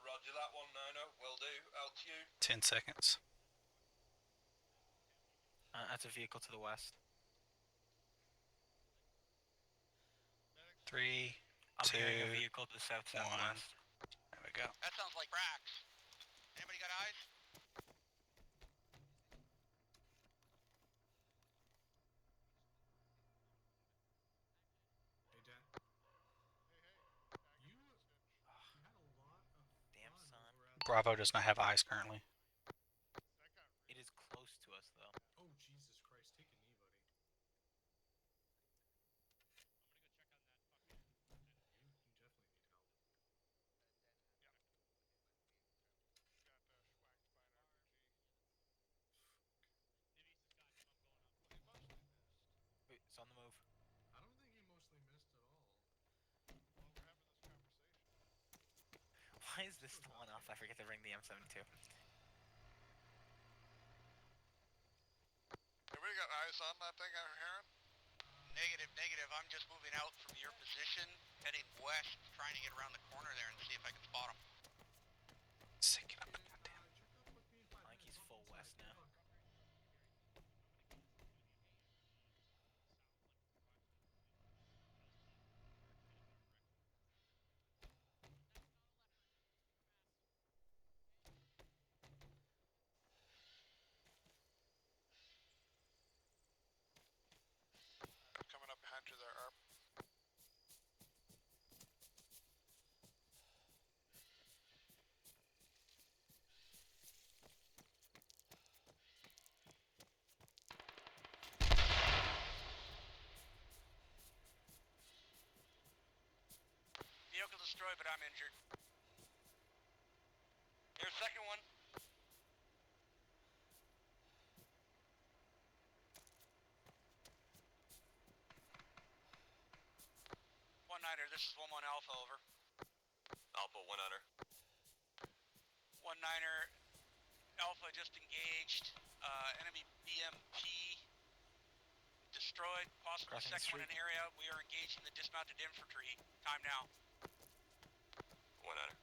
Roger that 19er, will do, out to you. 10 seconds. That's a vehicle to the west. 3, I'm 2, hearing a vehicle to the south-southwest. There we go. That sounds like Brax. Anybody got eyes? Hey, Dan. You had a lot of damn son. Bravo does not have eyes currently. It is close to us, though. Oh, Jesus Christ. Take a knee, buddy. You definitely need help. Wait, it's on the move. I don't think he mostly missed at all. Why is this still on off? I forget to ring the M72. Everybody got eyes on that thing I'm hearing? Negative, negative. I'm just moving out from your position, heading west, trying to get around the corner there and see if I can spot him. Sync it up, goddamn. I think he's full west now. Coming up behind you there, Arp. Vehicle destroyed, but I'm injured. Here's second one. One-niner, this is 1-1 Alpha, over. Alpha 1-er. 1-niner, Alpha just engaged. Enemy BMP destroyed, possibly Crossing the second one in street. area. We are engaging the dismounted infantry. Time now. 1-er.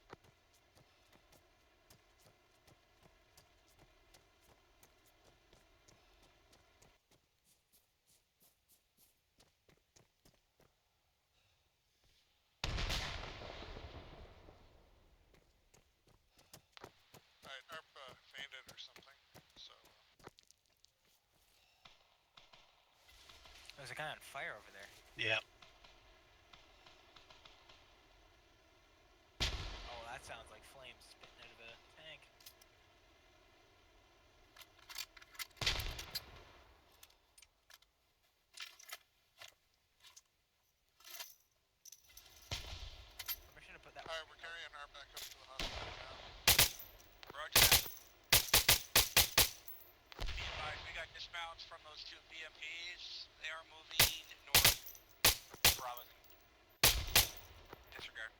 Alright, Arp fainted or something, so... There's a guy on fire over there. Yep. Oh, that sounds like flames spitting out of a tank. Permission to put that. Alright, we're carrying Arp back up to the hospital now. Roger that. Be advised, we got dismounts from those two BMPs. They are moving north. Bravo. Disregard.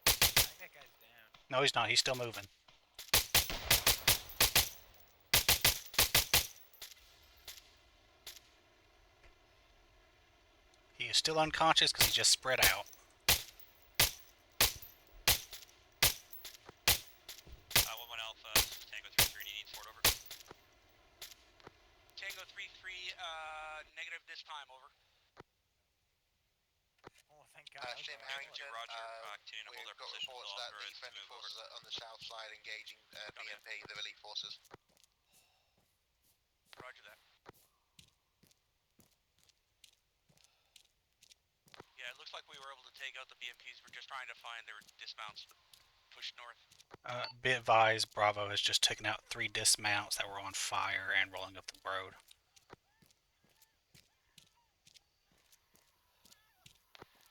I think that guy's down. No, he's not. He's still moving. He is still unconscious because he just spread out. One Alpha, Tango 3-3, needs Ford, over. Tango 3-3, negative this time, over. Oh, thank God. Shin Harrington, Roger, we've got reports that the friendly forces are on the south side engaging BMP, the relief forces. Roger that. luck we were able to take out the BMPs. We're just trying to find their dismounts to push north. Be advised, Bravo has just taken out 3 dismounts that were on fire and rolling up the road.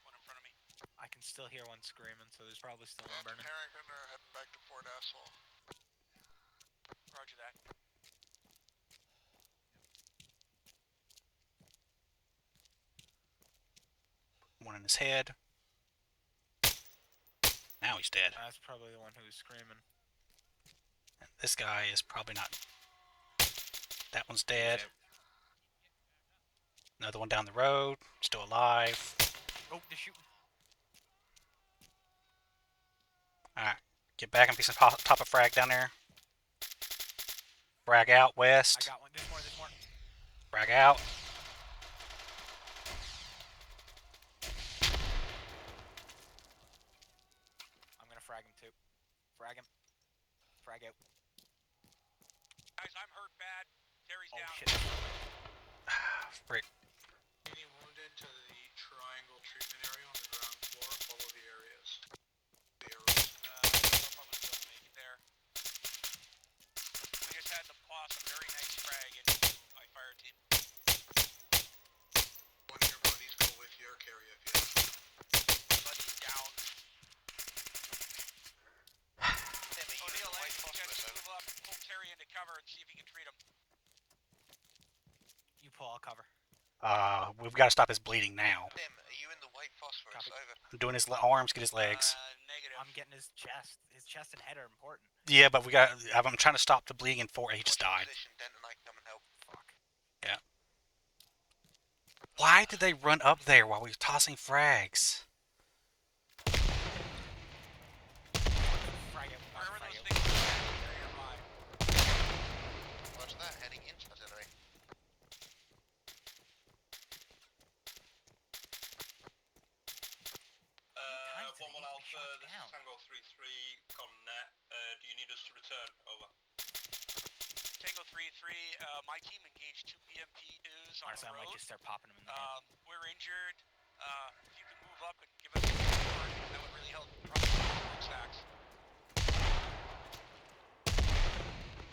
One in front of me. I can still hear one screaming, so there's probably still one burning. Harrington are heading back to Fort Asshole. Roger that. One in his head. Now he's dead. That's probably the one who was screaming. And this guy is probably not. That one's dead. Another one down the road, still alive. Oh, they're shooting. Alright, get back and be some top of frag down there. Frag out west. I got one. There's more. Frag out. I'm gonna frag him too. Frag him. Frag out. Guys, I'm hurt bad. Terry's down. Shit. Frick. Any wounded to the triangle treatment area on the ground floor? Follow the areas. The arrows. I don't know if I'm gonna be able to make it there. We just had to toss a very nice frag into my fire team. One of your buddies go with your carry if you have. Buddy's down. O'Neill, I think you guys move up, pull Terry into cover and see if you can treat him. You pull, I'll cover. We've got to stop his bleeding now. Tim, are you in the white phosphorus? Over. I'm doing his arms, get his legs. Negative. I'm getting his chest. His chest and head are important. Yeah, but I'm trying to stop the bleeding in Fort. He just died. Dent and I come and help. Fuck. Yeah. Why did they run up there while we were tossing frags? Frag out. Wherever those things are nearby. Watch that, heading into artillery. One Alpha, this is Tango 3-3, Comnet. Do you need us to return? Over. Tango 3-3, my team engaged 2 BMP-2s on the I might road. just start popping them in the head. We're injured. If you can move up and give us support, that would really help stacks.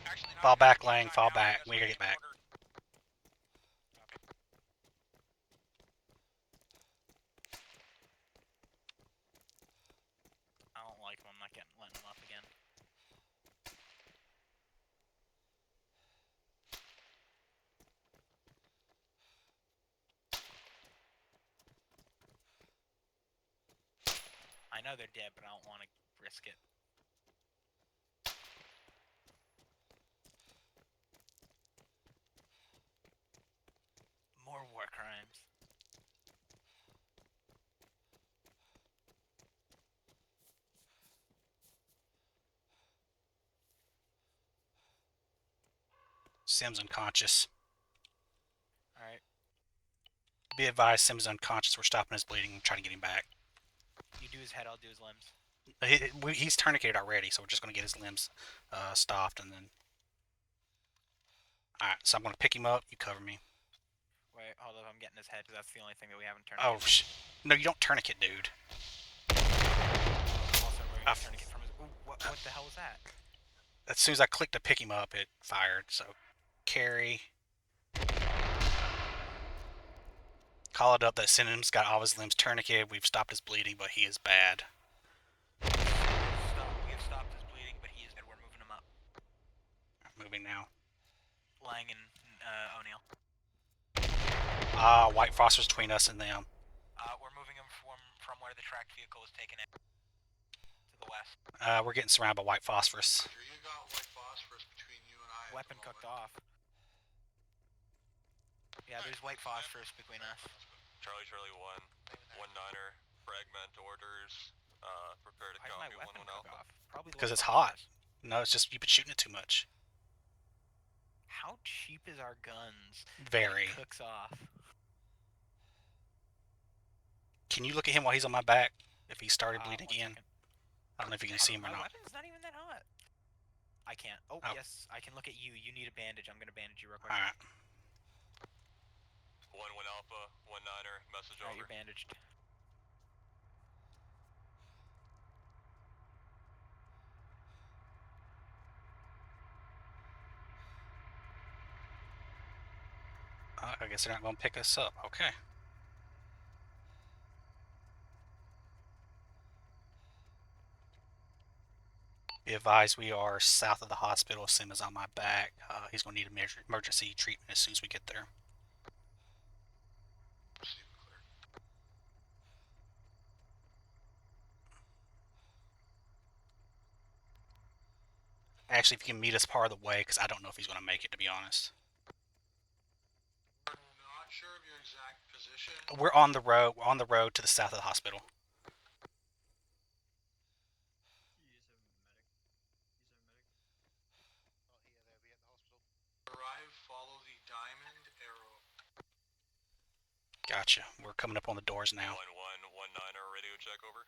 Actually, Fall back, Lang. Fall back. We gotta get back. I don't like him. I'm not letting him up again. I know they're dead, but I don't want to risk it. More war crimes. Sim's unconscious. Alright. Be advised, Sim's unconscious. We're stopping his bleeding and trying to get him back. You do his head, I'll do his limbs. He's tourniqueted already, so we're just going to get his limbs stopped and then... Alright, so I'm going to pick him up. You cover me. Wait, hold up. I'm getting his head because that's the only thing that we haven't Oh, tourniqueted. no, you don't tourniquet, dude. Also, we're going to tourniquet from his... Ooh, what the hell was that? As soon as I clicked to pick him up, it fired, so... Carry. Call it up that Sim's got all his limbs tourniqueted. We've stopped his bleeding, but he is bad. We have stopped his bleeding, but he is dead. We're moving him up. Moving now. Lang and O'Neill. White phosphorus between us and them. We're moving him from where the tracked vehicle was taken in. To the west. We're getting surrounded by white phosphorus. Sure, you got white phosphorus between you and I. Weapon cooked off. Yeah, there's white phosphorus between us. Charlie 1-9er, fragment orders, prepare to copy 1-1 Alpha. Because it's hot. No, it's just you've been shooting it too much. How cheap is our guns? Very. It cooks off. Can you look at him while he's on my back? If he started bleeding again. I don't know if you can see him or My not. weapon's not even that hot. I can't. Oh, yes, I can look at you. You need a bandage. I'm gonna bandage you real quick. Alright. 1-1 Alpha, 1-9er, message over. You're bandaged. I guess they're not going to pick us up. Okay. Be advised, we are south of the hospital. Sim is on my back. He's going to need emergency treatment as soon as we get there. Actually, if you can meet us part of the way, because I don't know if he's going to make it, to be honest. We're not sure of your exact position. We're on the road. We're on the road to the south of the hospital. Arrive, follow the diamond arrow. Gotcha. We're coming up on the doors now. 1119er radio check over.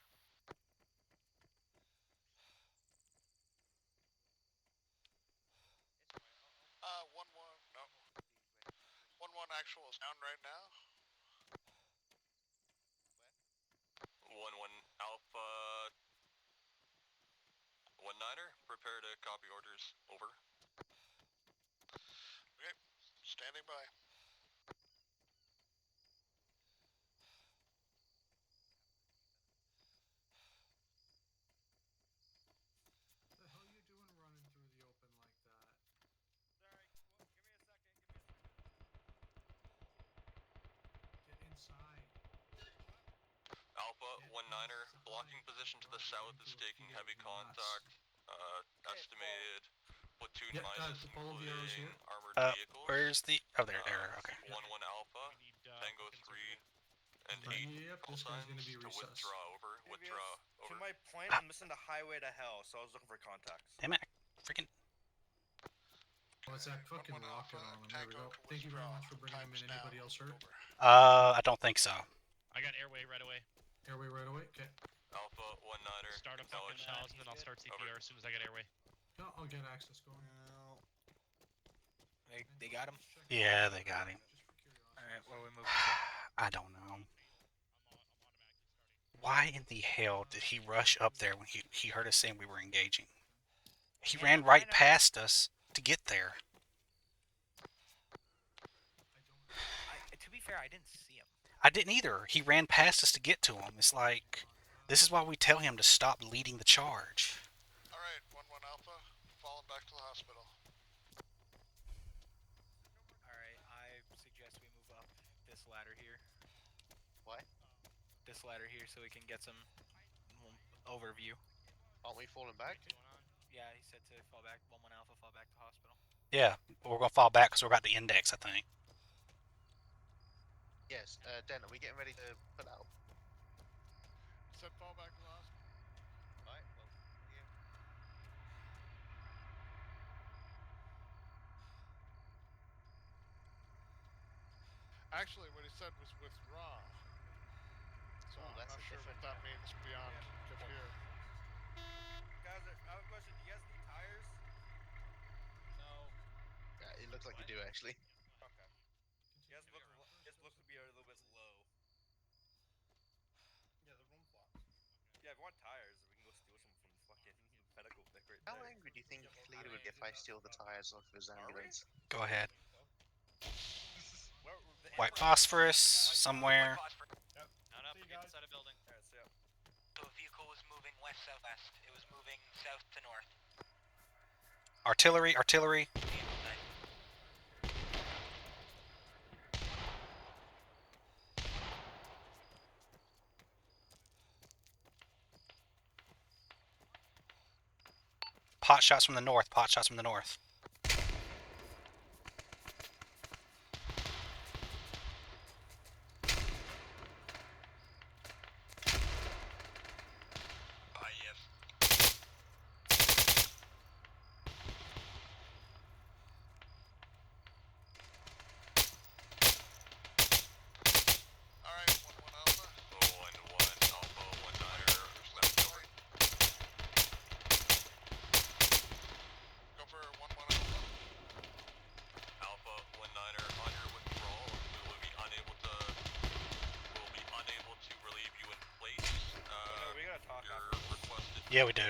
1-1 actual is down right now. 1-1 Alpha 19er, prepare to copy orders, over. Okay, standing by. The hell you doing running through the open like that? Sorry, give me a second. Get inside. Alpha 19er, blocking position to the south is taking heavy contact. Estimated platoon minus, including armored vehicles. Where's the... Oh, there, okay. 1-1 Alpha, Tango 3, and 8. Yep, this guy's gonna be recessed. Withdraw, over. Withdraw, over. To my point, I'm missing the highway to hell, so I was looking for contacts. Damn it, freaking... Oh, it's that fucking rocket on him. There we go. Thank you very much for bringing him in. Anybody else hurt? I don't think so. I got airway right away. Airway right away? Okay. Alpha 19er. Start up fucking miles, and then I'll start CPR as soon as I get airway. No, I'll get access going. They got him? Yeah, they got him. Alright, where are we moving I don't know. Why in the hell did he rush up there when he heard us saying we were engaging? He ran right past us to get there. To be fair, I didn't see him. I didn't either. He ran past us to get to him. It's like, this is why we tell him to stop leading the charge. Alright, 1-1 Alpha, falling back to the hospital. Alright, I suggest we move up this ladder here. What? This ladder here so we can get some overview. Aren't we falling back? Yeah, he said to fall back. 1-1 Alpha, fall back to hospital. Yeah, we're going to fall back because we're about the index, I think. Yes, Den, are we getting ready to put out? Said fall back to the hospital. Alright, well, yeah. Actually, what he said was withdraw. So I'm not sure what that means beyond get here. Guys, I have a question. Do you guys need tires? No. Yeah, it looks like you do, actually. Okay. You guys look to be a little bit low. Yeah, the room flops. Yeah, if you want tires, we can go steal some from fucking medical tech right How there. angry do you think Leader would get if I steal the tires off his ambulance? Go ahead. White phosphorus somewhere. Not up, we're getting inside a building. Alright, so yeah. So the vehicle was moving west-southwest. It was moving south to north. Artillery, artillery. Pot shots from the north, pot shots from the north. Yeah, we do.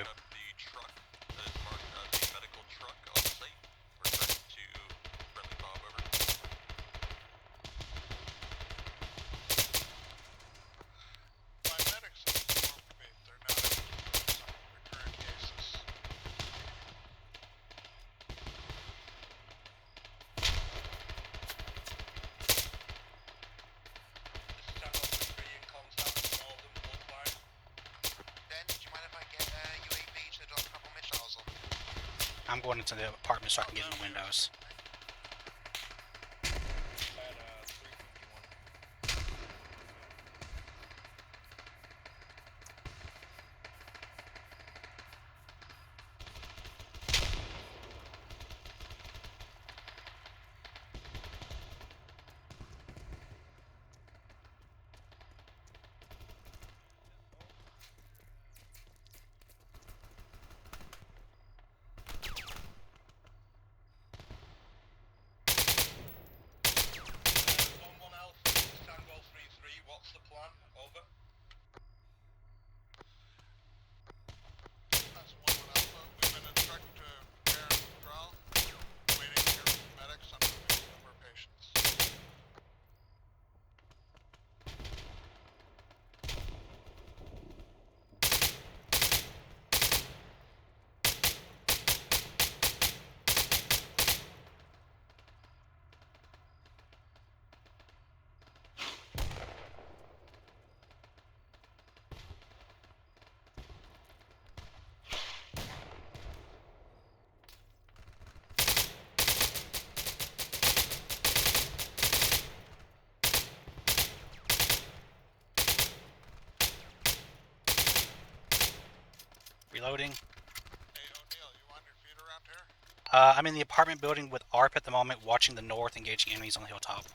I'm going into the apartment so I can get in the windows. What's the plan? Over. That's 1-1 Alpha. We've been instructed to prepare and withdraw. Waiting to hear from medics on moving number of patients. Reloading. Hey O'Neill, you on your feet around here? I'm in the apartment building with ARP at the moment, watching the north, engaging enemies on the hilltop.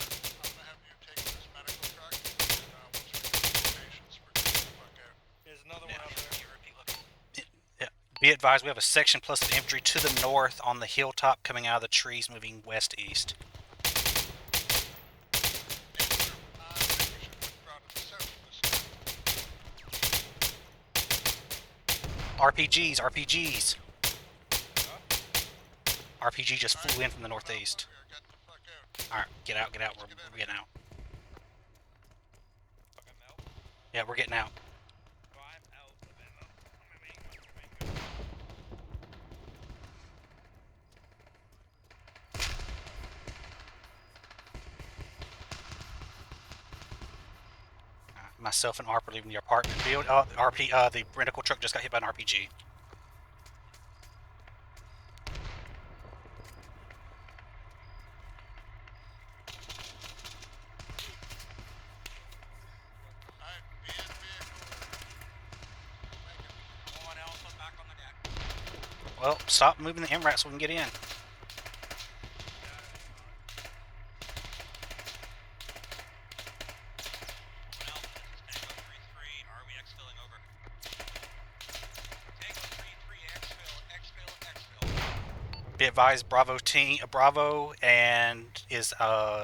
I'm gonna have you take this medical truck, and once we get the patients, we're gonna get the fuck out. There's another one out there. Yeah. Be advised, we have a section plus of infantry to the north on the hilltop coming out of the trees, moving west-east. RPGs, RPGs. RPG just flew in from the northeast. Alright, get out, get out. We're getting out. Yeah, we're getting out. Myself and ARP are leaving the apartment build. The rental truck just got hit by an RPG. Well, stop moving the MRAP so we can get in. Be advised, Bravo and is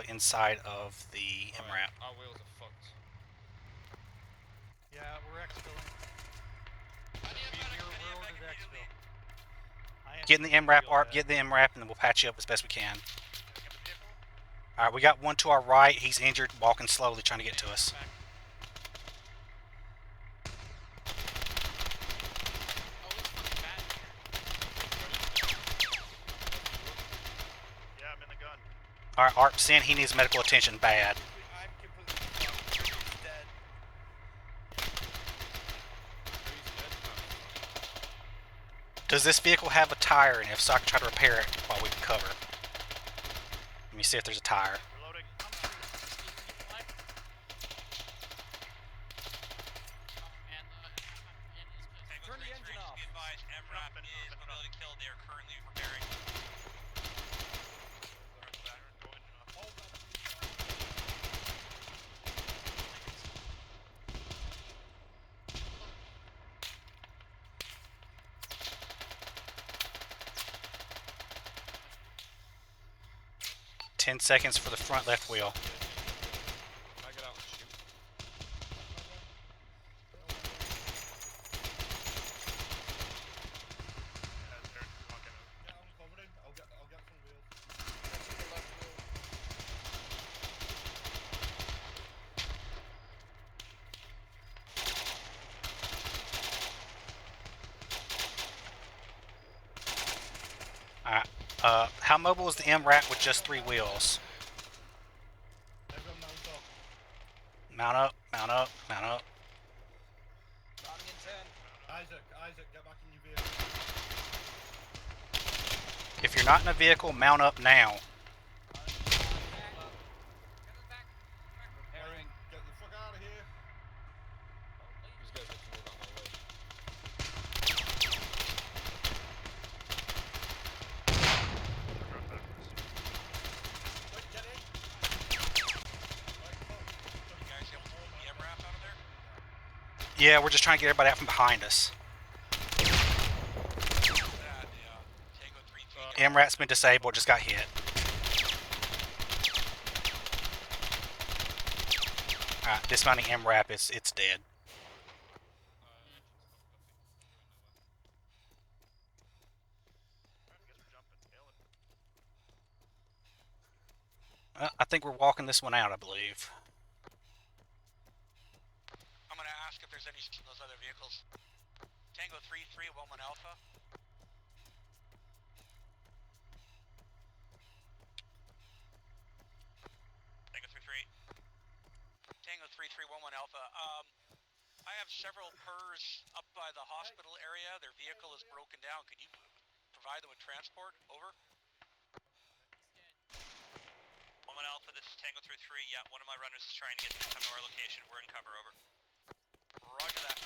inside of the MRAP. Our wheels are fucked. Yeah, we're exfilling. We're ordered to exfil. Get in the MRAP, ARP, get in the MRAP, and then we'll patch you up as best we can. Alright, we got one to our right. He's injured, walking slowly, trying to get to us. Yeah, I'm in the gun. Alright, ARP, send. He needs medical attention bad. Does this vehicle have a tire? And if so, I can try to repair it while we can cover. Let me see if there's a tire. Reloading. Turn the engine off. Be advised, MRAP is mobility killed. They are currently repairing. Ten seconds for the front left wheel. Can I get out and shoot? Yeah, I'm covering. I'll get some wheels. Alright. How mobile is the MRAP with just 3 wheels? Everyone mount up. Mount up, mount up, mount up. Mounting in 10. Isaac, get back in your vehicle. If you're not in a vehicle, mount up now. Ryan, get the fuck out of here. These guys have to move out my way. Wait, get in. You guys have the MRAP out of there? Yeah, we're just trying to get everybody out from behind us. MRAP's been disabled, just got hit. Alright, dismounting MRAP, it's dead. I think we're walking this one out, I believe. I'm gonna ask if there's any in those other vehicles. Tango 3-3, 1-1 Alpha. Tango 3-3. Tango 3-3, 1-1 Alpha. I have several PERS up by the hospital area. Their vehicle is broken down. Could you provide them with transport? Over. 1-1 Alpha, this is Tango 3-3. Yeah, one of my runners is trying to get to come to our location. We're in cover, over. Roger that.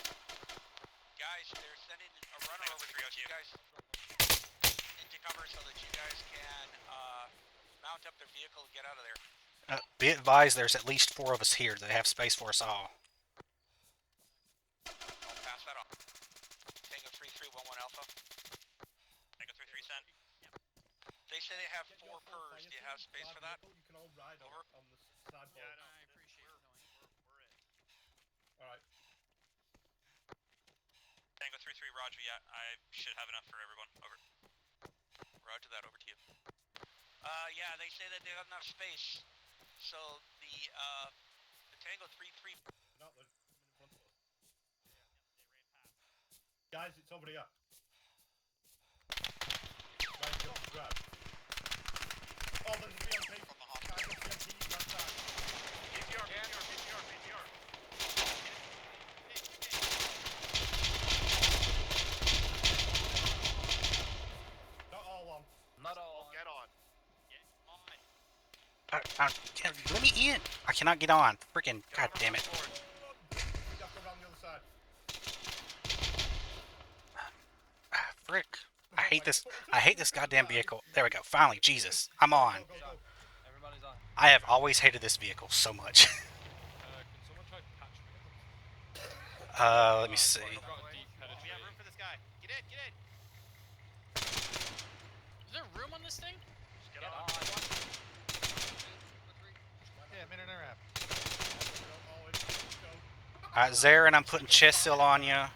Guys, they're sending a runner over to get you guys into cover so that you guys can mount up their vehicle and get out of there. Be advised, there's at least 4 of us here. They have space for us all. I'll pass that on. Tango 3-3, 1-1 Alpha. Tango 3-3, send. Yep. They say they have 4 PERS. Do you have space for that? You can all ride over on the side. Yeah, no, I appreciate it. We're in. Alright. Tango 3-3, roger, yeah, I should have enough for everyone, over. Roger that, over to you. Yeah, they say that they have enough space, so the Tango 3-3... Not the in front of us. Guys, it's over here. Right, jump, grab. Oh, there's a BMP. From the hospital. Guys, BMP, left side. PTR. Not all on. Not all. Get on. Let me in! I cannot get on. Freaking, god damn it. We have to run the other side. Frick. I hate this goddamn vehicle. There we go. Finally, Jesus. I'm on. Everybody's on. I have always hated this vehicle so much. Can someone try patch me up? Let me see. We have room for this guy. Get in. Is there room on this thing? Just get on. Yeah, minute and a half. Alright, Zarin, I'm putting chest seal on you.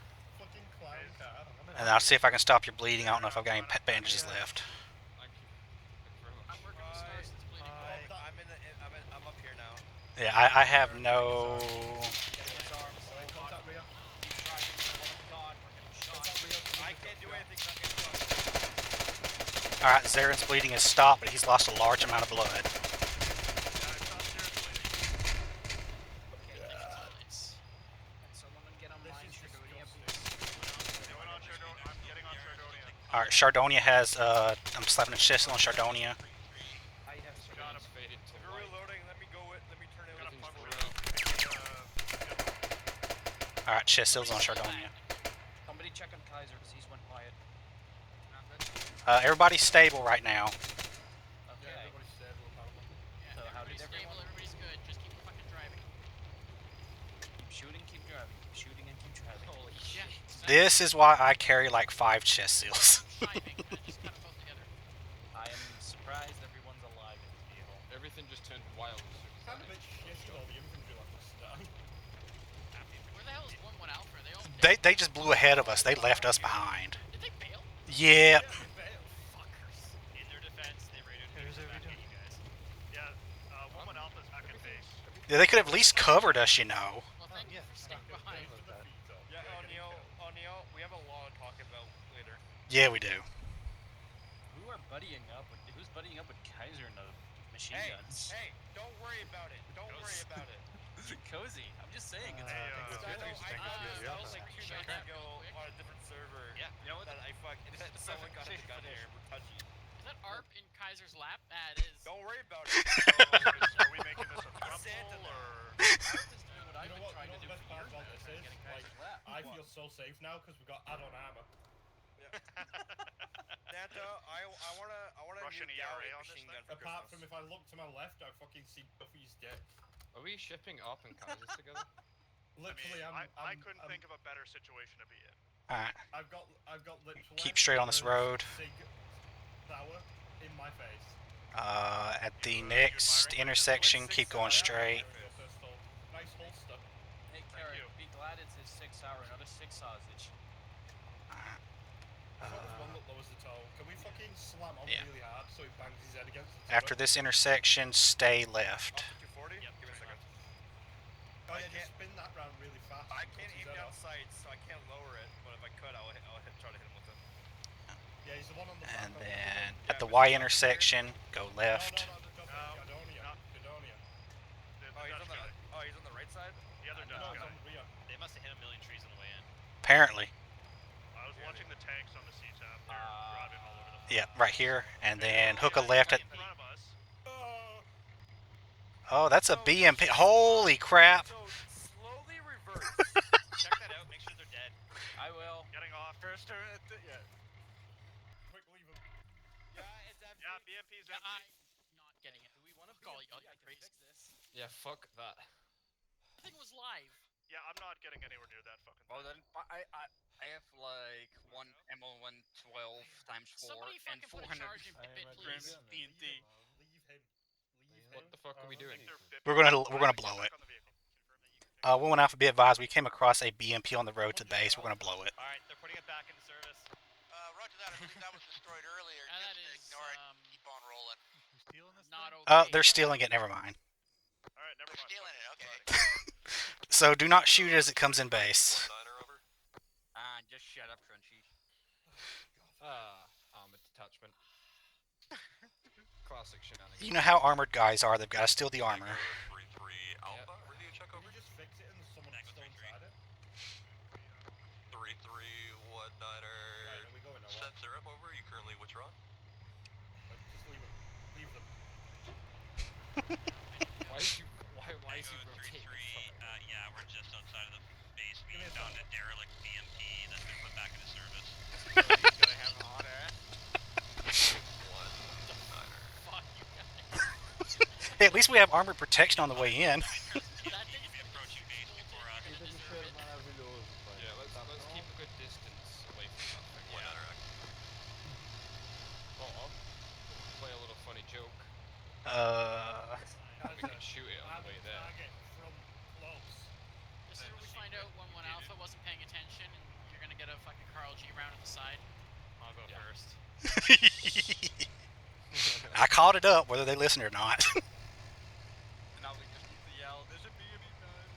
And I'll see if I can stop your bleeding. I don't know if I've got any bandages left. I'm working with stars that's bleeding. I'm up here now. Yeah, I have no... I can't do anything because I'm getting shot. Alright, Zarin's bleeding has stopped, but he's lost a large amount of blood. Alright, Chardonia has, I'm slapping a chest on Chardonia. If you're reloading, let me turn it. Alright, chest seals on Chardonia. Somebody check on Kaiser because he's went quiet. Everybody's stable right now. Okay. Everybody's stable, apparently. Yeah, everybody's stable, everybody's good. Just keep fucking driving. Keep shooting, keep driving. Keep shooting and keep driving. Holy shit. This is why I carry like 5 chest seals. I am surprised everyone's alive in this vehicle. Everything just turned wild. Kind of a bit shitty all the infantry left us down. Where the hell is 1-1 Alpha? Are they all They just blew ahead of us. They left us behind. Did they bail? Yeah. Fuckers. In their defense, they raided you guys. Yeah, 1-1 Alpha's back in base. Yeah, they could have at least covered us, you know. Well, thank you for staying behind. Yeah, O'Neill, we have a lot to talk about later. Yeah, we do. Who's buddying up with Kaiser and the machine guns? Hey, don't worry about it. Don't worry about it. Cozy. I'm just saying. It's I was like 2 nights ago on a different server. Yeah, you know what? That I fucking someone got into gun here. We're touchy. Is that ARP in Kaiser's lap? It is. Don't worry about it. Are we making this a Santa throuple, or? ARP is doing what I've been trying to do the best for part years about now, this trying to is, get in like, Kaiser's lap. I feel so safe now because we got add-on armor. Santa, I wanna Russian new ERA Gauss on this machine thing? gun for Apart Christmas. from if I look to my left, I fucking see Duffy's dick. Are we shipping up and Kaisers together? Literally, I couldn't think of a better situation to be in. Alright. I've got literally. Keep straight on this road. Sour in my face. At the next intersection, keep going straight. Nice holster. Hey, Carrot, be glad it's his 6 hour, not a 6 sausage. One that lowers the toe. Can we fucking slam on really hard so he bangs his head against the After this intersection, stay left. 240? Yep. Give me a second. Oh yeah, just spin that round really fast. I can't aim down sights, so I can't lower it. But if I could, I'll try to hit him with it. Yeah, he's the one on the And then at the Y intersection, go left. Gadonia. Oh, he's on the right side? The other No, Dutch he's guy. on the rear. They must have hit a million trees on the way in. Apparently. I was watching the tanks on the CTAP. They're driving all over the place. Yep, right here. And then hook a left at... In front of us. Oh, that's a BMP. Holy crap. So, slowly reverse. Check that out, make sure they're dead. I will. Getting off. First turn. Yeah. Quick, leave him. Yeah, it's empty. Yeah, BMP's empty. I'm not getting it. Do we want to Call you fix crazy. this? Yeah, fuck that. The thing was live. Yeah, I'm not getting anywhere near that fucking Well thing. then, I have like one MO112 times 4 Somebody and fucking put a 400 charge in Bit, please. TNT. Leave him. What the fuck are we doing? We're gonna blow it. 1 Alpha, be advised, we came across a BMP on the road to the base. We're gonna blow it. Alright, they're putting it back into service. Roger that. I believe that was destroyed earlier. That Just is, ignore it. Keep on rolling. Who's stealing this not thing? okay. They're stealing it. Never mind. Alright, never mind. Stealing it, okay. So do not shoot as it comes in base. Just shut up, Crunchy. Armored detachment. Classic shenanigans. You know how armored guys are. They've got to steal the armor. 3-3 Alpha, radio check over. Can you just fix it and someone's still inside it? 3-3 Wood Niner. Right, are we going nowhere? Set syrup over. You currently withdrawn? Just leave them. Leave them. Why is he rotating? Yeah, we're just outside of the base. We found a derelict BMP that's been put back into service. Gonna have an order. Fuck you guys. Hey, at least we have armored protection on the way in. That thing is approaching base before us. Yeah, let's keep a good distance away from that thing. Oh, play a little funny joke. We can shoot it on the way there. This is where we find out when 1 Alpha wasn't paying attention, and you're gonna get a fucking Carl G round at the side. I'll go first. I called it up, whether they listen or not. Now we just need to yell, there's a BMP man.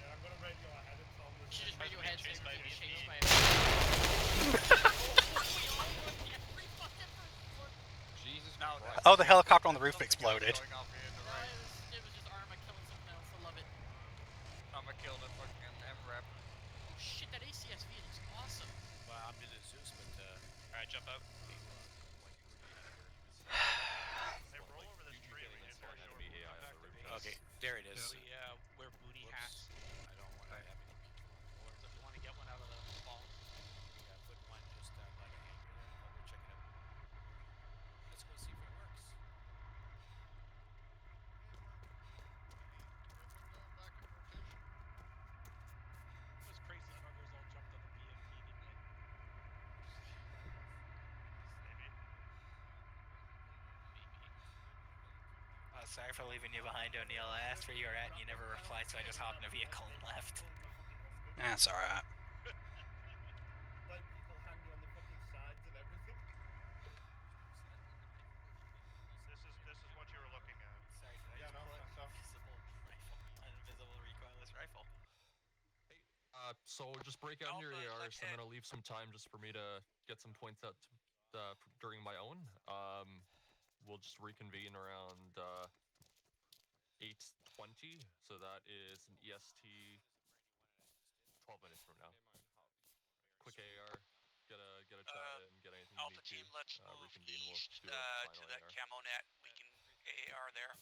Yeah, I'm gonna radio ahead and tell them You should just radio ahead, say we're being chased by a... Jesus Now Christ. Oh, the helicopter on the roof exploded. It was just ARMA killing something else. I love it. I'm gonna kill the fucking MREP. Oh shit, that ACSV is awesome. Well, I'm using Zeus, but alright, jump out. Hey, roll over this tree. We need more short. Okay, there it is. We wear booty hats. I don't want to have any. Or if you want to get one out of the ball. Yeah, put one just by the hangar there. I'll go check it out. Let's go see if it works. It was crazy. Muggers all jumped on the BMP, didn't they? Maybe. Sorry for leaving you behind, O'Neill. I asked where you were at and you never replied, so I just hopped in a vehicle and left. That's alright. Like people hanging on the fucking sides of everything. This is what you were looking at. Sorry, did I Yeah, just no, pull thanks, out an invisible recoilless rifle? So just break out your ARs. I'm gonna leave some time just for me to get some points out during my own. We'll just reconvene around 8 20, so that is an EST 12 minutes from now. Quick AR, get a chat in, get anything you Alpha need team, to. let's move Reconvene. east We'll do a to final that AR. camo net. We can AR there.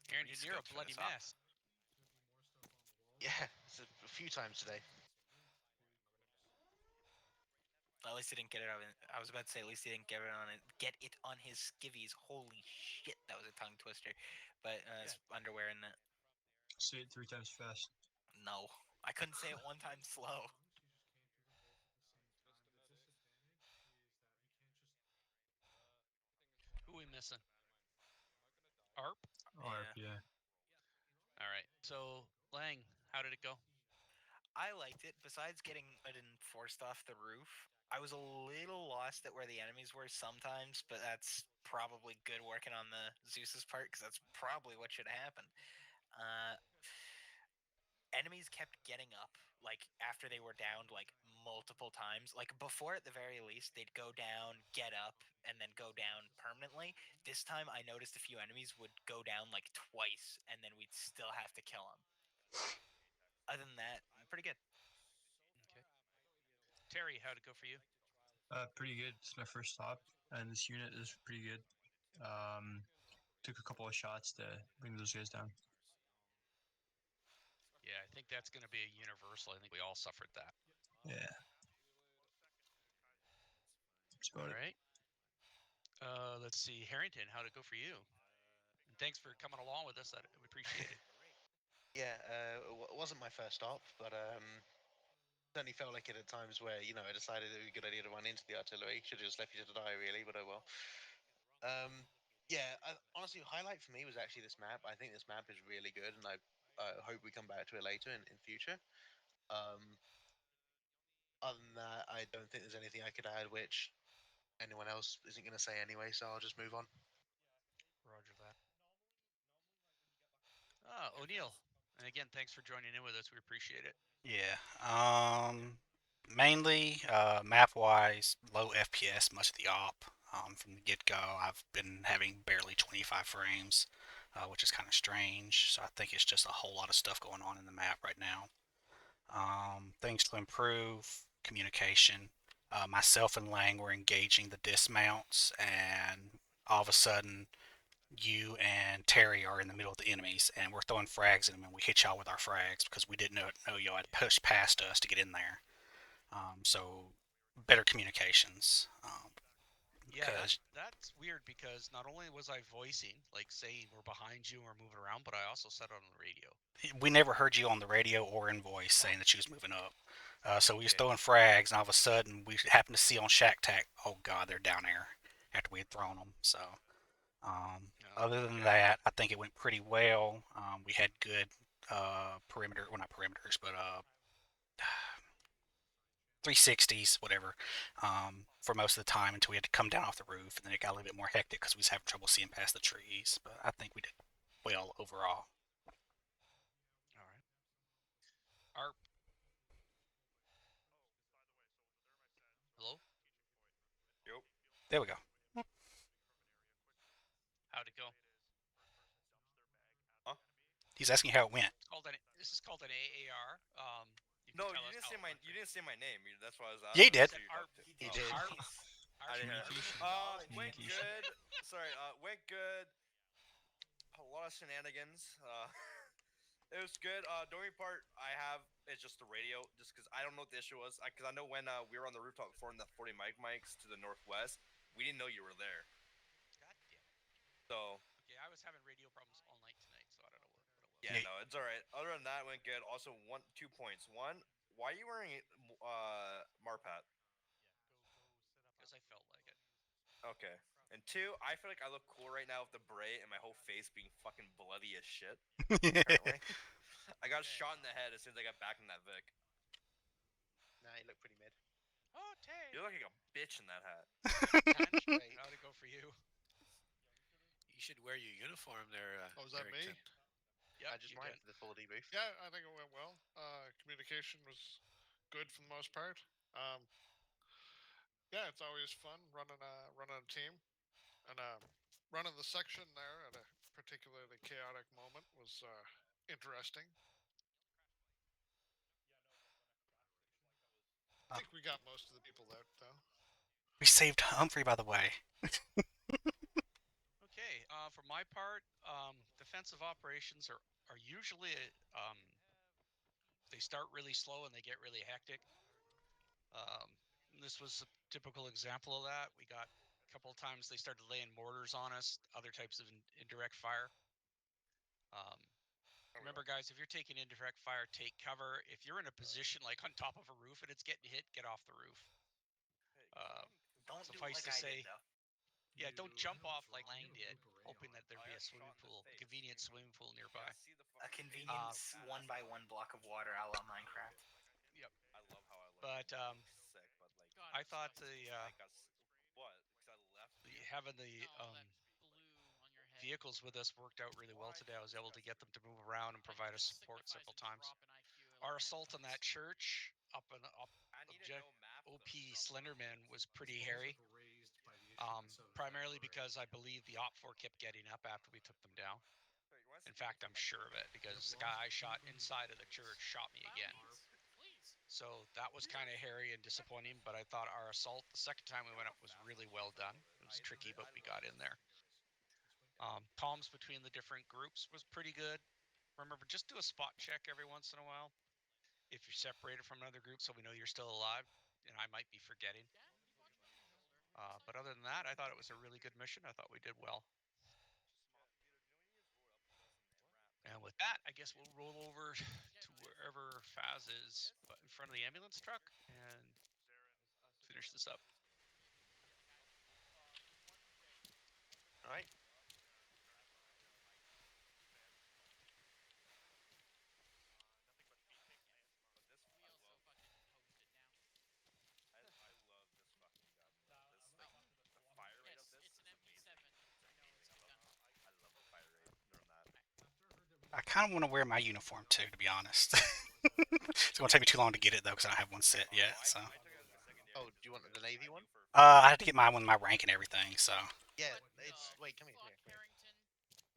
Aaron, you're a bloody mess. Yeah, it's a few times today. At least he didn't get it on. I was about to say, at least he didn't get it on his skivvies. Holy shit, that was a tongue twister. But his underwear in that. Say it 3 times fast. No, I couldn't say it 1 time slow. Who are we missing? ARP? ARP, yeah. All right. So, Lang, how did it go? I liked it. Besides getting it enforced off the roof, I was a little lost at where the enemies were sometimes, but that's probably good working on the Zeus's part, because that's probably what should happen. Enemies kept getting up, like, after they were downed, like, multiple times. Like, before, at the very least, they'd go down, get up, and then go down permanently. This time, I noticed a few enemies would go down, like, twice, and then we'd still have to kill them. Other than that, pretty good. Okay. Terry, how'd it go for you? Pretty good. It's my first stop, and this unit is pretty good. Took a couple of shots to bring those guys down. Yeah, I think that's going to be a universal. I think we all suffered that. Yeah. That's about all right. Let's see. Harrington, how'd it go for you? And thanks for coming along with us. We appreciate it. Yeah, it wasn't my first stop, but certainly felt like it at times where, I decided it would be a good idea to run into the artillery. Should have just left you to die, really, but oh well. Yeah, honestly, highlight for me was actually this map. I think this map is really good, and I hope we come back to it later in future. Other than that, I don't think there's anything I could add which anyone else isn't going to say anyway, so I'll just move on. Roger that. O'Neill. And again, thanks for joining in with us. We appreciate it. Yeah. Mainly, map-wise, low FPS, much of the op. From the get-go, I've been having barely 25 frames, which is kind of strange. So I think it's just a whole lot of stuff going on in the map right now. Things to improve, communication. Myself and Lang were engaging the dismounts, and all of a sudden, you and Terry are in the middle of the enemies, and we're throwing frags at them, and we hit y'all with our frags because we didn't know y'all had pushed past us to get in there. So better communications. Yeah, that's weird because not only was I voicing, like saying we're behind you and we're moving around, but I also said it on the radio. We never heard you on the radio or in voice saying that you was moving up. So we was throwing frags, and all of a sudden we happened to see on Shack Tac, oh god, they're down there after we had thrown them. So other than that, I think it went pretty well. We had good perimeter, well not perimeters, but 360s, whatever, for most of the time until we had to come down off the roof, and then it got a little bit more hectic because we was having trouble seeing past the trees. But I think we did well overall. All right. ARP. Hello? Yep. There we go. How'd it go? Huh? He's asking how it went. This is called an AAR. No, you didn't say my name. That's why I was asking. Yeah, he did. He did. I didn't hear. Went good. Sorry, went good. A lot of shenanigans. It was good. The only part I have is just the radio, just because I don't know what the issue was. Because I know when we were on the rooftop before in the 40 mics to the northwest, we didn't know you were there. God damn it. So. Okay, I was having radio problems all night tonight, so I don't know what it was. Yeah, no, it's all right. Other than that, went good. Also, 2 points. One, why are you wearing Marpat? Because I felt like it. Okay. And 2, I feel like I look cool right now with the beret and my whole face being fucking bloody as shit. I got shot in the head as soon as I got back in that Vic. Nah, you look pretty mid. Oh, Tay. You're looking like a bitch in that hat. How'd it go for you? You should wear your uniform there. Oh, was that me? I just went for the 4D booth. Yeah, I think it went well. Communication was good for the most part. Yeah, it's always fun running a team, and running the section there at a particularly chaotic moment was interesting. I think we got most of the people out though. We saved Humphrey, by the way. Okay, for my part, defensive operations are usually they start really slow and they get really hectic. This was a typical example of that. We got a couple of times they started laying mortars on us, other types of indirect fire. Remember, guys, if you're taking indirect fire, take cover. If you're in a position like on top of a roof and it's getting hit, get off the roof. Don't suffice do to like say, I did, though. yeah, don't jump off like Lang did, hoping that there'd be a swimming pool, a convenient swimming pool nearby. A convenient 1x1 block of water a la Minecraft. Yep. I love how I But sick, but like I thought the what? Because I left. having the vehicles with us worked out really well today. I was able to get them to move around and provide us support several times. Our assault on that church up OP Slenderman was pretty hairy. Primarily because I believe the OP4 kept getting up after we took them down. In fact, I'm sure of it because the guy I shot inside of the church shot me again. So that was kind of hairy and disappointing, but I thought our assault the second time we went up was really well done. It was tricky, but we got in there. Comms between the different groups was pretty good. Remember, just do a spot check every once in a while if you're separated from another group so we know you're still alive, and I might be forgetting. But other than that, I thought it was a really good mission. I thought we did well. And with that, I guess we'll roll over to wherever Faz is, but in front of the ambulance truck, and finish this up. All right. I kind of want to wear my uniform too, to be honest. It's going to take me too long to get it though, because I don't have one set yet. So. Oh, do you want the Navy one? I had to get mine with my rank and everything. So. Yeah, it's. Wait, come here.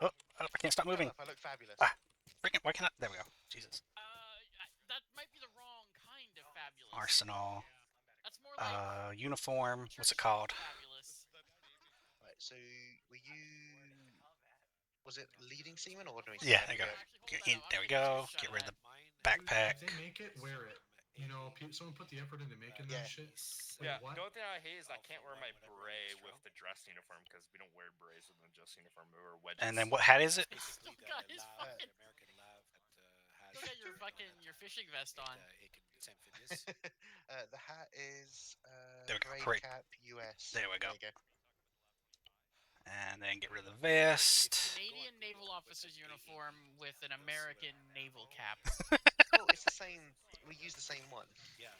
Oh, I can't stop moving. I look fabulous. Why can't I? There we go. Jesus. That might be the wrong kind of fabulous. Arsenal. That's more like uniform. What's it called? Fabulous. Right. So, were you? Was it leading seaman or ordinary? Yeah, there you go. There we go. Get rid of the backpack. If they make it, wear it. You know, someone put the effort into making that shit. Wait, Yeah, what? the only thing I hate is I can't wear my beret with the dress uniform because we don't wear berets with the dress uniform. We wear wedges. And then what hat is it? Still got his fucking. Still got your fishing vest on. The hat is there we go. gray cap US. There we go. There you go. And then get rid of the vest. Canadian naval officer's uniform with an American naval cap. Oh, it's the same. We use the same one. Yeah.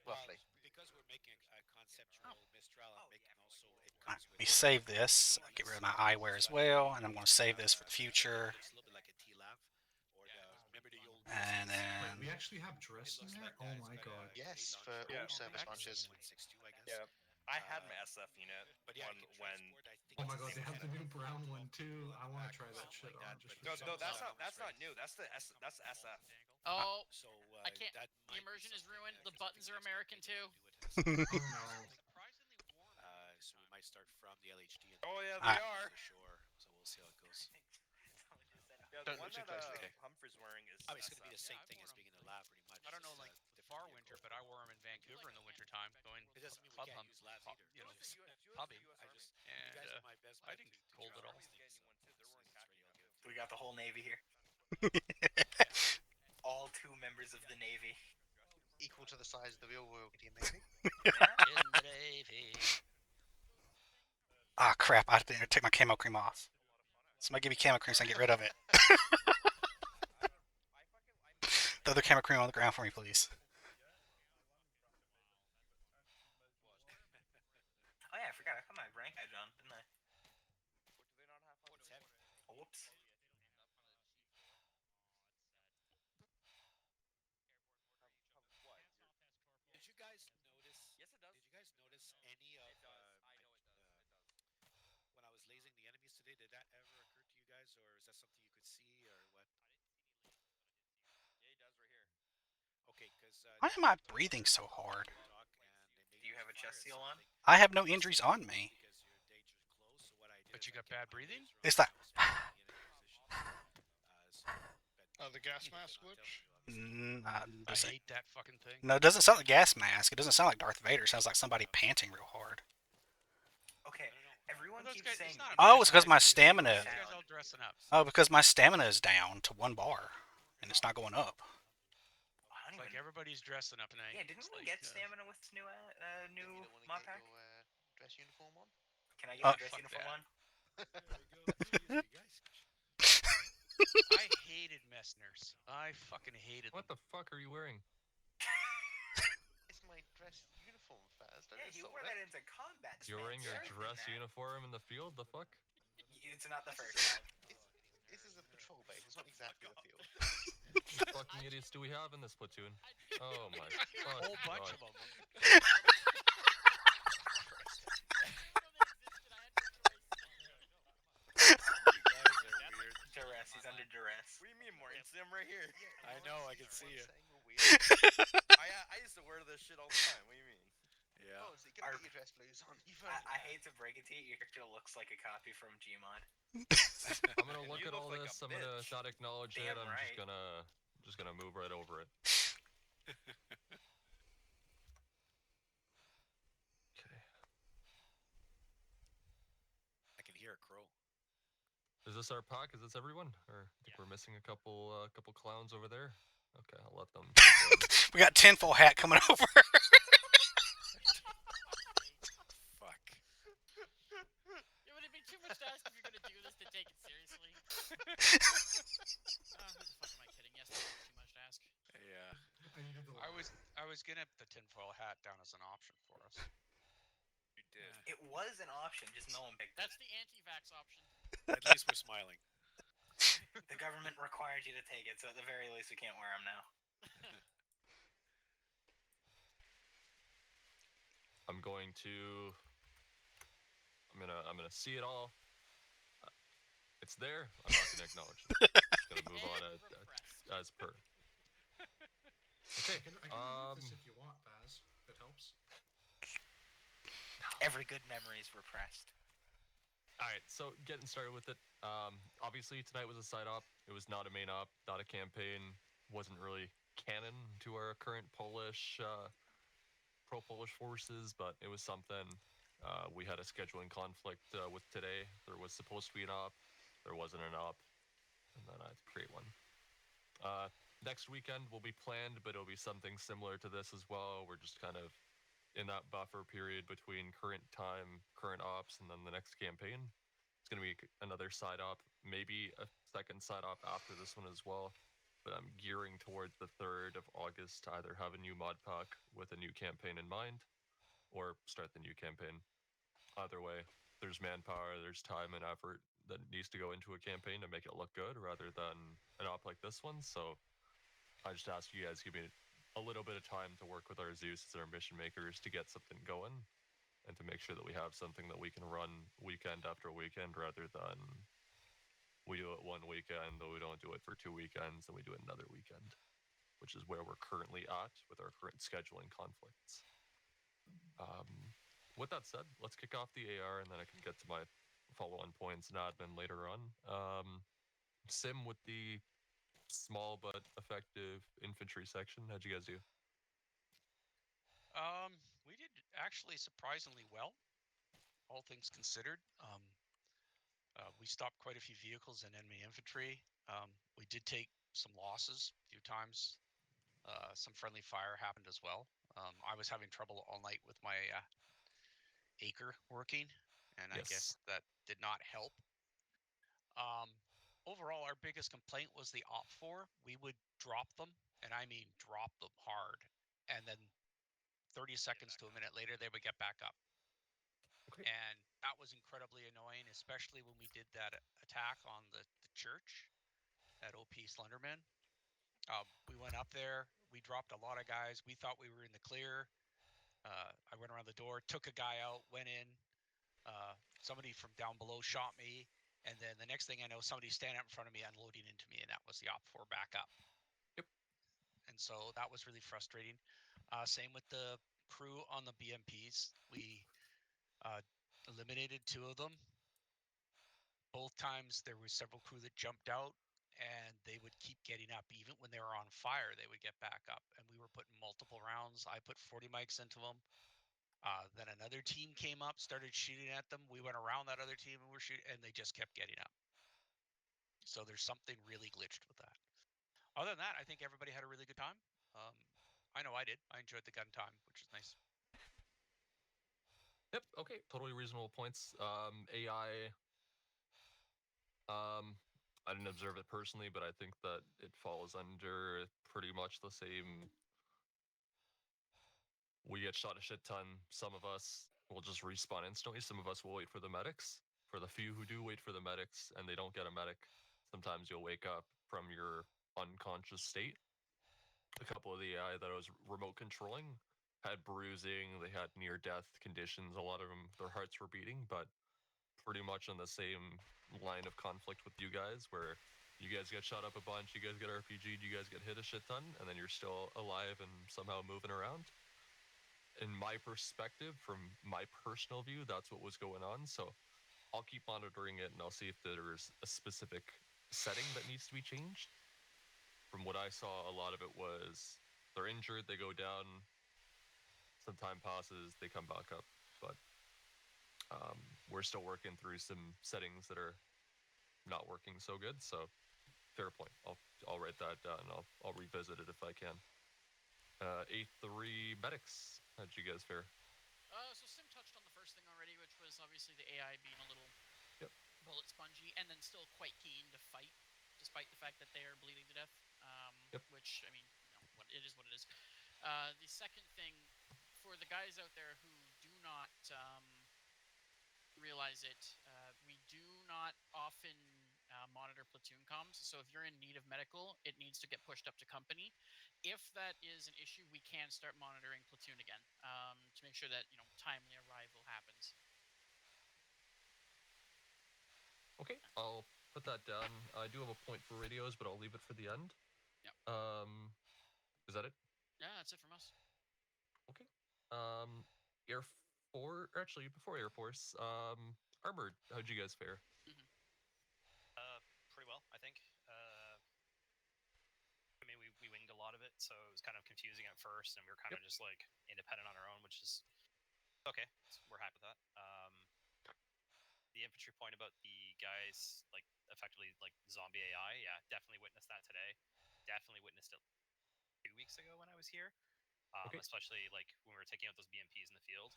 Roughly. Because we're making a conceptual Mistral, I'm making also it Right, comes let me save this. I'll get rid of my eyewear as well, and I'm going to save this for the future. It's a little bit like a T-Lav. Or remember the old And Wait, then we actually have dress in there? Oh my god. Yes, for all service launches. Yeah. I had my SF unit when. Oh my god, they have the new brown one too. I want to try that shit on. No, that's not new. That's SF. Oh, I can't. The immersion is ruined. The buttons are American too. Oh no. So we might start from the LHD. Oh yeah, they are. For sure. So we'll see how it goes. Yeah, the one that Humphrey's wearing is. I mean, it's going to be the same thing as being in the lab, pretty much. I don't know, like far winter, but I wore them in Vancouver in the wintertime, going club hump, pubbing, and I didn't get cold at all. We got the whole Navy here. All 2 members of the Navy. Equal to the size of the real Royal Canadian Navy. In the Navy. Ah, crap. I have to take my camo cream off. Somebody give me camo cream so I can get rid of it. The other camo cream on the ground for me, please. Oh yeah, I forgot. I got my rank badge on, didn't I? Whoops. does any of when I was lasing the enemies today, did that ever occur to you guys, or is that something you could see, or what? Yeah, he does right here. Okay, because Why am I breathing so hard? Do you have a chest seal on? I have no injuries on me. But you got bad breathing? It's like. The gas mask glitch? I hate that fucking thing. No, it doesn't sound like gas mask. It doesn't sound like Darth Vader. It sounds like somebody panting real hard. Okay, everyone keeps saying. Oh, it's because my stamina. These guys all dressing up. Oh, because my stamina is down to 1 bar, and it's not going up. It's like everybody's dressing up tonight. Yeah, didn't we get stamina with this new mod pack? Dress uniform on? Can I get my dress uniform on? I hated Messner's. I fucking hated What the fuck are you wearing? It's my dress uniform, Faz. Yeah, you wore that into combat. You're wearing your dress uniform in the field? The fuck? It's not the first time. This is a patrol base. It's not exactly the field. What fucking idiots do we have in this platoon? Oh my A whole bunch of them. Duress. He's under duress. What do you mean, Morton? See him right here. I know. I can see you. I used to wear this shit all the time. What do you mean? Yeah. Oh, so you gotta get your dress blues on. I hate to break it to you, your character looks like a copy from Gmod. I'm gonna look at all this. I'm gonna not acknowledge it. I'm just gonna move right over it. Okay. I can hear a crow. Is this our pack? Is this everyone? Or I think we're missing a couple clowns over there. Okay, I'll let them. We got tinfoil hat coming over. Fuck. It would be too much to ask if you're gonna do this to take it seriously. Who the fuck am I kidding? Yes, that's too much to ask. Yeah. I was gonna put the tinfoil hat down as an option for us. You did. It was an option, just no one picked it. That's the anti-vax option. At least we're smiling. The government required you to take it, so at the very least we can't wear them now. I'm gonna see it all. It's there. I'm not gonna acknowledge it. Just gonna move on as per. Okay. I can remove this if you want, Baz. If it helps. Every good memory is repressed. Alright, so getting started with it. Obviously tonight was a side op. It was not a main op, not a campaign. Wasn't really canon to our current Polish, pro-Polish forces, but it was something. We had a scheduling conflict with today. There was supposed to be an op. There wasn't an op. And then I had to create one. Next weekend will be planned, but it'll be something similar to this as well. We're just kind of in that buffer period between current time, current ops, and then the next campaign. It's going to be another side op, maybe a second side op after this one as well. But I'm gearing towards the 3rd of August to either have a new mod pack with a new campaign in mind, or start the new campaign. Either way, there's manpower, there's time and effort that needs to go into a campaign to make it look good, rather than an op like this one. So I just ask you guys to give me a little bit of time to work with our Zeus and our mission makers to get something going, and to make sure that we have something that we can run weekend after weekend, rather than we do it one weekend, though we don't do it for 2 weekends, and we do it another weekend, which is where we're currently at with our current scheduling conflicts. With that said, let's kick off the AR, and then I can get to my follow-on points and admin later on. Sim with the small but effective infantry section. How'd you guys do? We did actually surprisingly well, all things considered. We stopped quite a few vehicles and enemy infantry. We did take some losses a few times. Some friendly fire happened as well. I was having trouble all night with my acre working, and I guess that did not help. Overall, our biggest complaint was the op 4. We would drop them, and I mean drop them hard, and then 30 seconds to a minute later, they would get back up. Okay. And that was incredibly annoying, especially when we did that attack on the church at OP Slenderman. We went up there. We dropped a lot of guys. We thought we were in the clear. I went around the door, took a guy out, went in. Somebody from down below shot me, and then the next thing I know, somebody standing up in front of me, unloading into me, and that was the Op 4 backup. Yep. And so that was really frustrating. Same with the crew on the BMPs. We eliminated 2 of them. Both times there were several crew that jumped out, and they would keep getting up. Even when they were on fire, they would get back up. And we were putting multiple rounds. I put 40 mics into them. Then another team came up, started shooting at them. We went around that other team and we're shooting, and they just kept getting up. So there's something really glitched with that. Other than that, I think everybody had a really good time. I know I did. I enjoyed the gun time, which is nice. Yep. Okay. Totally reasonable points. AI. I didn't observe it personally, but I think that it falls under pretty much the same. We get shot a shit ton. Some of us will just respawn instantly. Some of us will wait for the medics. For the few who do wait for the medics and they don't get a medic, sometimes you'll wake up from your unconscious state. A couple of the AI that I was remote controlling had bruising. They had near-death conditions. A lot of them, their hearts were beating, but pretty much on the same line of conflict with you guys, where you guys get shot up a bunch, you guys get RPG'd, you guys get hit a shit ton, and then you're still alive and somehow moving around. In my perspective, from my personal view, that's what was going on. So I'll keep monitoring it and I'll see if there's a specific setting that needs to be changed. From what I saw, a lot of it was they're injured, they go down, some time passes, they come back up. But we're still working through some settings that are not working so good. So fair point. I'll write that down. I'll revisit it if I can. A3 medics. How'd you guys fare? So Sim touched on the first thing already, which was obviously the AI being a little bullet spongy, and then still quite keen to fight, despite the fact that they are bleeding to death. Which, I mean, it is what it is. The second thing, for the guys out there who do not realize it, we do not often monitor platoon comms. So if you're in need of medical, it needs to get pushed up to company. If that is an issue, we can start monitoring platoon again to make sure that timely arrival happens. Okay, I'll put that down. I do have a point for radios, but I'll leave it for the end. Yep. Is that it? Yeah, that's it from us. Okay. Air Force, actually, before Air Force, Armored, how'd you guys fare? Pretty well, I think. I mean, we winged a lot of it, so it was kind of confusing at first, and we were kind of just like independent on our own, which is okay. We're happy with that. The infantry point about the guys like effectively like zombie AI, yeah, definitely witnessed that today. Definitely witnessed it 2 weeks ago when I was here, especially like when we were taking out those BMPs in the field,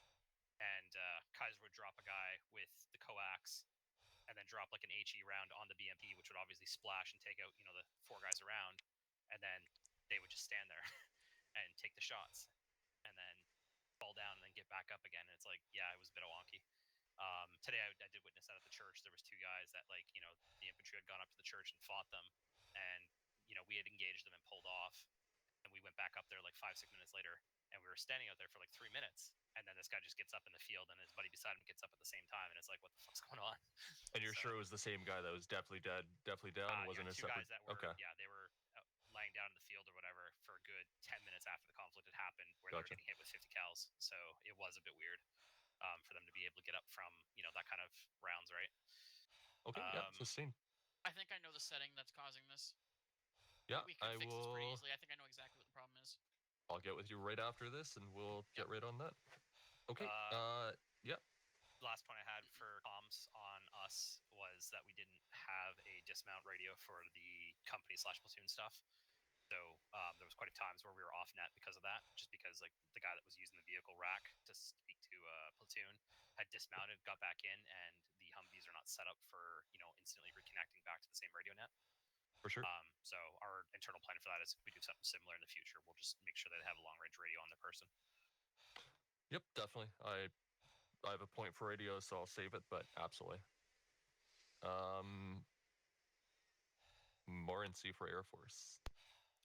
and Kaiser would drop a guy with the coax, and then drop like an HE round on the BMP, which would obviously splash and take out the 4 guys around, and then they would just stand there and take the shots, and then fall down and then get back up again. And it's like, yeah, it was a bit wonky. Today I did witness that at the church. There was 2 guys that the infantry had gone up to the church and fought them, and we had engaged them and pulled off, and we went back up there like 5-6 minutes later, and we were standing out there for like 3 minutes, and then this guy just gets up in the field, and his buddy beside him gets up at the same time, and it's like, what the fuck's going on? And you're sure it was the same guy that was definitely dead, definitely down? Wasn't yeah, a 2 separate? guys that were, okay. Yeah, they were lying down in the field or whatever for a good 10 minutes after the conflict had happened, where they were getting hit with 50 cals. So it was a bit weird for them to be able to get up from that kind of rounds, right? Okay, yeah, sustain. I think I know the setting that's causing this. Yeah, we can fix this pretty easily. I think I know exactly what the problem is. I'll get with you right after this, and we'll get right on that. Okay. Yeah. Last point I had for comms on us was that we didn't have a dismount radio for the company/platoon stuff. So there was quite a times where we were off net because of that, just because like the guy that was using the vehicle rack to speak to platoon had dismounted, got back in, and the Humvees are not set up for instantly reconnecting back to the same radio net. For sure. So our internal plan for that is if we do something similar in the future, we'll just make sure that they have a long range radio on their person. Yep, definitely. I have a point for radio, so I'll save it, but absolutely. Morency for Air Force.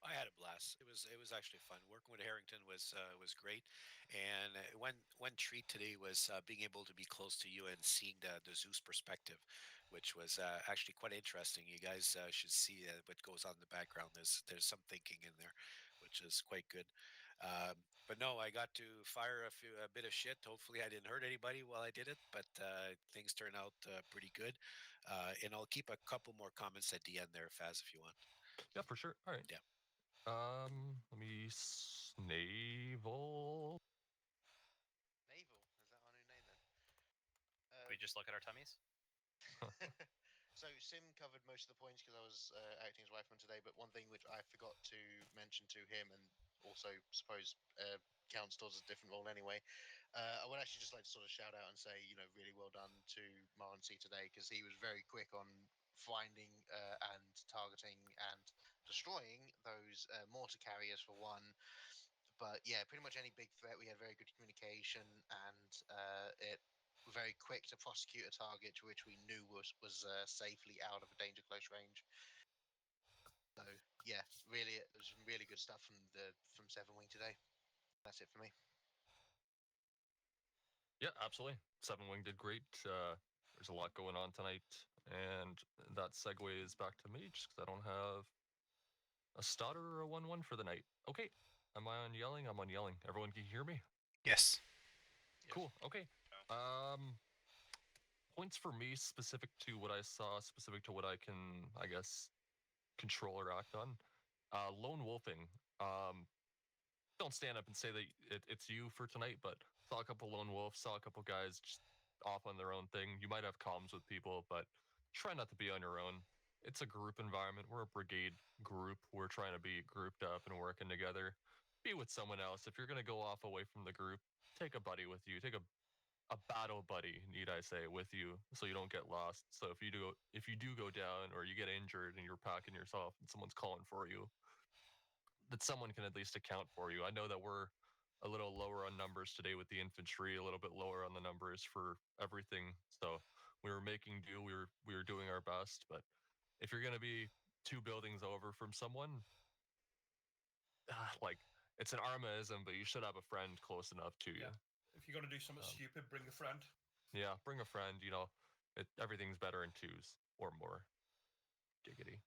I had a blast. It was actually fun. Working with Harrington was great, and one treat today was being able to be close to you and seeing the Zeus perspective, which was actually quite interesting. You guys should see what goes on in the background. There's some thinking in there, which is quite good. But no, I got to fire a bit of shit. Hopefully, I didn't hurt anybody while I did it, but things turned out pretty good. And I'll keep a couple more comments at the end there, Faz, if you want. Yeah, for sure. All right. Yeah. Let me Naval. Naval, is that our new name then? We just look at our tummies. So Sim covered most of the points because I was acting as wifeman today. But one thing which I forgot to mention to him, and also suppose counts towards a different role anyway. I would actually just like to sort of shout out and say, really well done to Marncy today, because he was very quick on finding and targeting and destroying those mortar carriers for one. But yeah, pretty much any big threat, we had very good communication, and it very quick to prosecute a target which we knew was safely out of a danger close range. So yeah, really, it was some really good stuff from Seven Wing today. That's it for me. Yeah, absolutely. Seven Wing did great. There's a lot going on tonight, and that segues back to me just because I don't have a stutter or a 1-1 for the night. Okay, am I on yelling? I'm on yelling. Everyone can hear me? Yes. Cool. Okay. Points for me specific to what I saw, specific to what I can, I guess, control or act on. Lone wolfing. Don't stand up and say that it's you for tonight, but saw a couple lone wolves, saw a couple guys just off on their own thing. You might have comms with people, but try not to be on your own. It's a group environment. We're a brigade group. We're trying to be grouped up and working together. Be with someone else. If you're going to go off away from the group, take a buddy with you. Take a battle buddy, need I say, with you, so you don't get lost. So if you do go down or you get injured and you're packing yourself and someone's calling for you, that someone can at least account for you. I know that we're a little lower on numbers today with the infantry, a little bit lower on the numbers for everything. So we were making do. We were doing our best. But if you're going to be 2 buildings over from someone, like it's an armaism, but you should have a friend close enough to you. If you're going to do something stupid, bring a friend. Yeah, bring a friend. Everything's better in 2s or more. Giggity.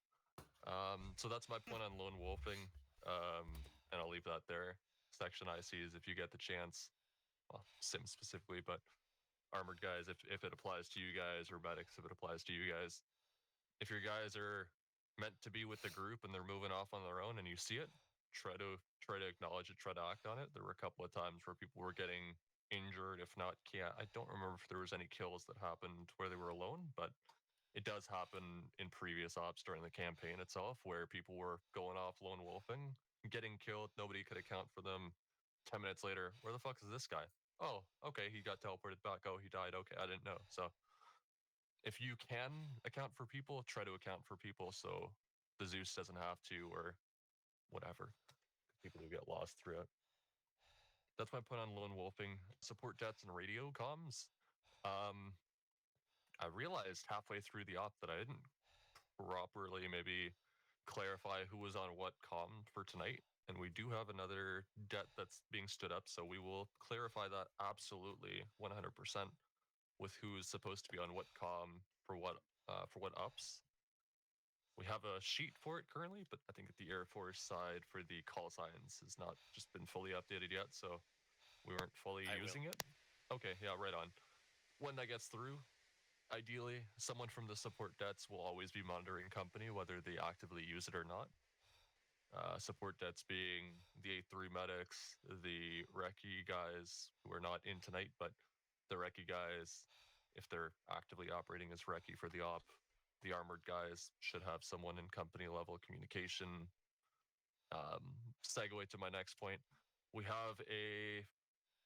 So that's my point on lone wolfing. And I'll leave that there. Section ICs, if you get the chance, well, Sim specifically, but armored guys, if it applies to you guys, or medics, if it applies to you guys, if your guys are meant to be with the group and they're moving off on their own and you see it, try to acknowledge it, try to act on it. There were a couple of times where people were getting injured, if not, I don't remember if there was any kills that happened where they were alone, but it does happen in previous ops during the campaign itself, where people were going off lone wolfing, getting killed. Nobody could account for them. 10 minutes later, where the fuck is this guy? Oh, okay, he got teleported back. Oh, he died. Okay, I didn't know. So if you can account for people, try to account for people so the Zeus doesn't have to, or whatever. People who get lost through it. That's my point on lone wolfing. Support jets and radio comms. I realized halfway through the op that I didn't properly maybe clarify who was on what comm for tonight. And we do have another debt that's being stood up, so we will clarify that absolutely 100% with who's supposed to be on what comm for what ups. We have a sheet for it currently, but I think at the Air Force side for the call signs has not just been fully updated yet, so we weren't fully using it. Okay, yeah, right on. When that gets through, ideally, someone from the support debts will always be monitoring company, whether they actively use it or not. Support debts being the 8-3 medics, the recce guys who are not in tonight, but the recce guys, if they're actively operating as recce for the op, the armored guys should have someone in company level communication. Segue to my next point. We have a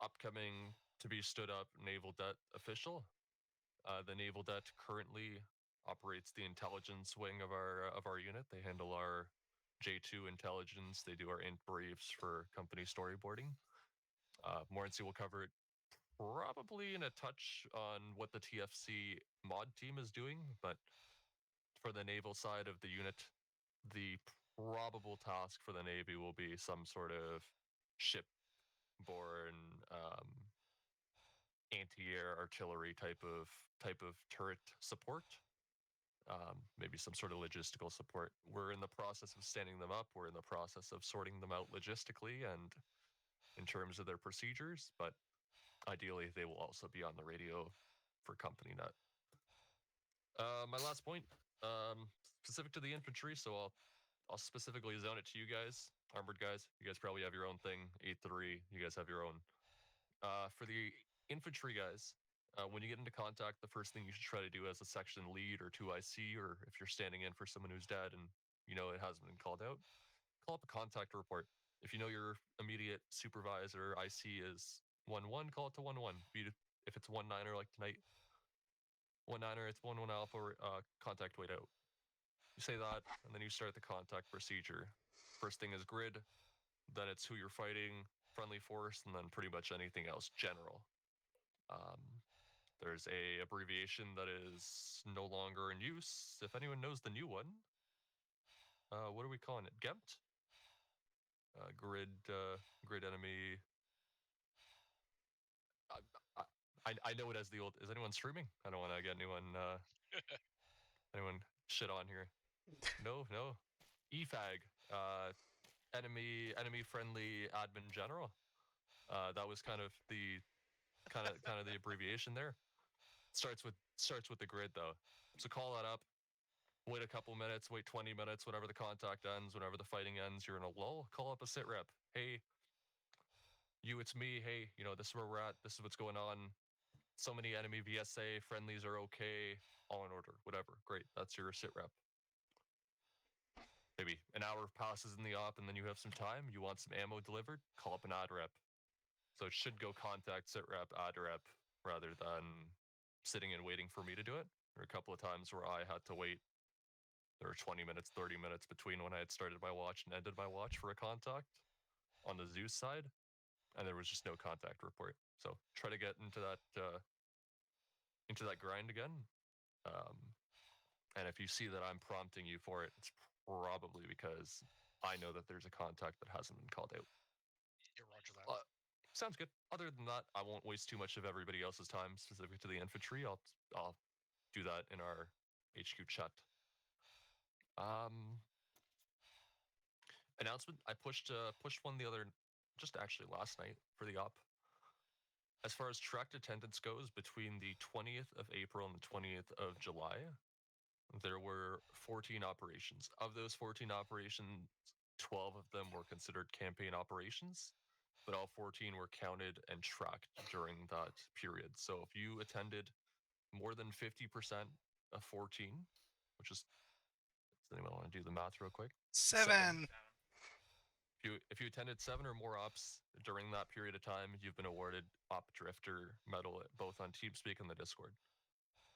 upcoming to be stood up naval debt official. The naval debt currently operates the intelligence wing of our unit. They handle our J2 intelligence. They do our int briefs for company storyboarding. Morency will cover it probably in a touch on what the TFC mod team is doing, but for the naval side of the unit, the probable task for the Navy will be some sort of ship-borne anti-air artillery type of turret support. Maybe some sort of logistical support. We're in the process of standing them up. We're in the process of sorting them out logistically and in terms of their procedures, but ideally they will also be on the radio for company net. My last point, specific to the infantry, so I'll specifically zone it to you guys, armored guys. You guys probably have your own thing, 8-3, you guys have your own. For the infantry guys, when you get into contact, the first thing you should try to do as a section lead or 2IC, or if you're standing in for someone who's dead and you know it hasn't been called out, call up a contact report. If you know your immediate supervisor IC is 1-1, call it to 1-1. If it's 1-9er like tonight, 1-9er, it's 1-1 alpha, contact wait out. You say that, and then you start the contact procedure. First thing is grid, then it's who you're fighting, friendly force, and then pretty much anything else general. There's a abbreviation that is no longer in use. If anyone knows the new one, what are we calling it? GEMT? Grid enemy. I know it as the old. Is anyone streaming? I don't want to get anyone shit on here. No. EFAG. Enemy friendly admin general. That was kind of the abbreviation there. Starts with the grid though. So call that up. Wait a couple minutes. Wait 20 minutes. Whenever the contact ends. Whenever the fighting ends. You're in a lull. Call up a sit rep. Hey, it's me. Hey, this is where we're at. This is what's going on. So many enemy VSA friendlies are okay. All in order. Whatever. Great. That's your sit rep. Maybe an hour passes in the op, and then you have some time. You want some ammo delivered. Call up an ad rep. So it should go contact, sit rep, ad rep, rather than sitting and waiting for me to do it. There are a couple of times where I had to wait. There were 20 minutes, 30 minutes between when I had started my watch and ended my watch for a contact on the Zeus side, and there was just no contact report. So try to get into that grind again. And if you see that I'm prompting you for it, it's probably because I know that there's a contact that hasn't been called out. Yeah, roger that. Sounds good. Other than that, I won't waste too much of everybody else's time specific to the infantry. I'll do that in our HQ chat. Announcement. I pushed one just actually last night for the op. As far as tracked attendance goes, between the 20th of April and the 20th of July, there were 14 operations. Of those 14 operations, 12 of them were considered campaign operations, but all 14 were counted and tracked during that period. So if you attended more than 50% of 14, which is, does anyone want to do the math real quick? 7. If you attended 7 or more ops during that period of time, you've been awarded Op Drifter medal both on TeamSpeak and the Discord.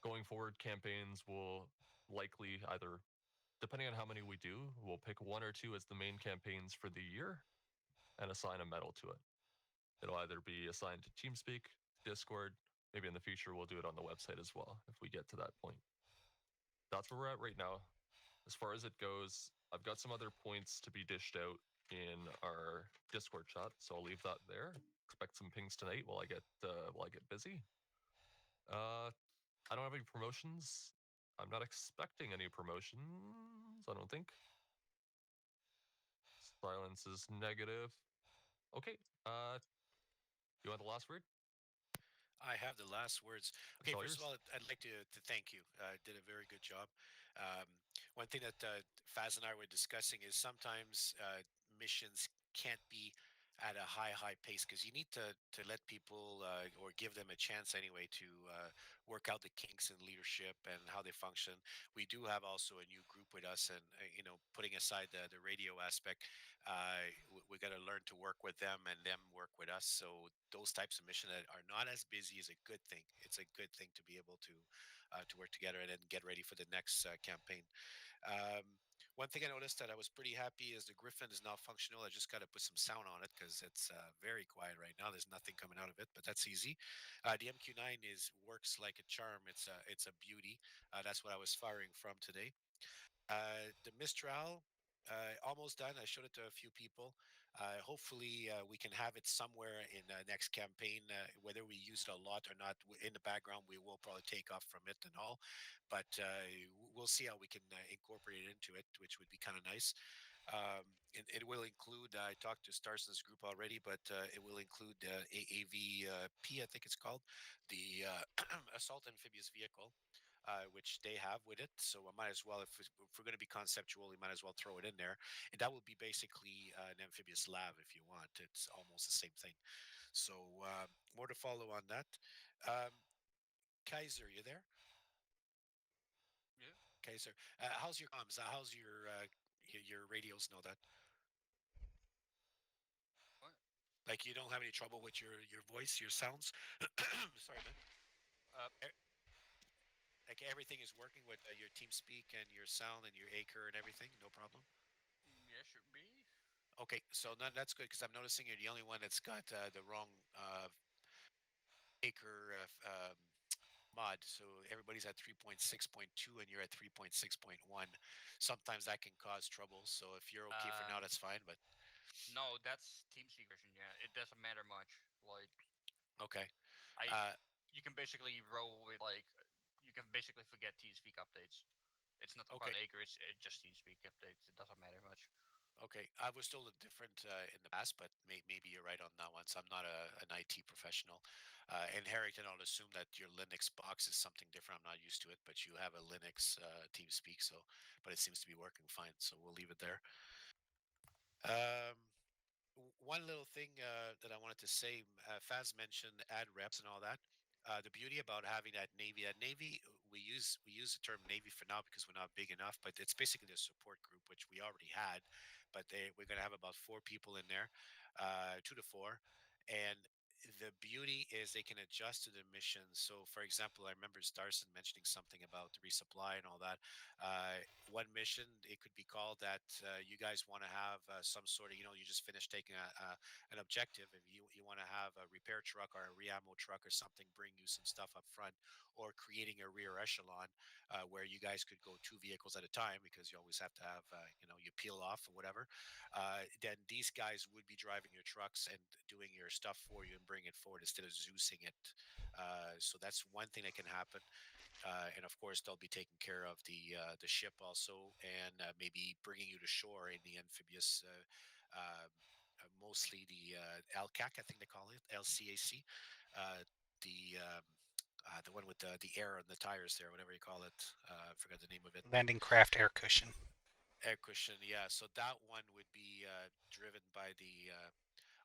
Going forward, campaigns will likely either, depending on how many we do, we'll pick 1 or 2 as the main campaigns for the year and assign a medal to it. It'll either be assigned to TeamSpeak, Discord, maybe in the future we'll do it on the website as well if we get to that point. That's where we're at right now. As far as it goes, I've got some other points to be dished out in our Discord chat, so I'll leave that there. Expect some pings tonight while I get busy. I don't have any promotions. I'm not expecting any promotions, I don't think. Silence is negative. Okay. You want the last word? I have the last words. Okay, first of all, I'd like to thank you. Did a very good job. One thing that Faz and I were discussing is sometimes missions can't be at a high pace because you need to let people or give them a chance anyway to work out the kinks in leadership and how they function. We do have also a new group with us, and putting aside the radio aspect, we got to learn to work with them and them work with us. So those types of missions that are not as busy is a good thing. It's a good thing to be able to work together and then get ready for the next campaign. One thing I noticed that I was pretty happy is the Griffin is now functional. I just got to put some sound on it because it's very quiet right now. There's nothing coming out of it, but that's easy. The MQ9 works like a charm. It's a beauty. That's what I was firing from today. The Mistral, almost done. I showed it to a few people. Hopefully, we can have it somewhere in the next campaign. Whether we use it a lot or not, in the background, we will probably take off from it and all. But we'll see how we can incorporate it into it, which would be kind of nice. It will include, I talked to Starson's group already, but it will include AAVP, I think it's called, the assault amphibious vehicle, which they have with it. So I might as well, if we're going to be conceptual, we might as well throw it in there. And that will be basically an amphibious lav if you want. It's almost the same thing. So more to follow on that. Kaiser, you there? Yeah. Kaiser, how's your comms? How's your radios? Know that? What? Like you don't have any trouble with your voice, your sounds? Sorry, man. Like everything is working with your TeamSpeak and your sound and your Acre and everything, no problem. Yeah, should be. Okay, so that's good because I'm noticing you're the only one that's got the wrong Acre mod. So everybody's at 3.6.2 and you're at 3.6.1. Sometimes that can cause trouble. So if you're okay for now, that's fine. But no, that's TeamSpeak version. Yeah, it doesn't matter much. Like, okay, you can basically roll with you can basically forget TeamSpeak updates. It's not about Acre. It's just TeamSpeak updates. It doesn't matter much. Okay, I was told it different in the past, but maybe you're right on that one. So I'm not an IT professional. In Harrington, I'll assume that your Linux box is something different. I'm not used to it, but you have a Linux TeamSpeak, so but it seems to be working fine. So we'll leave it there. One little thing that I wanted to say, Faz mentioned ad reps and all that. The beauty about having that Navy, we use the term Navy for now because we're not big enough, but it's basically the support group, which we already had, but we're going to have about 4 people in there, 2 to 4, and the beauty is they can adjust to the mission. So, for example, I remember Starson mentioning something about the resupply and all that. One mission, it could be called that you guys want to have some sort of, you just finished taking an objective, and you want to have a repair truck or a re-ammo truck or something bring you some stuff up front, or creating a rear echelon where you guys could go 2 vehicles at a time because you always have to have, you peel off or whatever. Then these guys would be driving your trucks and doing your stuff for you and bring it forward instead of Zeusing it. So that's one thing that can happen. And of course, they'll be taking care of the ship also, and maybe bringing you to shore in the amphibious, mostly the LCAC, I think they call it, LCAC, the the one with the air on the tires there, whatever you call it. I forgot the name of it. Landing craft air cushion. Air cushion, yeah. So that one would be driven by the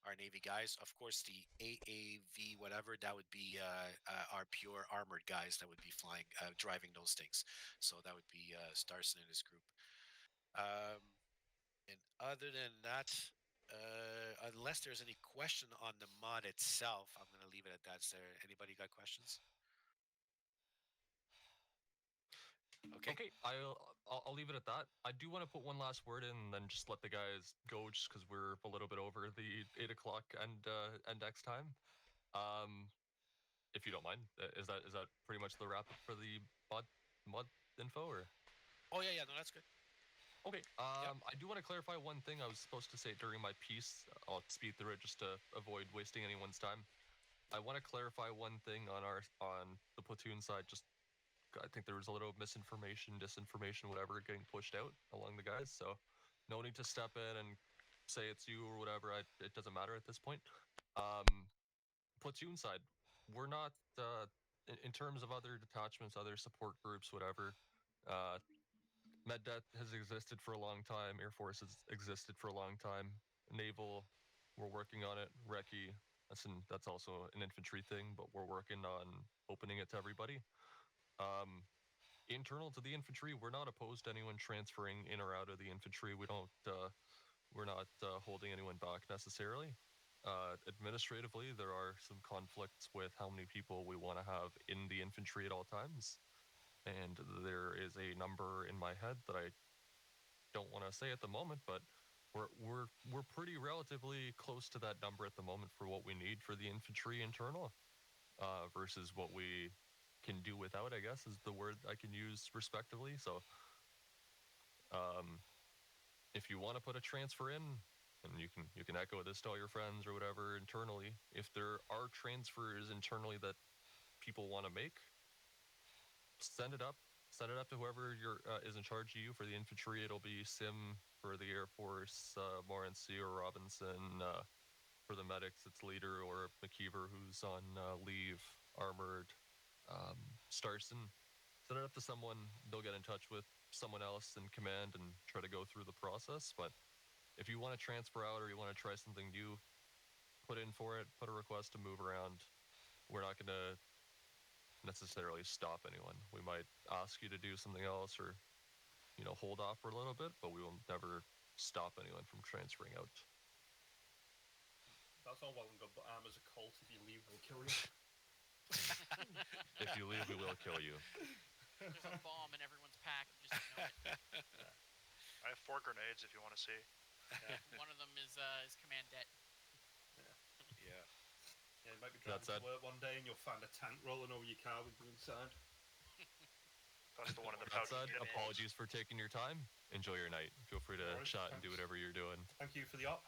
our Navy guys. Of course, the AAV whatever, that would be our pure armored guys that would be flying, driving those things. So that would be Starson and his group. And other than that, unless there's any question on the mod itself, I'm going to leave it at that. Is there anybody got questions? Okay, I'll leave it at that. I do want to put one last word in, and then just let the guys go, just because we're a little bit over the 8 o'clock and X time. If you don't mind, is that pretty much the wrap up for the mod info, or? Oh yeah, no, that's good. Okay. I do want to clarify one thing I was supposed to say during my piece. I'll speed through it just to avoid wasting anyone's time. I want to clarify one thing on the platoon side. Just I think there was a little misinformation, disinformation, whatever, getting pushed out along the guys. So no need to step in and say it's you or whatever. It doesn't matter at this point. Platoon side, we're not in terms of other detachments, other support groups, whatever. MedDet has existed for a long time. Air Force has existed for a long time. Naval, we're working on it. Recce, that's also an infantry thing, but we're working on opening it to everybody. Internal to the infantry, we're not opposed to anyone transferring in or out of the infantry. We're not holding anyone back necessarily. Administratively, there are some conflicts with how many people we want to have in the infantry at all times, and there is a number in my head that I don't want to say at the moment, but we're pretty relatively close to that number at the moment for what we need for the infantry internal, versus what we can do without, I guess is the word I can use respectively. So if you want to put a transfer in, and you can echo this to all your friends or whatever internally, if there are transfers internally that people want to make, send it up to whoever is in charge of you. For the infantry, it'll be Sim. For the Air Force, Morency or Robinson. For the medics, it's Leader or McKeever, who's on leave. Armored, Starson. Send it up to someone. They'll get in touch with someone else in command and try to go through the process. But if you want to transfer out or you want to try something new, put in for it. Put a request to move around. We're not going to necessarily stop anyone. We might ask you to do something else or, hold off for a little bit, but we will never stop anyone from transferring out. That's all well and good, but ARMA's a cult. If you leave, we'll kill you. If you leave, we will kill you. There's a bomb in everyone's pack. You just know it. Yeah. I have 4 grenades if you want to see. Yeah. One of them is command det. Yeah. Yeah, you might be driving to work one day and you'll find a tank rolling over your car with you inside. That's the one in the pouch. That said, apologies for taking your time. Enjoy your night. Feel free to chat and do whatever you're doing. Thank you for the op.